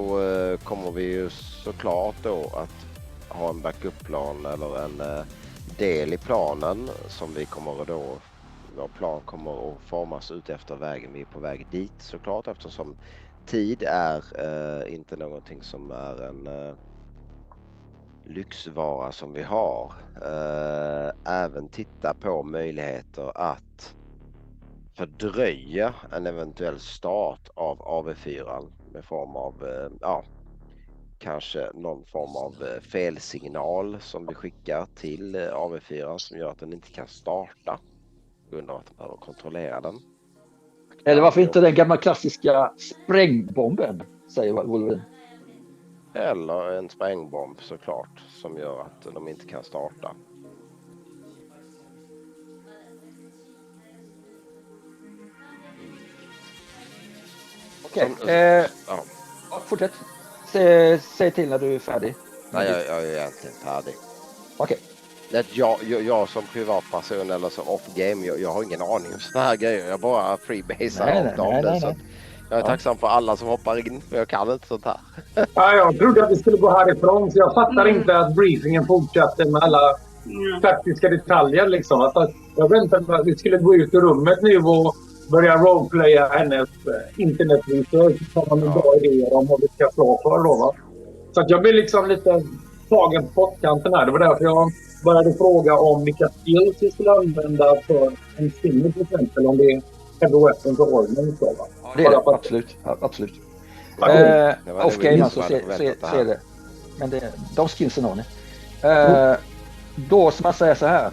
kommer vi ju såklart då att ha en backup-plan eller en del i planen som vi kommer då, vår plan kommer att formas ut efter vägen vi är på väg dit såklart, eftersom tid är inte någonting som är en lyxvara som vi har. Även titta på möjligheter att fördröja en eventuell start av AV4 med form av kanske någon form av felsignal som vi skickar till AV4 som gör att den inte kan starta på grund av att man behöver kontrollera den.
Eller varför inte den gamla klassiska sprängbomben, säger Wolverine.
Eller en sprängbomb såklart som gör att de inte kan starta.
Okej, fortsätt. Säg till när du är färdig.
Nej, jag är egentligen färdig.
Okej.
Jag som privatperson eller som off-game, jag har ingen aning om såna här grejer. Jag bara freebasar om det. Så jag är tacksam för alla som hoppar in, för jag kan inte sånt här.
Jag trodde att vi skulle gå härifrån, så jag fattar inte att briefingen fortsatte med alla praktiska detaljer. Liksom. Att jag väntade att vi skulle gå ut ur rummet nu och börja roleplaya hennes internetresearch som har en bra idéer om vad vi ska slå för. Då, va? Så att jag blev liksom lite tagen på pottkanten här. Det var därför jag började fråga om vilka skills vi skulle använda för en stimme till exempel. Om det är heavy weapons och ordning. Så, va?
Ja, det är det. Absolut. Off-game alltså, se det. Men de skillsen har ni. Då ska man säga så här.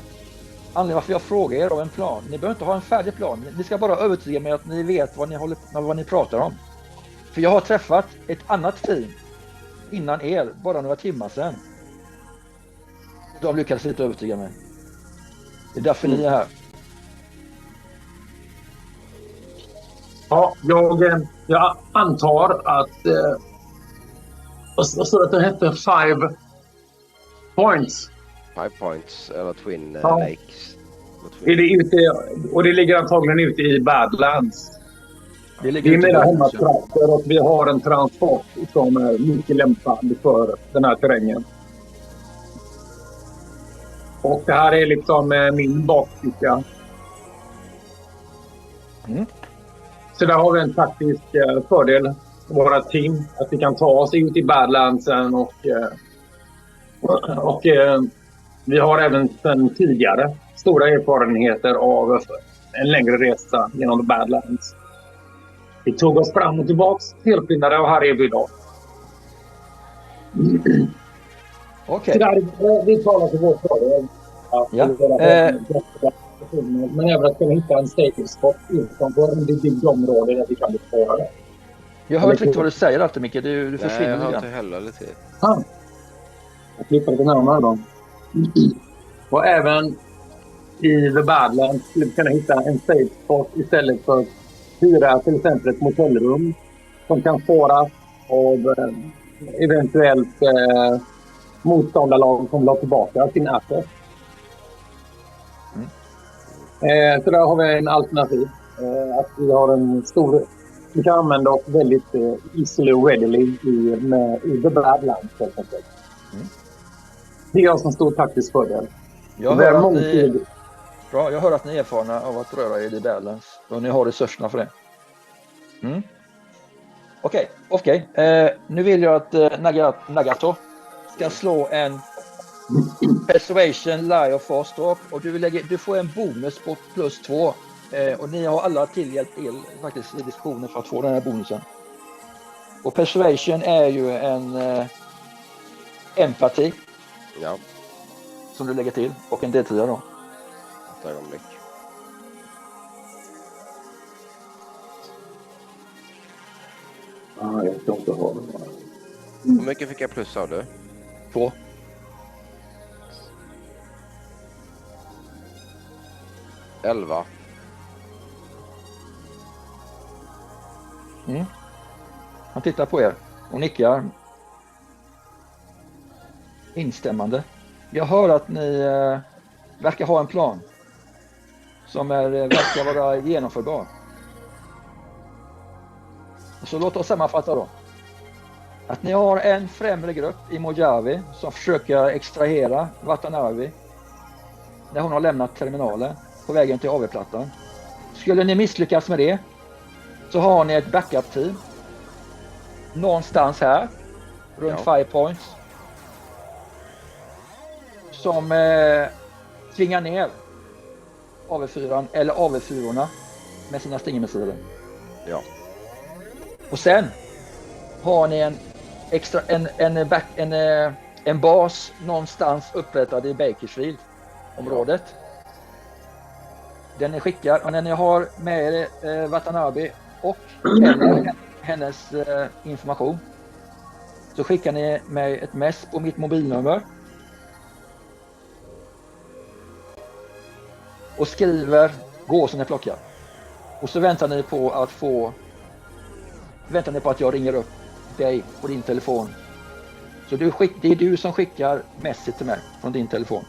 Anledningen varför jag frågar er om en plan. Ni behöver inte ha en färdig plan. Ni ska bara övertyga mig att ni vet vad ni pratar om. För jag har träffat ett annat team innan er, bara några timmar sedan. De lyckades inte övertyga mig. Det är därför ni är här.
Ja, jag antar att... vad står det att det hette? 5 points.
5 points eller Twin Lakes.
Är det ute, och det ligger antagligen ute i Badlands. Det är mina hemmatrakter och vi har en transport som är mycket lämpad för den här terrängen. Och det här är liksom min bakficka. Så där har vi en taktisk fördel, våra team, att vi kan ta oss ut i Badlandsen och vi har även sedan tidigare stora erfarenheter av en längre resa genom The Badlands. Vi tog oss fram och tillbaks helblindade och här är vi idag.
Okej.
Vi talar till vår fördel. Men även att kunna hitta en staging spot utanför en bebyggd område där vi kan bespara det.
Jag hör inte riktigt vad du säger alltid, Micke. Du försvinner.
Nej, jag hör inte heller lite.
Jag klippar lite närmare då. Och även i The Badlands skulle vi kunna hitta en safe spot istället för hyra till exempel ett motellrum som kan spåras av eventuellt motståndarlag som vill ha tillbaka sin asset. Så där har vi en alternativ. Att vi har en stor... Vi kan använda oss väldigt easily och readily i The Badlands helt enkelt. Det är en stor taktisk fördel.
Jag hör att ni är erfarna av att röra er i Badlands och ni har resurserna för det. Okej. Nu vill jag att Nagato ska slå en Persuasion, Lie och Fast Talk, och du får en bonus på +2. Och ni har alla tillhjälpt er faktiskt i diskussionen för att få den här bonusen. Och Persuasion är ju en empati.
Ja.
Som du lägger till. Och en D10 då.
Ett ögonblick.
Jag ska inte ha den.
Hur mycket fick jag plus av du?
2.
11.
Han tittar på er och nickar instämmande. Jag hör att ni verkar ha en plan som verkar vara genomförbar. Så låt oss sammanfatta då. Att ni har en främre grupp i Mojave som försöker extrahera Watanabe när hon har lämnat terminalen på vägen till AV-plattan. Skulle ni misslyckas med det så har ni ett backup-team någonstans här runt 5 points som tvingar ner AV4 eller AV4 med sina stingermissiler.
Ja.
Och sen har ni en bas någonstans upprättad i Bakersfield området. Den ni skickar, och när ni har med er Watanabe och hennes information så skickar ni mig ett mess på mitt mobilnummer och skriver gåsen är plockad. Och så väntar ni på att jag ringer upp dig på din telefon. Så det är du som skickar messet till mig från din telefon.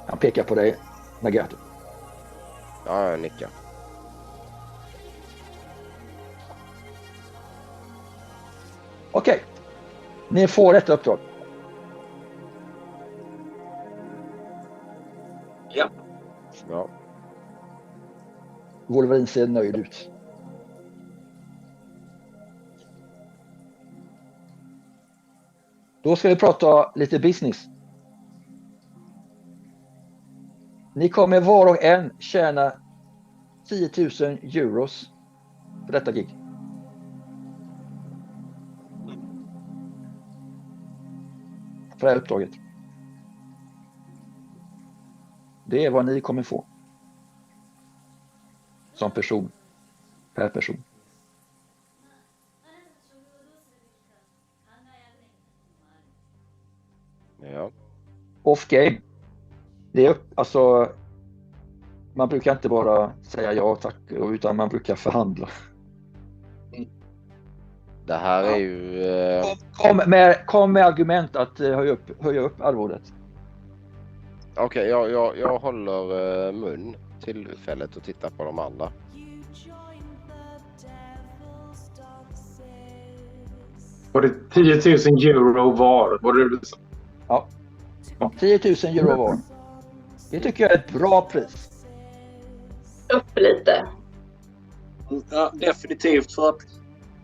Han pekar på dig, Nagato.
Ja, jag nickar.
Okej. Ni får ett uppdrag.
Ja.
Ja.
Wolverine ser nöjd ut. Då ska vi prata lite business. Ni kommer var och en tjäna 10 000 euros för detta gig. För det här uppdraget. Det är vad ni kommer få. Som person. Per person.
Ja.
Off game. Det är alltså man brukar inte bara säga ja tack utan man brukar förhandla.
Det här är ju...
Kom med argument att höja upp arvodet.
Okej, jag håller mun tillfället och tittar på de andra.
Var det 10 000 euro var? Var det du sa?
Ja. 10 000 euro var. Det tycker jag är ett bra pris.
Upp lite.
Ja, definitivt, för att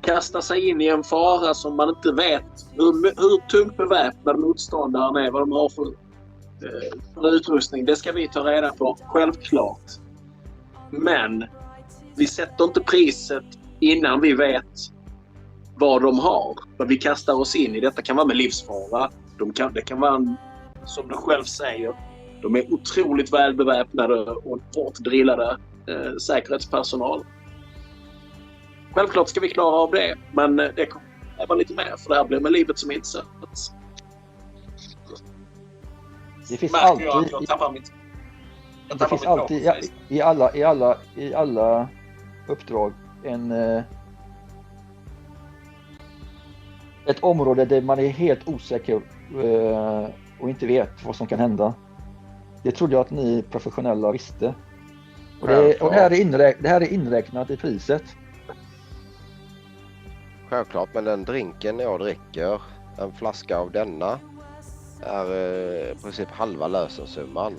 kasta sig in i en fara som man inte vet hur tungt beväpnad motståndaren är, vad de har för utrustning. Det ska vi ta reda på, självklart. Men vi sätter inte priset innan vi vet vad de har. Vad vi kastar oss in i. Detta kan vara med livsfara. Det kan vara, som du själv säger, de är otroligt välbeväpnade och hårt drillade säkerhetspersonal. Självklart ska vi klara av det, men det kommer vara lite mer, för det här blir med livet som insats.
Det finns
Märker
alltid
jag att jag tappar mitt...
Det finns alltid i alla uppdrag ett område där man är helt osäker och inte vet vad som kan hända. Det trodde jag att ni professionella visste. Och det här är inräknat i priset.
Självklart, men den drinken jag dricker, en flaska av denna, är i princip halva lösensumman.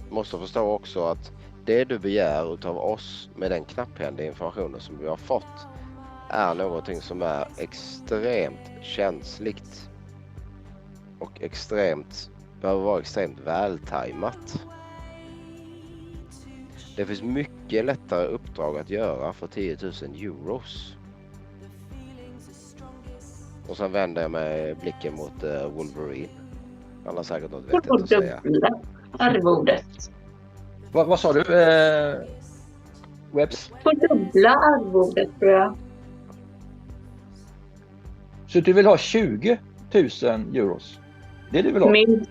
Måste förstå också att det du begär utav oss med den knapphändiga informationen som vi har fått är någonting som är extremt känsligt och behöver vara extremt vältajmat. Det finns mycket lättare uppdrag att göra för 10 000 euros. Och sen vänder jag med blicken mot Wolverine. Han har säkert något vettigt att säga.
Arvodet.
Vad sa du? Webs?
På dubbla arvodet, tror jag.
Så du vill ha 20 000 euros? Det du vill ha?
Minst.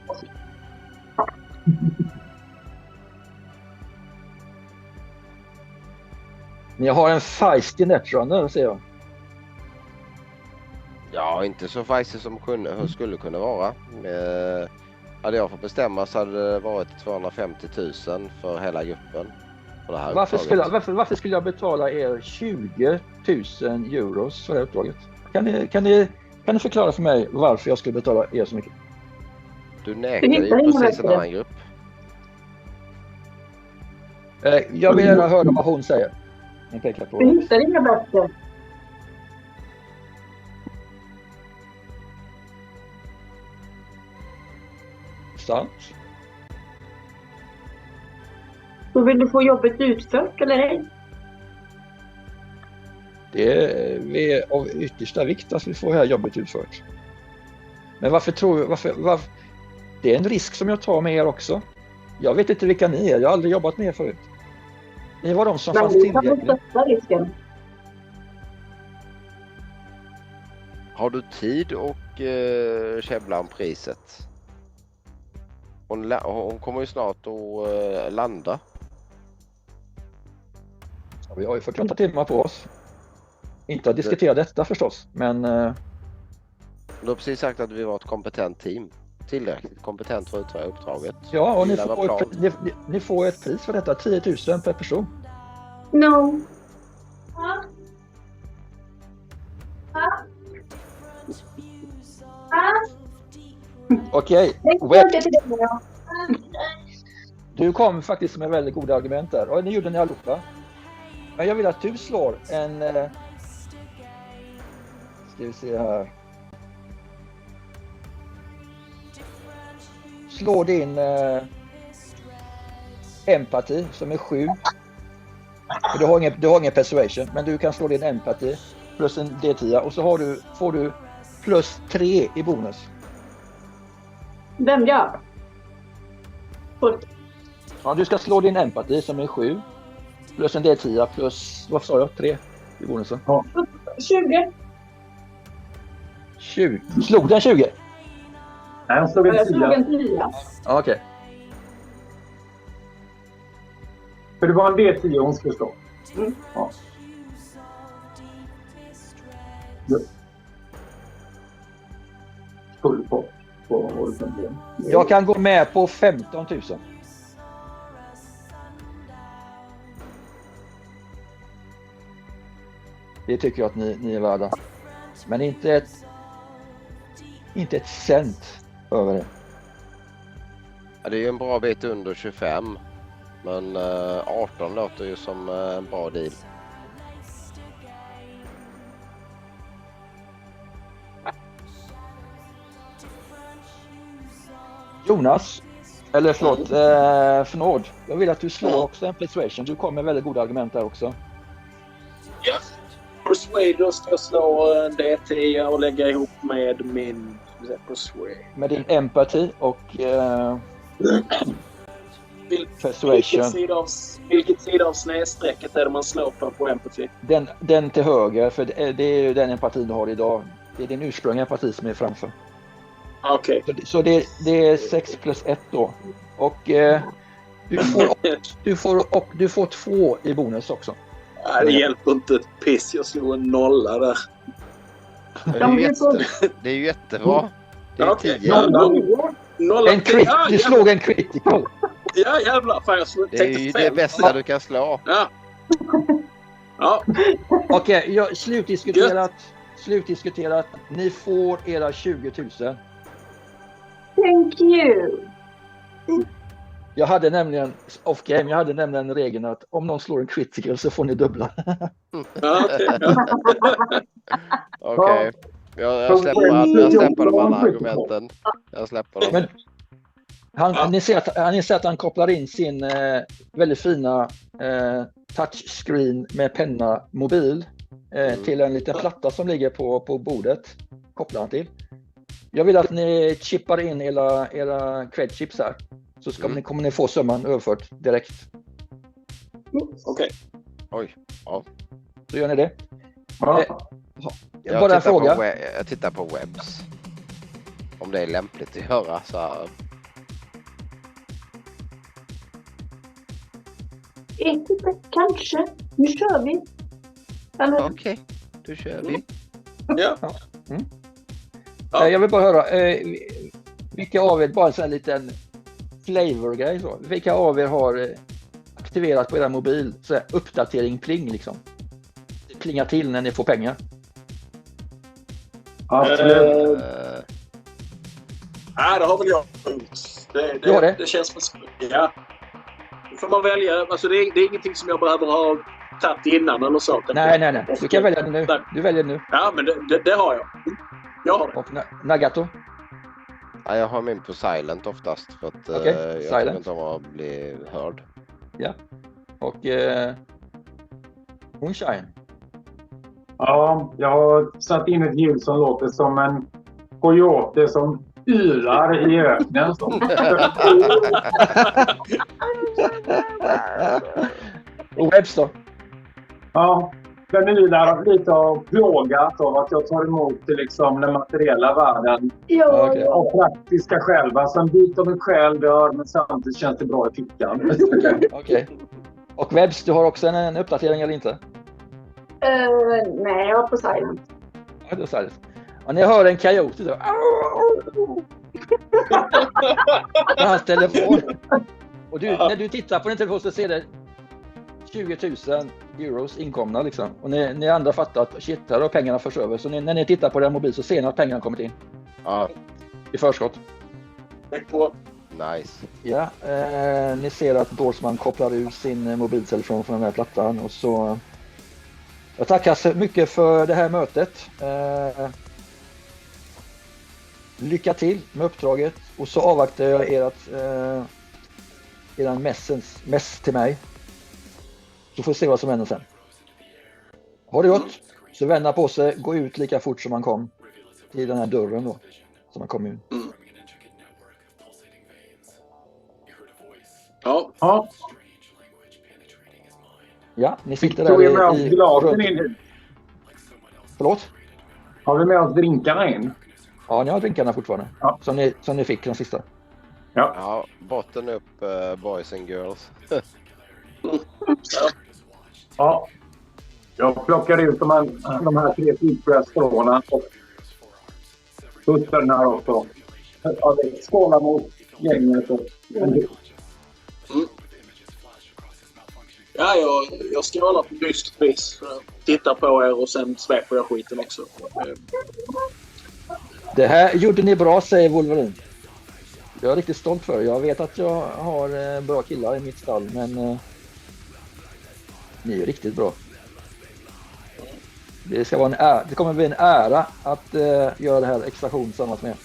Ni har en feisty netrunner, ser jag.
Ja, inte så feisty som skulle kunna vara. Hade jag fått bestämma så hade det varit 250 000 för hela gruppen. För det här
Varför skulle jag betala er 20 000 euros för det här uppdraget? Kan ni förklara för mig varför jag skulle betala er så mycket?
Du nekade ju precis en annan grupp.
Jag vill gärna höra vad hon säger. Hon pekar på.
Vi hittar inga bättre.
Sant.
Då vill du få jobbet utfört eller ej?
Det är av yttersta vikt att vi får det här jobbet utfört. Men varför det är en risk som jag tar med er också. Jag vet inte vilka ni är. Jag har aldrig jobbat med er förut. Ni var de som fanns tillgängliga.
Risken.
Har du tid och käbbla om priset? Hon kommer ju snart att landa.
Ja, vi har ju 48 timmar på oss. Inte att diskutera detta förstås, men...
Du har precis sagt att vi var ett kompetent team. Tillräckligt kompetent för att utföra uppdraget.
Ja, och ni får ett pris för detta. 10 000 per person.
No.
Okej. Du kom faktiskt med väldigt goda argument där. Och ni gjorde ni allihopa. Men jag vill att du slår en... Ska vi se här. Slå din empati som är 7. Du har ingen persuasion, men du kan slå din empati plus en D10 och så får du plus 3 i bonus.
Vem gör?
Ja, du ska slå din empati som är 7 plus en D10 plus, vad sa jag, 3 i bonusen?
Ja.
20. Slog den 20?
Nej, hon slog en 10.
Ja, okej.
För det var en D10 hon skulle slå. Ja. Full på horisonten.
Jag kan gå med på 15 000. Det tycker jag att ni är värda. Men inte ett cent över det.
Ja, det är ju en bra bit under 25. Men 18 låter ju som en bra deal.
Jonas, eller förlåt, Fnord. Jag vill att du slår också en persuasion. Du kommer med väldigt goda argument där också.
Ja. Persuade ska jag slå en D10 och lägga ihop med min persuade.
Med din empati och persuasion.
Vilket sida av snedsträcket är det man slår på empati?
Den till höger, för det är ju den empatin du har idag. Det är din ursprungliga empati som är framför.
Okej. Okay.
Så det är 6 plus 1 då. Och du får 2 i bonus också.
Nej, det hjälper inte ett piss. Jag slog en 0 där.
Det är ju jättebra. Det är
okay.
10.
Du slog en critical.
Ja, jävlar. Fan, jag slog
det är ju det bästa du kan slå.
Ja. Ja.
Okej, slutdiskuterat. Ni får era 20 000.
Thank you.
Jag hade nämligen regeln att om någon slår en critical så får ni dubbla.
Okej. Jag släpper de andra argumenten. Jag släpper dem.
Men ni ser att han kopplar in sin väldigt fina touchscreen med penna mobil till en liten platta som ligger på bordet. Kopplar han till. Jag vill att ni chippar in era credchips här. Så kommer ni få summan överfört direkt.
Okej.
Oj, ja.
Så gör ni det.
Bara en fråga. Jag tittar på webs. Om det är lämpligt att göra så här.
Kanske. Nu kör vi.
Okej, då kör vi.
Ja.
Mm.
Ja.
Jag vill bara höra, vilka av er, bara en sån här liten flavor-grej så. Vilka av er har aktiverat på era mobil så här, uppdatering pling liksom? Det plingar till när ni får pengar.
Absolut.
Nej, det har väl jag gjort. Det känns som... Ja. Då får man välja. Alltså det är ingenting som jag behöver ha tagit innan eller så.
Nej. Du kan välja det nu. Du väljer nu.
Ja, men det har jag. Jag har det.
Och Nagato?
Ja, jag har min på silent oftast för att
Okej,
jag
silent.
tycker inte om att bli hörd.
Ja. Och Moonshine?
Ja, jag har satt in ett ljud som låter som en coyote som ylar i öknen.
Och Webs då?
Ja, den ylar lite av plågat av att jag tar emot liksom, den materiella världen.
Ja,
Okej.
Av praktiska skäl. Alltså en bit av mig själv dör, men samtidigt känns det bra i fickan.
Okej. Och Webs, du har också en uppdatering eller inte?
nej, jag var på silent.
Ja, det är så. Och när jag hör en coyote så... på hans telefon. Och när du tittar på din telefon så ser det 20 000 euros inkomna liksom. Och ni andra fattar att shit, här har pengarna förs över. Så när ni tittar på den mobil så ser ni att pengarna kommit in.
Ja,
I förskott.
Tack på.
nice.
Ja, ni ser att Dorsman kopplar ur sin mobiltelefon från den här plattan. Och så... Jag tackar så mycket för det här mötet. Lycka till med uppdraget. Och så avvaktar jag eran mess till mig. Så får vi se vad som händer sen. Ha det gott. Så vända på sig. Gå ut lika fort som man kom. I den här dörren då. Som man kom in.
Ja.
Ja,
Ja, ni sitter
tog vi med
där
oss
i
glasen in?
Förlåt?
Har vi med oss drinkarna in?
Ja, ni har drinkarna fortfarande.
Ja.
Som ni fick den sista.
Ja, botten upp boys and girls.
Ja. Jag plockar ut de här 3 flygprästråna och pussar den här också. Ja, skålar mot gänget.
Ja, jag skålar på byskt vis. Tittar på er och sen sveper jag skiten också.
Det här gjorde ni bra, säger Wolverine. Jag är riktigt stolt för det. Jag vet att jag har bra killar i mitt stall, men ni är riktigt bra. Det ska vara det kommer bli en ära att göra det här extraktion tillsammans med.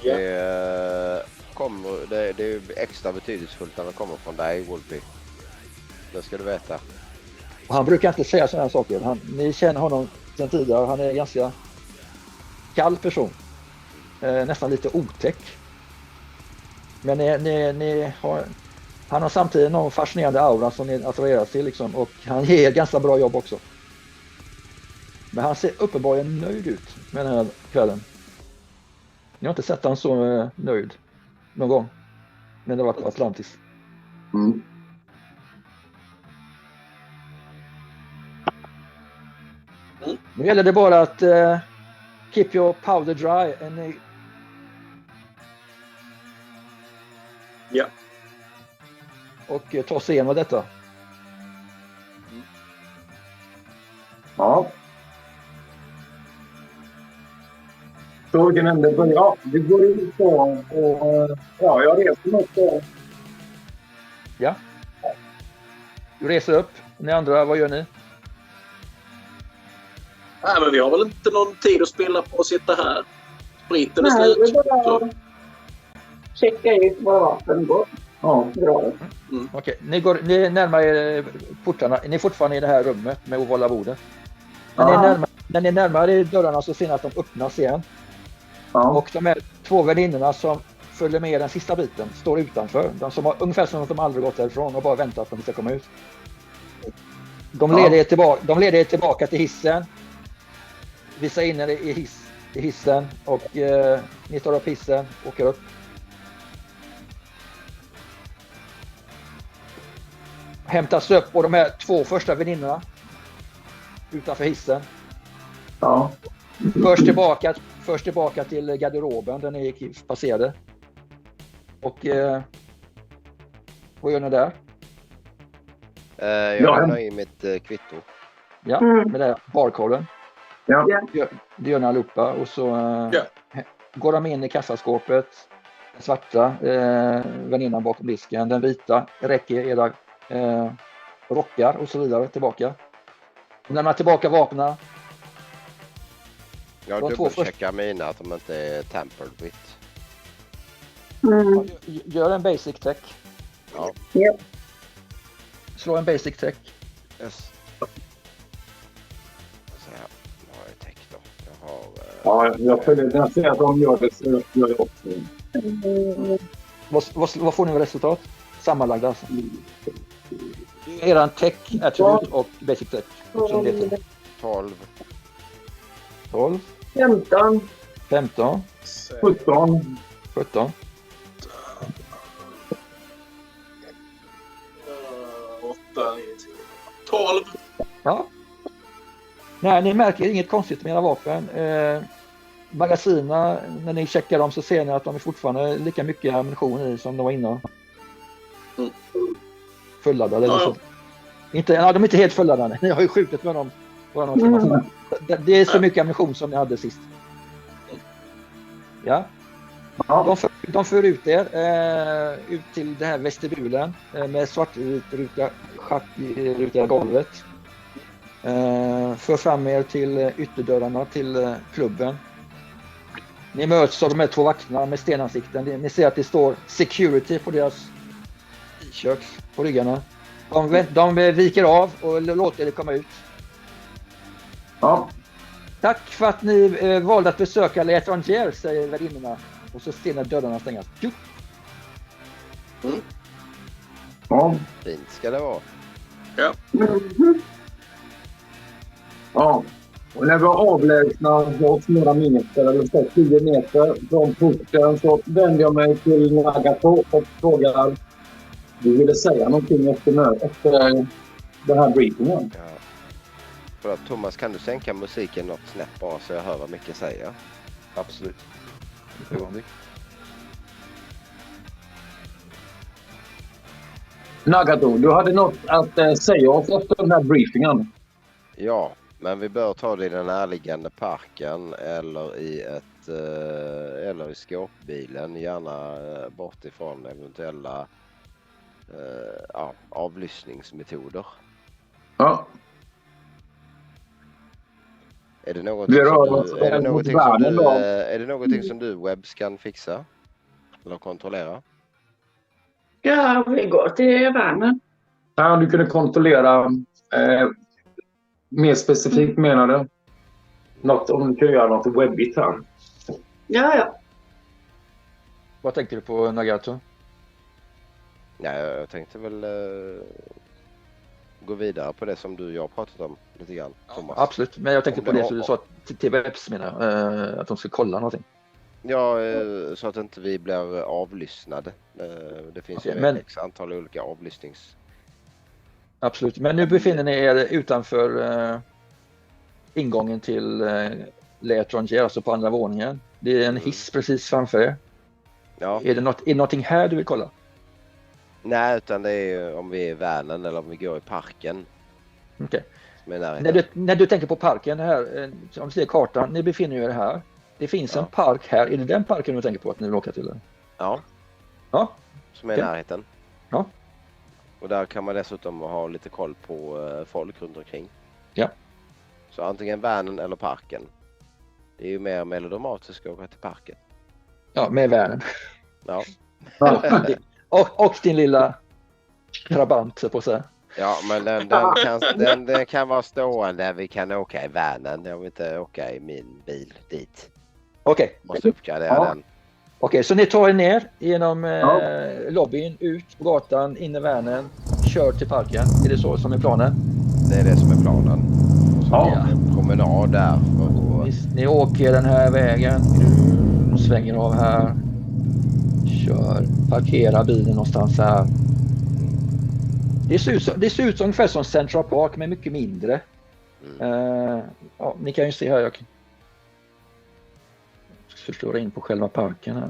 Det är extra betydelsefullt när det kommer från dig, Wolfie. Det ska du veta.
Och han brukar inte säga sådana här saker. Ni känner honom sedan tidigare. Han är en ganska kall person. Nästan lite otäck. Men han har samtidigt någon fascinerande aura som ni attraherar till liksom, och han ger ganska bra jobb också. Men han ser uppenbarligen nöjd ut med den här kvällen. Jag har inte sett han så nöjd någon gång. Men det var på Atlantis.
Mm.
Nu gäller det bara att keep your powder dry and
Ja.
och ta sig igenom detta.
Ja. Så vi kan ändå börja. Ja, vi går ut och ja, jag reser mig upp.
Ja. Du reser upp. Ni andra, vad gör ni?
Nej, men vi har väl inte någon tid att spilla på att sitta här. Spriten är
Nej,
slut.
det är bara att checka ut våra vapen går.
Ja.
Bra.
Okej, ni närmar er portarna. Ni är fortfarande i det här rummet med ovala bordet. När ni närmar er dörrarna så ser ni att de öppnas igen.
Ja.
Och de här 2 väninnorna som följer med den sista biten står utanför. De som har ungefär som att de aldrig gått därifrån och bara väntat på att de ska komma ut. De leder er tillbaka till hissen. Visar in er i hissen och ni tar upp hissen och åker upp. hämtas upp och de här 2 första väninnorna utanför hissen.
Ja.
Först tillbaka till garderoben där ni passerade. Och vad gör ni där?
Jag lämnar in mitt kvitto.
Ja, med det här barkoden.
Ja.
Det gör ni allihopa. Och så går de in i kassaskåpet. Den svarta väninnan bakom disken. Den vita räcker era rockar och så vidare tillbaka. De lämnar tillbaka vapnen.
Jag dubbelcheckar mina att de inte är tampered with.
Gör en basic tech.
Ja.
Ja.
Slå en basic tech.
Yes. Så här, nu har jag tech då. Jag har...
Ja, jag följer. När jag ser att de gör det så gör jag också.
Vad får ni för resultat? Sammanlagda alltså. Eran tech, attribute och basic tech.
12.
15.
17.
17.
8, 12.
Ja. Nej, ni märker inget konstigt med era vapen. Magasina, när ni checkar dem så ser ni att de är fortfarande lika mycket ammunition i som de var innan. Fulladdade.
Ja.
De är inte helt fulladdade. Ni har ju skjutit med dem. Det är så mycket ammunition som ni hade sist. Ja. De för ut er ut till den här vestibulen med svartrutiga golvet. För fram er till ytterdörrarna till klubben. Ni möts av de här 2 vakterna med stenansikten. Ni ser att det står security på deras t-shirts på ryggarna. De viker av och låter er komma ut.
Ja.
Tack för att ni valde att besöka L'Étranger, säger värdinnorna. Och så ser ni dörrarna stängas.
Ja.
Fint ska det vara.
Ja.
Ja. Och när vi har avlägsnat oss några meter, eller så 10 meter från porten, så vänder jag mig till Nagato och frågar: du ville säga någonting efter den här briefingen?
Ja. Förlåt, Thomas, kan du sänka musiken något snäpp bara så jag hör vad mycket säger? Absolut.
Nagato, du hade något att säga oss efter den här briefingen.
Ja, men vi bör ta det i den närliggande parken eller i skåpbilen, gärna bort ifrån eventuella avlyssningsmetoder.
Ja.
Är det någonting som du Webbs kan fixa? Eller kontrollera?
Ja, vi går till värmen.
Ja, du kunde kontrollera mer specifikt menar du? Något, om du kan göra något webbigt här.
Ja.
Vad tänkte du på, Nagato?
Ja, jag tänkte väl gå vidare på det som du och jag pratat om lite grann, Thomas.
Absolut, men jag tänkte på det som du sa till Webbs, menar att de ska kolla någonting.
Ja, så att inte vi blir avlyssnade. Det finns ju ett antal olika avlyssnings...
Absolut, men nu befinner ni er utanför ingången till L'Étranger, alltså på andra våningen. Det är en hiss precis framför er.
Ja.
Är det någonting här du vill kolla?
Nej, utan det är om vi är i världen eller om vi går i parken.
Okej.
Okay.
När du tänker på parken här, om du ser kartan, ni befinner er här. Det finns en park här. Är det den parken du tänker på att ni vill åka till?
Ja.
Ja.
Som är i närheten.
Ja.
Och där kan man dessutom ha lite koll på folk runt omkring.
Ja.
Så antingen världen eller parken. Det är ju mer melodramatiskt att åka till parken.
Ja, med världen.
Ja.
och din lilla trabant på sig.
Ja, men den kan vara stående. Vi kan åka i världen. Jag vill inte åka i min bil dit.
Okej.
Måste uppgradera den.
Okej, så ni tar er ner genom lobbyn, ut på gatan, in i världen, kör till parken. Är det så som är planen?
Det är det som är planen. Så en promenad där.
Ni åker den här vägen och svänger av här. Kör, parkerar bilen någonstans här. Det ser ut ungefär som Central Park men mycket mindre. Ja, ni kan ju se här, jag förstöra in på själva parken här.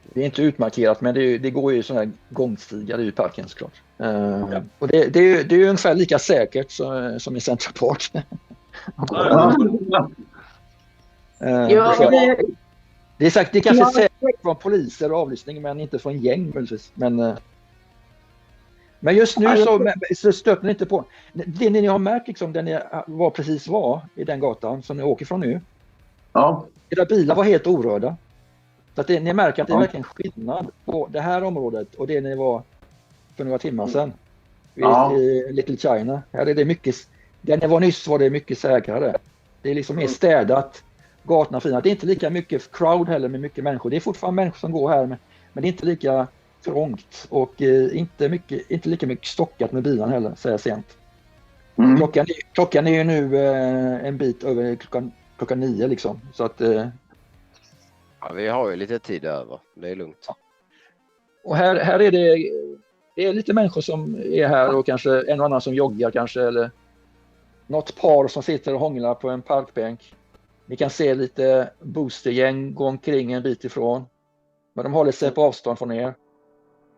Det är inte utmarkerat men det går ju sådana här gångstigar i parken såklart. Och det är ju ungefär lika säkert som i Central Park. Det är sagt, det kanske är säkert från poliser och avlyssning men inte från gäng möjligtvis. Men just nu så stöter ni inte på. Det ni har märkt liksom, där ni var i den gatan som ni åker från nu. Ja. Era bilar var helt orörda. Så att ni märker att det är verkligen skillnad på det här området och det ni var för några timmar sedan. I Little China. Här är det mycket, där ni var nyss var det mycket säkrare. Det är liksom mer städat. Gatorna fina. Det är inte lika mycket crowd heller med mycket människor. Det är fortfarande människor som går här men det är inte lika trångt och inte lika mycket stockat med bilarna heller, säger jag sent. Klockan är ju nu en bit över klockan 9 liksom. Så att
ja, vi har ju lite tid över. Det är lugnt.
Och här är det är lite människor som är här och kanske en och annan som joggar kanske eller något par som sitter och hånglar på en parkbänk. Ni kan se lite boostergäng gå omkring en bit ifrån. Men de håller sig på avstånd från er.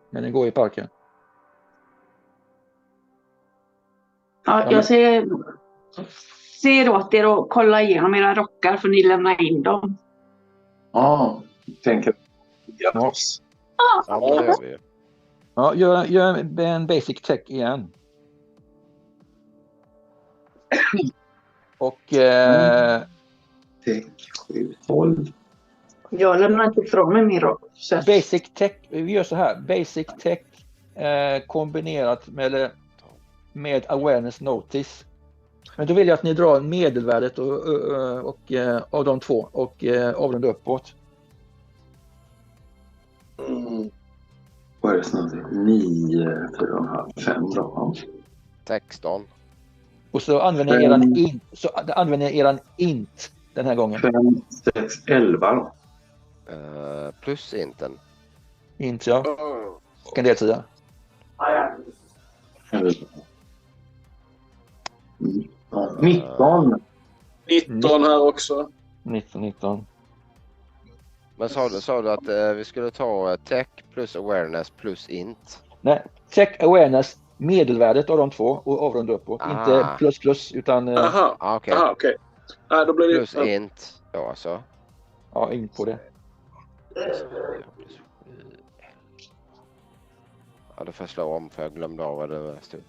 När ni går i parken.
Ja, jag ser åt er och kolla igenom era rockar för ni lämnar in dem.
Ja, tänker
oss. Ja, det gör vi.
Ja, gör en basic tech igen. Och
tech 712.
Jag lämnar inte ifrån mig min rock.
Basic tech, vi gör så här. Basic tech kombinerat med awareness notice. Men då vill jag att ni drar medelvärdet och av de två och avrunda uppåt.
Vad är det snart? 9, 4,5, 5 då.
16.
Och så använder ni eran int den här gången.
5, 6, 11 då.
Plus inten.
Int, ja. Och en del 10.
19.
19 här också.
19.
Men sa du att vi skulle ta tech plus awareness plus int?
Nej, tech awareness, medelvärdet av de två och avrunda uppåt. Inte plus utan...
Okej. Då blir det...
Plus int, ja alltså.
Ja, in på det.
Ja, då får jag slå om för jag glömde av vad det stod.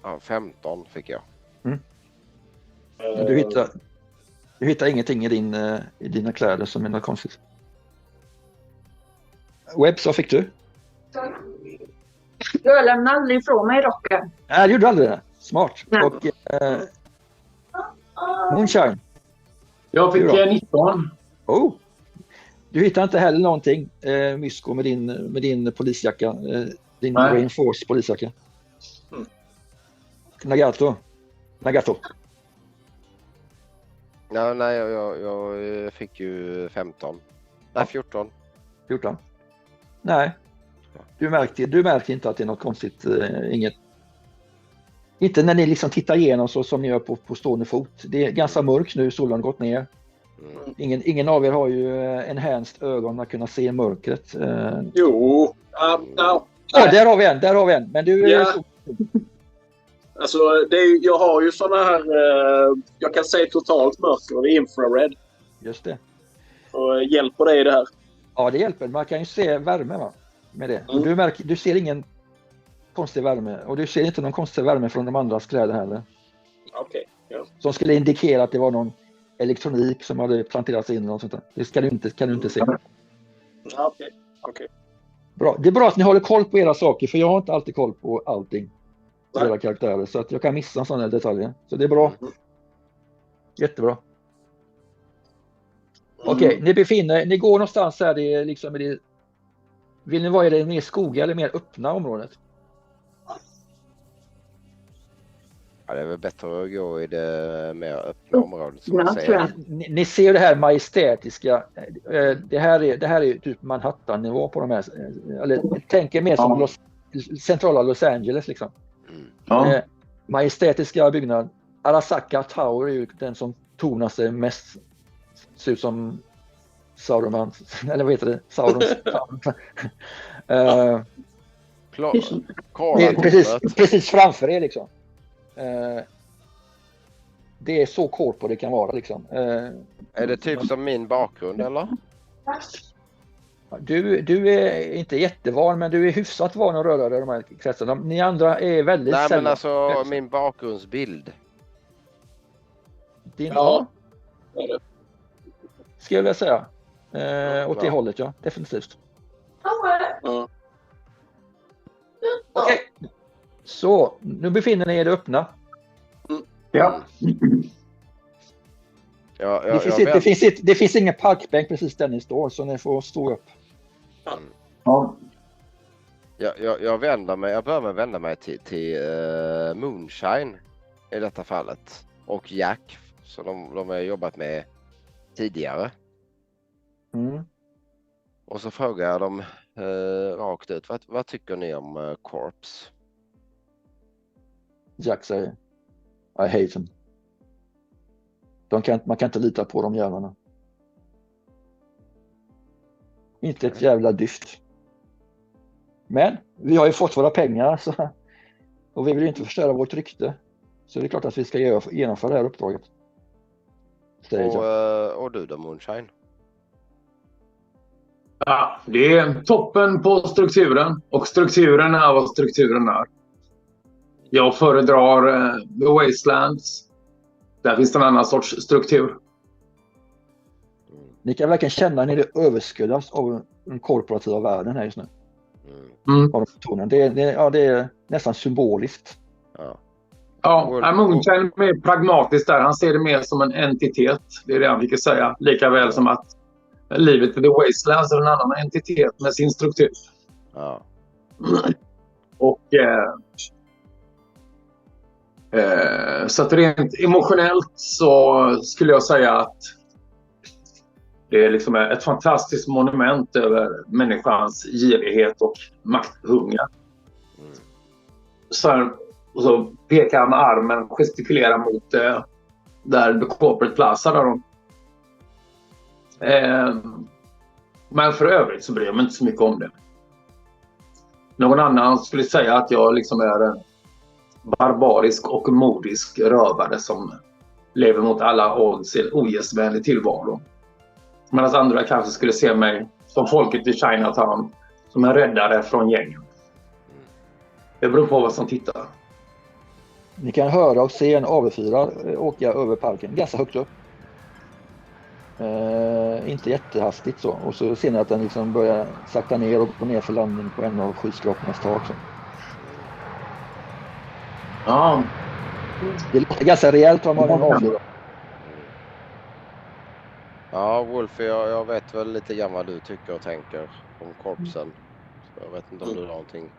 Ja, 15 fick jag.
Du hittar ingenting i dina kläder som är något konstigt. Webb, så fick du?
Jag lämnar aldrig ifrån mig rocken.
Nej, det gjorde du aldrig det. Smart.
Nej.
Och Moonshine.
Jag fick 19.
Oh. Du hittar inte heller någonting, Mysko, med din polisjacka. Din Reinforced polisjacka. Nagato.
Ja, nej, jag fick ju 15. Nej, 14.
14. Nej. Du märkte inte att det är något konstigt. Inte när ni liksom tittar igenom så som ni gör på stående fot. Det är ganska mörkt nu, solen har gått ner. Ingen av er har ju enhanced ögon att kunna se mörkret.
Jo.
Där har vi en. Men du...
Yeah. Alltså, jag har ju såna här... jag kan se totalt mörker och det är infrared.
Just det.
Och hjälper det i det här?
Ja, det hjälper. Man kan ju se värme, va? Med det. Du ser ingen konstig värme. Och du ser inte någon konstig värme från de andras kläder heller.
Okej. Ja.
Som skulle indikera att det var någon elektronik som hade planterats in och sånt där. Det kan du inte se.
Okej.
Bra. Det är bra att ni håller koll på era saker, för jag har inte alltid koll på allting. Era karaktärer, så att jag kan missa sådana detaljer. Så det är bra. Jättebra. Okej, ni går någonstans här, det är liksom vill ni vara i det mer skogiga eller mer öppna området?
Ja, det är väl bättre att gå i det mer öppna området som man säger.
Ni ser det här majestätiska. Det här är typ Manhattan-nivå på de här. Eller tänk er mer som centrala Los Angeles liksom. Majestätiska byggnad. Arasaka Tower är ju den som tonar sig mest. Ser ut som Sauron, eller vad heter det? Saurons. Precis framför er liksom. Det är så kort på det kan vara liksom.
Är det typ som min bakgrund eller?
Du är inte jättevan, men du är hyfsat van att röra dig i de här kretsarna. Ni andra är väldigt
sällan. Nej, men alltså
kretsar.
Min bakgrundsbild.
Din
Ja.
Skulle jag säga. Åt det hållet, ja. Definitivt. Okej. Så, nu befinner ni er i det öppna.
Ja.
Det finns ingen parkbänk precis där ni står, så ni får stå upp.
Ja.
Jag börjar med att vända mig till Moonshine i detta fallet. Och Jack, som de har jobbat med tidigare. Och så frågar jag dem rakt ut, vad tycker ni om Corps?
Jack säger, I hate them. Man kan inte lita på de jävlarna. Inte ett jävla dyft. Men vi har ju fått våra pengar så, och vi vill ju inte förstöra vårt rykte. Så det är klart att vi ska genomföra det här uppdraget.
Och du då, Moonshine?
Ja, det är toppen på strukturen. Och strukturen är vad strukturen är. Jag föredrar The Wastelands. Där finns det en annan sorts struktur.
Ni kan verkligen känna när det översköljas av den korporativa världen här just nu. Det är nästan symboliskt.
Ja, Moonshine är mer pragmatiskt där. Han ser det mer som en entitet. Det är det han fick säga. Lika väl som att livet i The Wastelands är en annan entitet med sin struktur.
Ja.
Och så att rent emotionellt så skulle jag säga att det är liksom ett fantastiskt monument över människans girighet och makthunger. Så pekar han med armen och gestikulerar mot där The Corporate Plaza där de. Men för övrigt så bryr jag mig inte så mycket om det. Någon annan skulle säga att jag liksom är en barbarisk och modisk rövare som lever mot alla odds i en ogästvänlig tillvaro. Medan andra kanske skulle se mig som folket i Chinatown som en räddare från gängen. Det beror på vad som tittar.
Ni kan höra och se en AV4 åka över parken ganska högt upp. Inte jättehastigt så. Och så ser ni att den liksom börjar sakta ner och gå ner för landning på en av skyskrapornas tak.
Ja.
Det låter ganska rejält om man har en AV4.
Ja, Wolf, jag vet väl lite grann vad du tycker och tänker om korpsen. Så jag vet inte om du har någonting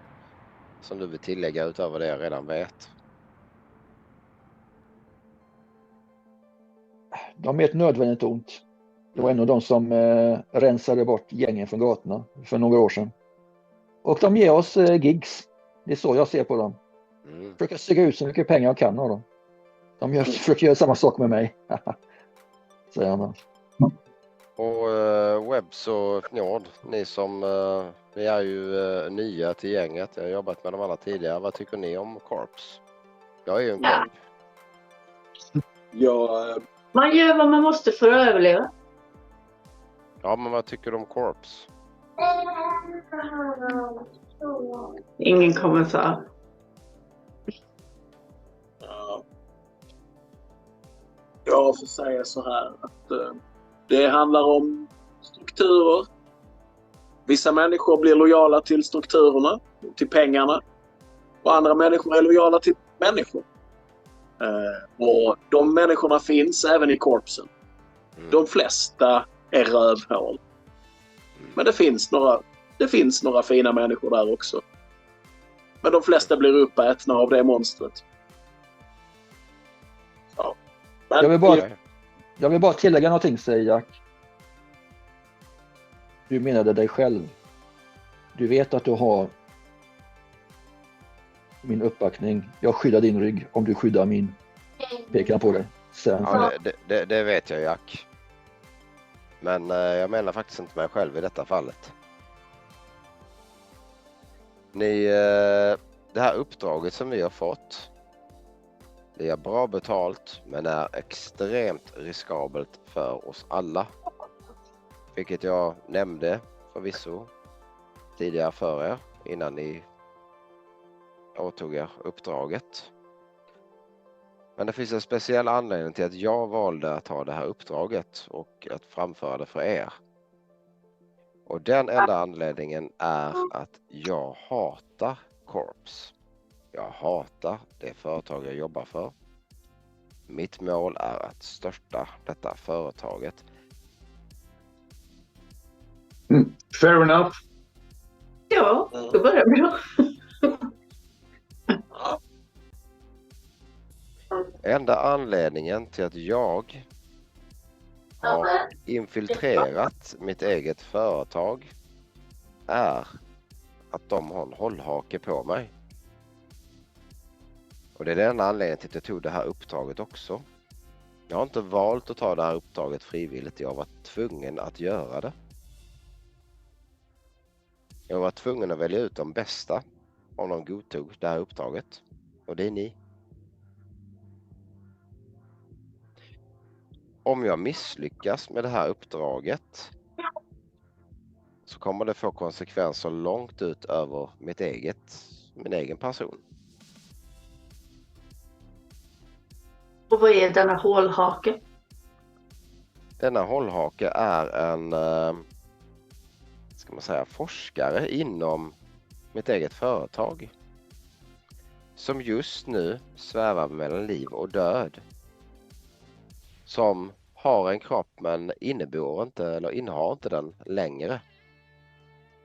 som du vill tillägga utöver det jag redan vet.
De är ett nödvändigt ont. Det var en av de som rensade bort gängen från gatorna för några år sedan. Och de ger oss gigs. Det är så jag ser på dem. Försöker suga ut så mycket pengar jag kan av dem. De försöker göra samma sak med mig. Säger han.
Och Webbs och Fnord, ni är ju nya till gänget. Jag har jobbat med dem alla tidigare. Vad tycker ni om Corps? Jag är ju en korp.
Man gör vad man måste för att överleva.
Ja, men vad tycker du om Corps?
Ingen kommentar.
Jag får säga så här att det handlar om strukturer. Vissa människor blir lojala till strukturerna, till pengarna. Och andra människor är lojala till människor. Och de människorna finns även i korpsen. De flesta är rövhål. Men det finns några fina människor där också. Men de flesta blir uppätna av det monstret.
Jag vill bara tillägga någonting, säger Jack. Du menade dig själv. Du vet att du har min uppbackning. Jag skyddar din rygg om du skyddar min. Pekar på dig.
Ja, det vet jag, Jack. Men jag menar faktiskt inte mig själv i detta fallet. Det här uppdraget som vi har fått, det är bra betalt men är extremt riskabelt för oss alla. Vilket jag nämnde förvisso tidigare för er innan ni åtog er uppdraget. Men det finns en speciell anledning till att jag valde att ta det här uppdraget och att framföra det för er. Och den enda anledningen är att jag hatar Corps. Jag hatar det företag jag jobbar för. Mitt mål är att störta detta företaget.
Fair enough.
Ja, då börjar det bra.
Enda anledningen till att jag har infiltrerat mitt eget företag är att de har en hållhake på mig. Och det är den anledningen till att jag tog det här uppdraget också. Jag har inte valt att ta det här uppdraget frivilligt. Jag har varit tvungen att göra det. Jag var tvungen att välja ut de bästa om de godtog det här uppdraget. Och det är ni. Om jag misslyckas med det här uppdraget så kommer det få konsekvenser långt ut över min egen person.
Och vad är denna hållhake?
Denna hållhake är en forskare inom mitt eget företag som just nu svävar mellan liv och död. Som har en kropp men innehar inte den längre.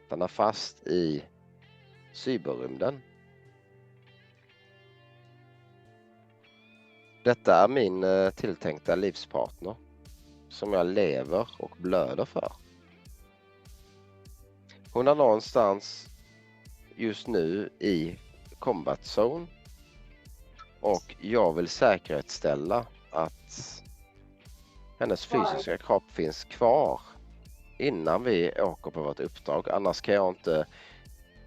Den är fast i cyberrymden. Detta är min tilltänkta livspartner som jag lever och blöder för. Hon är någonstans just nu i combat zone och jag vill säkerställa att hennes fysiska kropp finns kvar innan vi åker på vårt uppdrag. Annars kan jag inte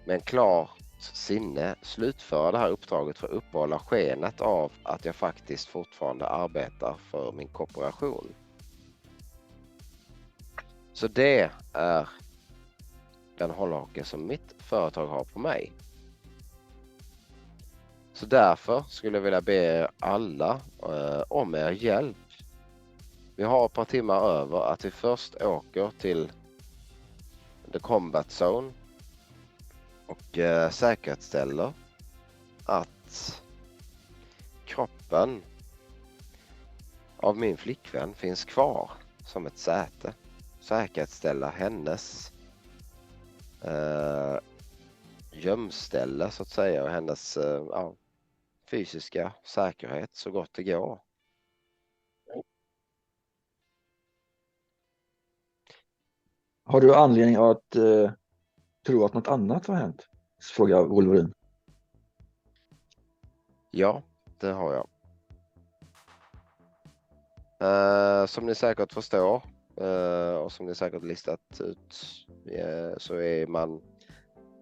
med en klar sinne slutföra det här uppdraget för att uppehålla skenet av att jag faktiskt fortfarande arbetar för min korporation. Så det är den hållhake som mitt företag har på mig. Så därför skulle jag vilja be er alla om er hjälp. Vi har ett par timmar över att vi först åker till the combat zone och säkerställer att kroppen av min flickvän finns kvar som ett säte. Säkerställa hennes gömställe så att säga och hennes fysiska säkerhet så gott det går.
Har du anledning att tro att något annat har hänt? Frågar Wolverine.
Ja, det har jag. Som ni säkert förstår och som ni säkert listat ut så är man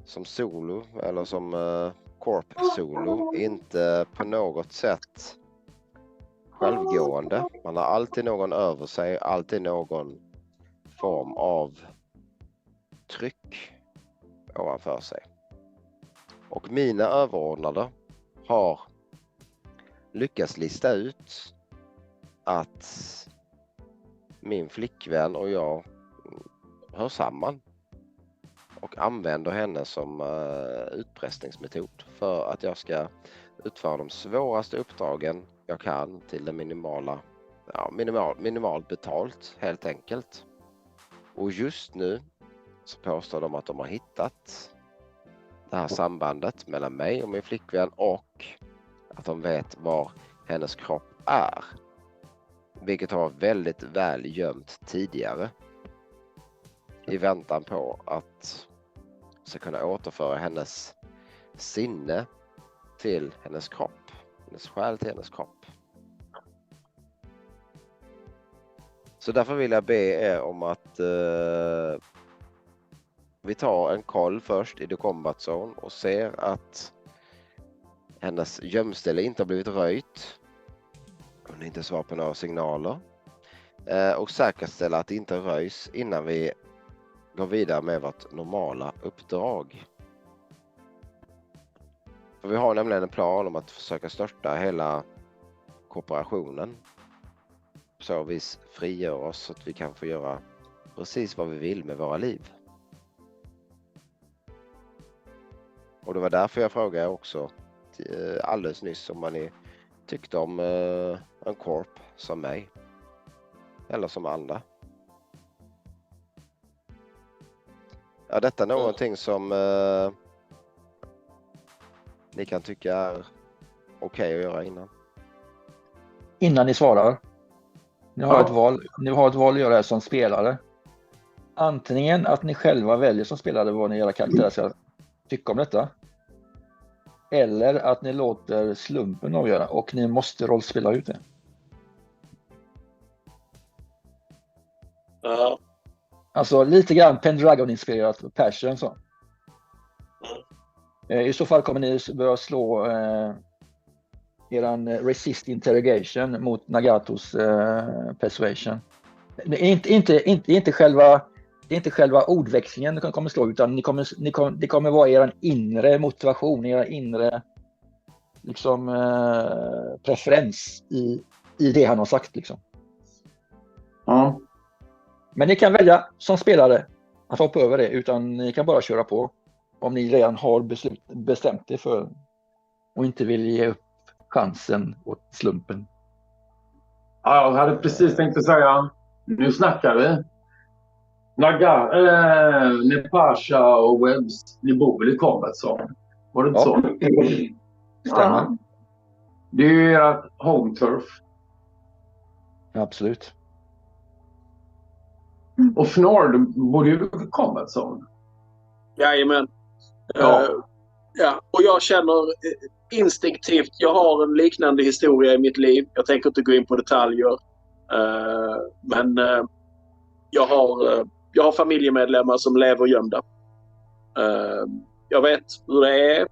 som solo eller som corp solo inte på något sätt självgående. Man har alltid någon över sig, alltid någon form av tryck ovanför sig. Och mina överordnade har lyckats lista ut att min flickvän och jag hör samman och använder henne som utpressningsmetod för att jag ska utföra de svåraste uppdragen jag kan till det minimalt betalt helt enkelt. Och just nu så påstår de att de har hittat det här sambandet mellan mig och min flickvän och att de vet var hennes kropp är. Vilket har väldigt väl gömt tidigare. I väntan på att ska kunna återföra hennes sinne till hennes kropp. Hennes själ till hennes kropp. Så därför vill jag be er om att vi tar en koll först i The Combat Zone och ser att hennes gömställe inte har blivit röjt. Hon inte svarar på några signaler. Och säkerställa att det inte röjs innan vi går vidare med vårt normala uppdrag. För vi har nämligen en plan om att försöka störta hela korporationen. Så vi frigör oss så att vi kan få göra precis vad vi vill med våra liv. Och det var därför jag frågade också alldeles nyss om ni tyckte om en korp som mig. Eller som andra. Ja, detta är någonting som ni kan tycka är okej att göra innan.
Innan ni svarar. Ni har ett val att göra som spelare. Antingen att ni själva väljer som spelare vad ni era karaktärer ska tycka om detta. Eller att ni låter slumpen avgöra och ni måste rollspela ut det.
Ja.
Alltså lite grann Pendragon-inspirerat Passion så. I så fall kommer ni börja slå eran resist interrogation mot Nagatos persuasion. Det är inte själva ordväxlingen ni kommer slå, utan det kommer vara eran inre motivation, era inre liksom preferens i det han har sagt liksom.
Ja.
Men ni kan välja som spelare att hoppa över det, utan ni kan bara köra på om ni redan har bestämt er för och inte vill ge upp chansen åt slumpen.
Ja, jag hade precis tänkt att säga, nu snackar vi. Nepasha och Webbs, ni bor väl i Combat Zone? Var det inte så?
Stämmer.
Ja.
Det är ju ert home turf.
Absolut.
Och Fnord bor ju i Combat Zone.
Jajamän.
Ja.
Ja, och jag känner instinktivt, jag har en liknande historia i mitt liv. Jag tänker inte gå in på detaljer. Men jag har familjemedlemmar som lever gömda. Jag vet hur det är.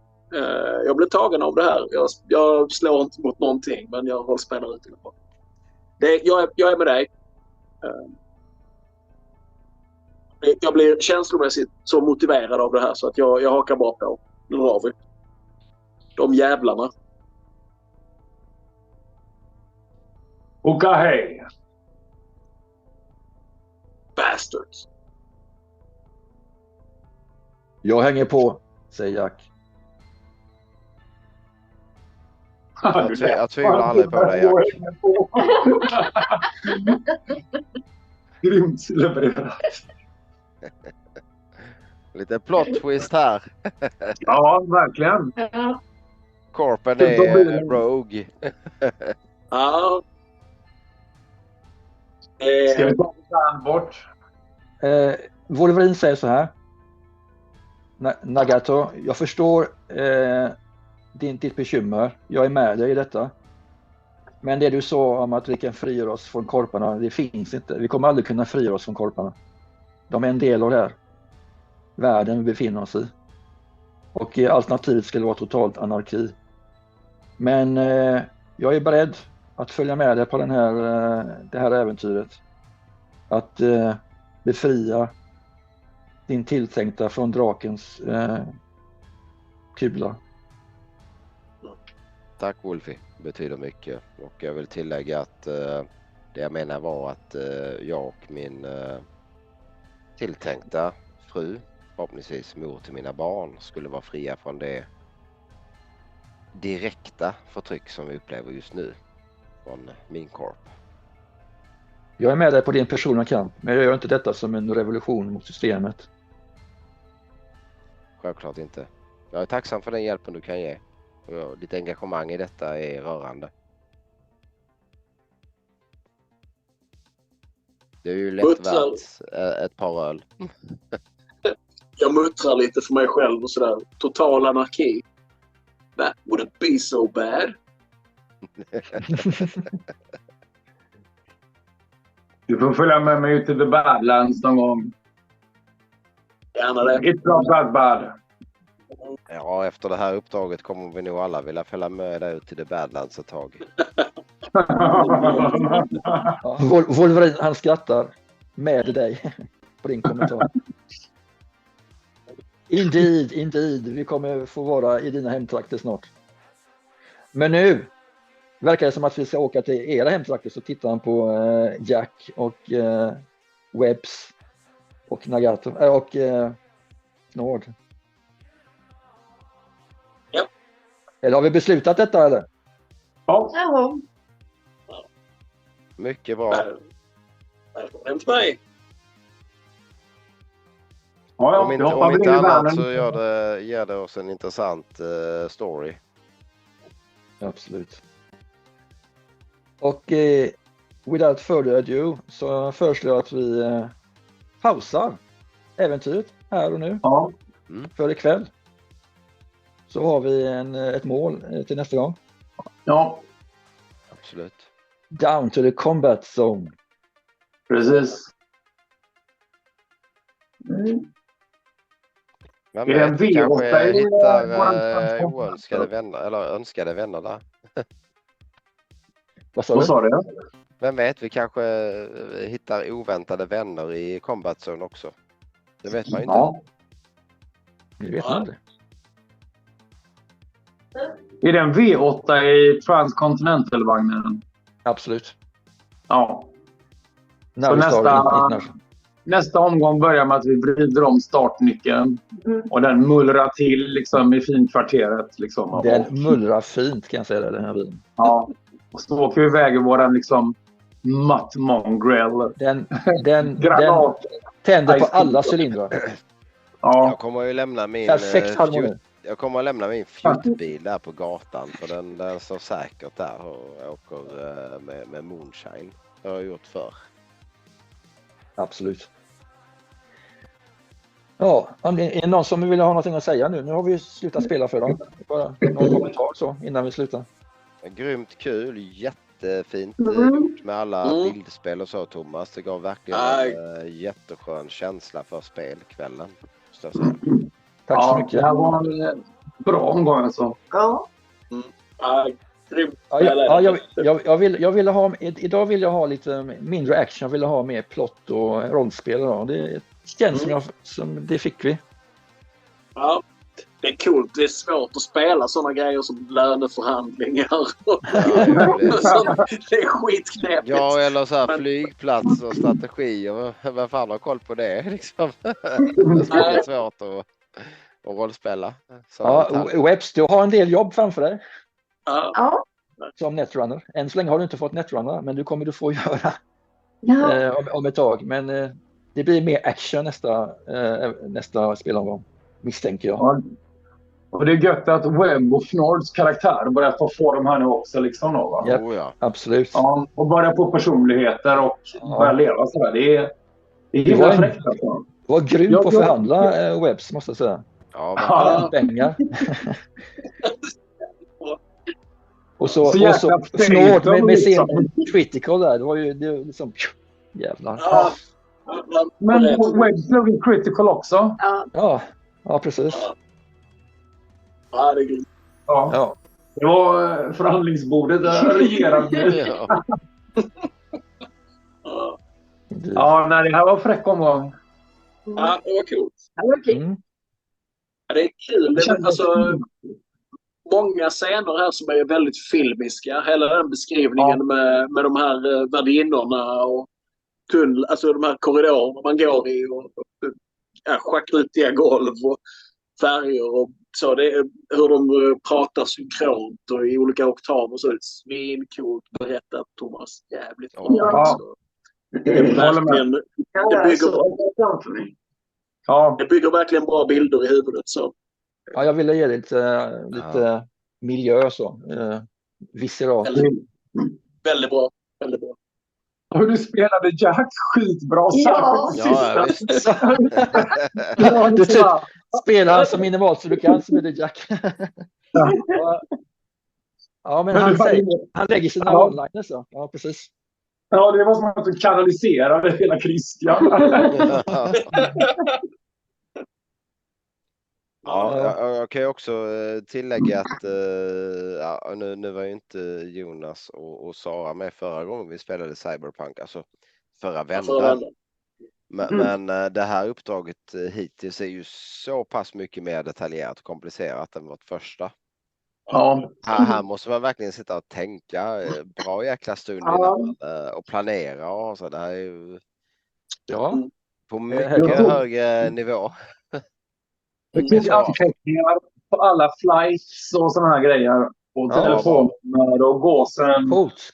Jag blir tagen av det här. Jag slår inte mot någonting, men jag rollspelar ut det. Jag är med dig. Jag blir känslomässigt så motiverad av det här så att jag hakar bara på. Nu har vi. De jävlarna.
Okej.
Bastards.
Jag hänger på, säger Jack.
Jag tvivlar aldrig på dig, Jack.
Grymt levererat.
Lite plot twist här.
Ja, verkligen.
Ja.
Corpen är rogue.
Ja.
Ska vi ta en bort?
Wolverine säger så här. Nagato, jag förstår ditt bekymmer. Jag är med dig i detta. Men det du sa om att vi kan frigöra oss från korparna, det finns inte. Vi kommer aldrig kunna frigöra oss från korparna. De är en del av det här världen vi befinner oss i. Och alternativet skulle vara totalt anarki. Men jag är beredd att följa med dig på det här äventyret. Att befria din tilltänkta från drakens kula.
Tack Wolfie, det betyder mycket. Och jag vill tillägga att det jag menar var att jag och min tilltänkta fru, förhoppningsvis mor till mina barn, skulle vara fria från det direkta förtryck som vi upplever just nu från min korp.
Jag är med dig på din personliga kamp, men jag gör inte detta som en revolution mot systemet.
Självklart inte. Jag är tacksam för den hjälpen du kan ge. Och ditt engagemang i detta är rörande. Det är ju lätt värt ett par öl.
Jag muttrar lite för mig själv och sådär. Total anarki. That wouldn't be so bad.
Du får följa med mig ut till The Badlands någon gång.
Gärna det.
It's not bad.
Ja, efter det här uppdraget kommer vi nog alla vilja följa med dig ut till The Badlands ett tag.
Ja, Wolverine, han skrattar med dig på din kommentar. Indeed. Vi kommer få vara i dina hemtrakter snart. Men nu verkar det som att vi ska åka till era hemtrakter, så tittar han på Jack och Webbs och Nagato och Nord.
Ja.
Eller har vi beslutat detta eller?
Ja.
Mycket bra.
Hem till mig.
Om inte annat så ger det oss en intressant story.
Absolut. Och without further ado så föreslår jag att vi pausar äventyret här och nu för ikväll. Så har vi ett mål till nästa gång.
Ja.
Absolut.
Down to the combat zone.
Precis.
Men vi kanske hittar oönskade vänner eller önskade vänner där.
Vad sa du?
Vem vet, vi kanske hittar oväntade vänner i combat zone också. Det vet man ju inte.
Ja. Det vet man inte.
Är det en V8 i Transcontinental-vagnen?
Absolut.
Ja.
Så
nästa omgång börjar med att vi vrider om startnyckeln. Och den mullrar till liksom i finkvarteret. Liksom.
Den mullrar fint kan jag säga den här bilen.
Ja. Och så åker vi iväg i våran liksom Mutt Mongrel.
Den tänder på alla cylindrar.
Ja.
Jag kommer ju lämna min jag kommer att lämna min fjuttbil där på gatan, för den står säkert där och åker med moonshine. Det har jag gjort förr.
Absolut. Ja, är det någon som vill ha någonting att säga nu? Nu har vi slutat spela för dem. Bara någon kommentar så innan vi slutar.
Grymt kul, jättefint gjort med alla bildspel och så, Thomas. Det gav verkligen en jätteskön känsla för spelkvällen.
Tack så mycket.
Det här var en bra omgång alltså.
Ja.
Idag vill jag ha lite mindre action. Jag vill ha mer plott och rollspel. Det känns som det fick vi.
Ja, det är coolt. Det är svårt att spela sådana grejer som löneförhandlingar. Det är skitknäppigt.
Ja, eller så här flygplats och strategier. Vem fan har koll på det liksom? Det är svårt att rollspela.
Ja, Webbs, du har en del jobb framför dig.
Ja.
Som netrunner. Än så länge har du inte fått netrunner, men du kommer du få göra om ett tag. Men det blir mer action nästa spelomgång, misstänker jag.
Ja. Och det är gött att Webb och Fnords karaktär börjar få de här nu också. Liksom, då, va?
Yep, absolut.
Ja, och börja få personligheter och börja leva så här. Det är fräckt. Alltså.
Du var grym på att förhandla Webbs, måste jag säga.
Ja,
pengar. Och så Snord med sin critical där. Det var ju liksom jävlar.
Men Webb blev critical också.
Ja, precis.
Ja, det är grymt.
Ja. Det var förhandlingsbordet där regerande. Ja, nej, det här var fräck omgång.
Ja, det var coolt.
Ja,
det är kul. Många scener här som är väldigt filmiska. Hela den beskrivningen med de här värdinnorna och tunnel, alltså de här korridorerna man går i och schackrutiga golv och färger och så. Det är hur de pratar synkront och i olika oktaver. Så svincoolt berättat, Thomas. Jävligt bra.
Ja.
Det bygger verkligen bra bilder i huvudet. Så.
Ja, jag ville ge det lite miljö så. Visceral.
Väldigt bra. Väldigt bra.
Och du spelade Jack skitbra.
Ja.
Ja, visst.
Du typ spelar han så minimalt så du kan spela Jack. Ja, men han lägger sina online så. Ja, precis.
Ja, det var som att du kanaliserade hela Christian.
Ja, jag kan ju också tillägga att nu var ju inte Jonas och Sara med förra gången vi spelade Cyberpunk, alltså förra vändan. Men det här uppdraget hittills är ju så pass mycket mer detaljerat och komplicerat än vårt första.
Ja.
Här måste man verkligen sitta och tänka bra jäkla stund innan och planera och så. Det här är ju på mycket högre nivå.
Det finns anteckningar på alla flights och såna här grejer. Och telefoner och gåsen.
Coolt.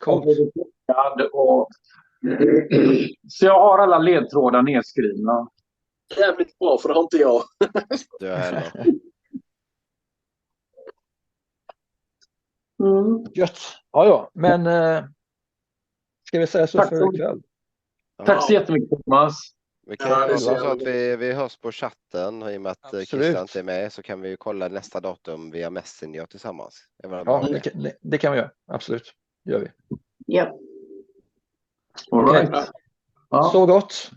Så jag har alla ledtrådar nedskrivna.
Jävligt bra, för det har inte jag.
Det är heller.
Gött. Ja. Men ska vi säga så för ikväll?
Tack så jättemycket, Thomas.
Vi kan det så att vi hörs på chatten. I och med att Christian inte är med så kan vi kolla nästa datum via Messenger tillsammans.
Ja, det kan vi göra. Absolut. Det gör vi.
Ja.
All right.
Så gott.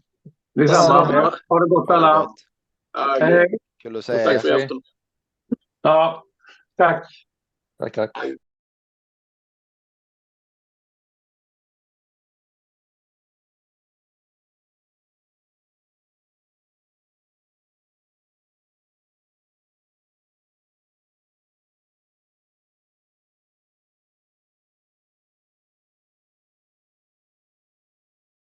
Detsamma. Ha det gott alla.
Kul att säga.
Tack för efter.
Ja, tack.
Tack.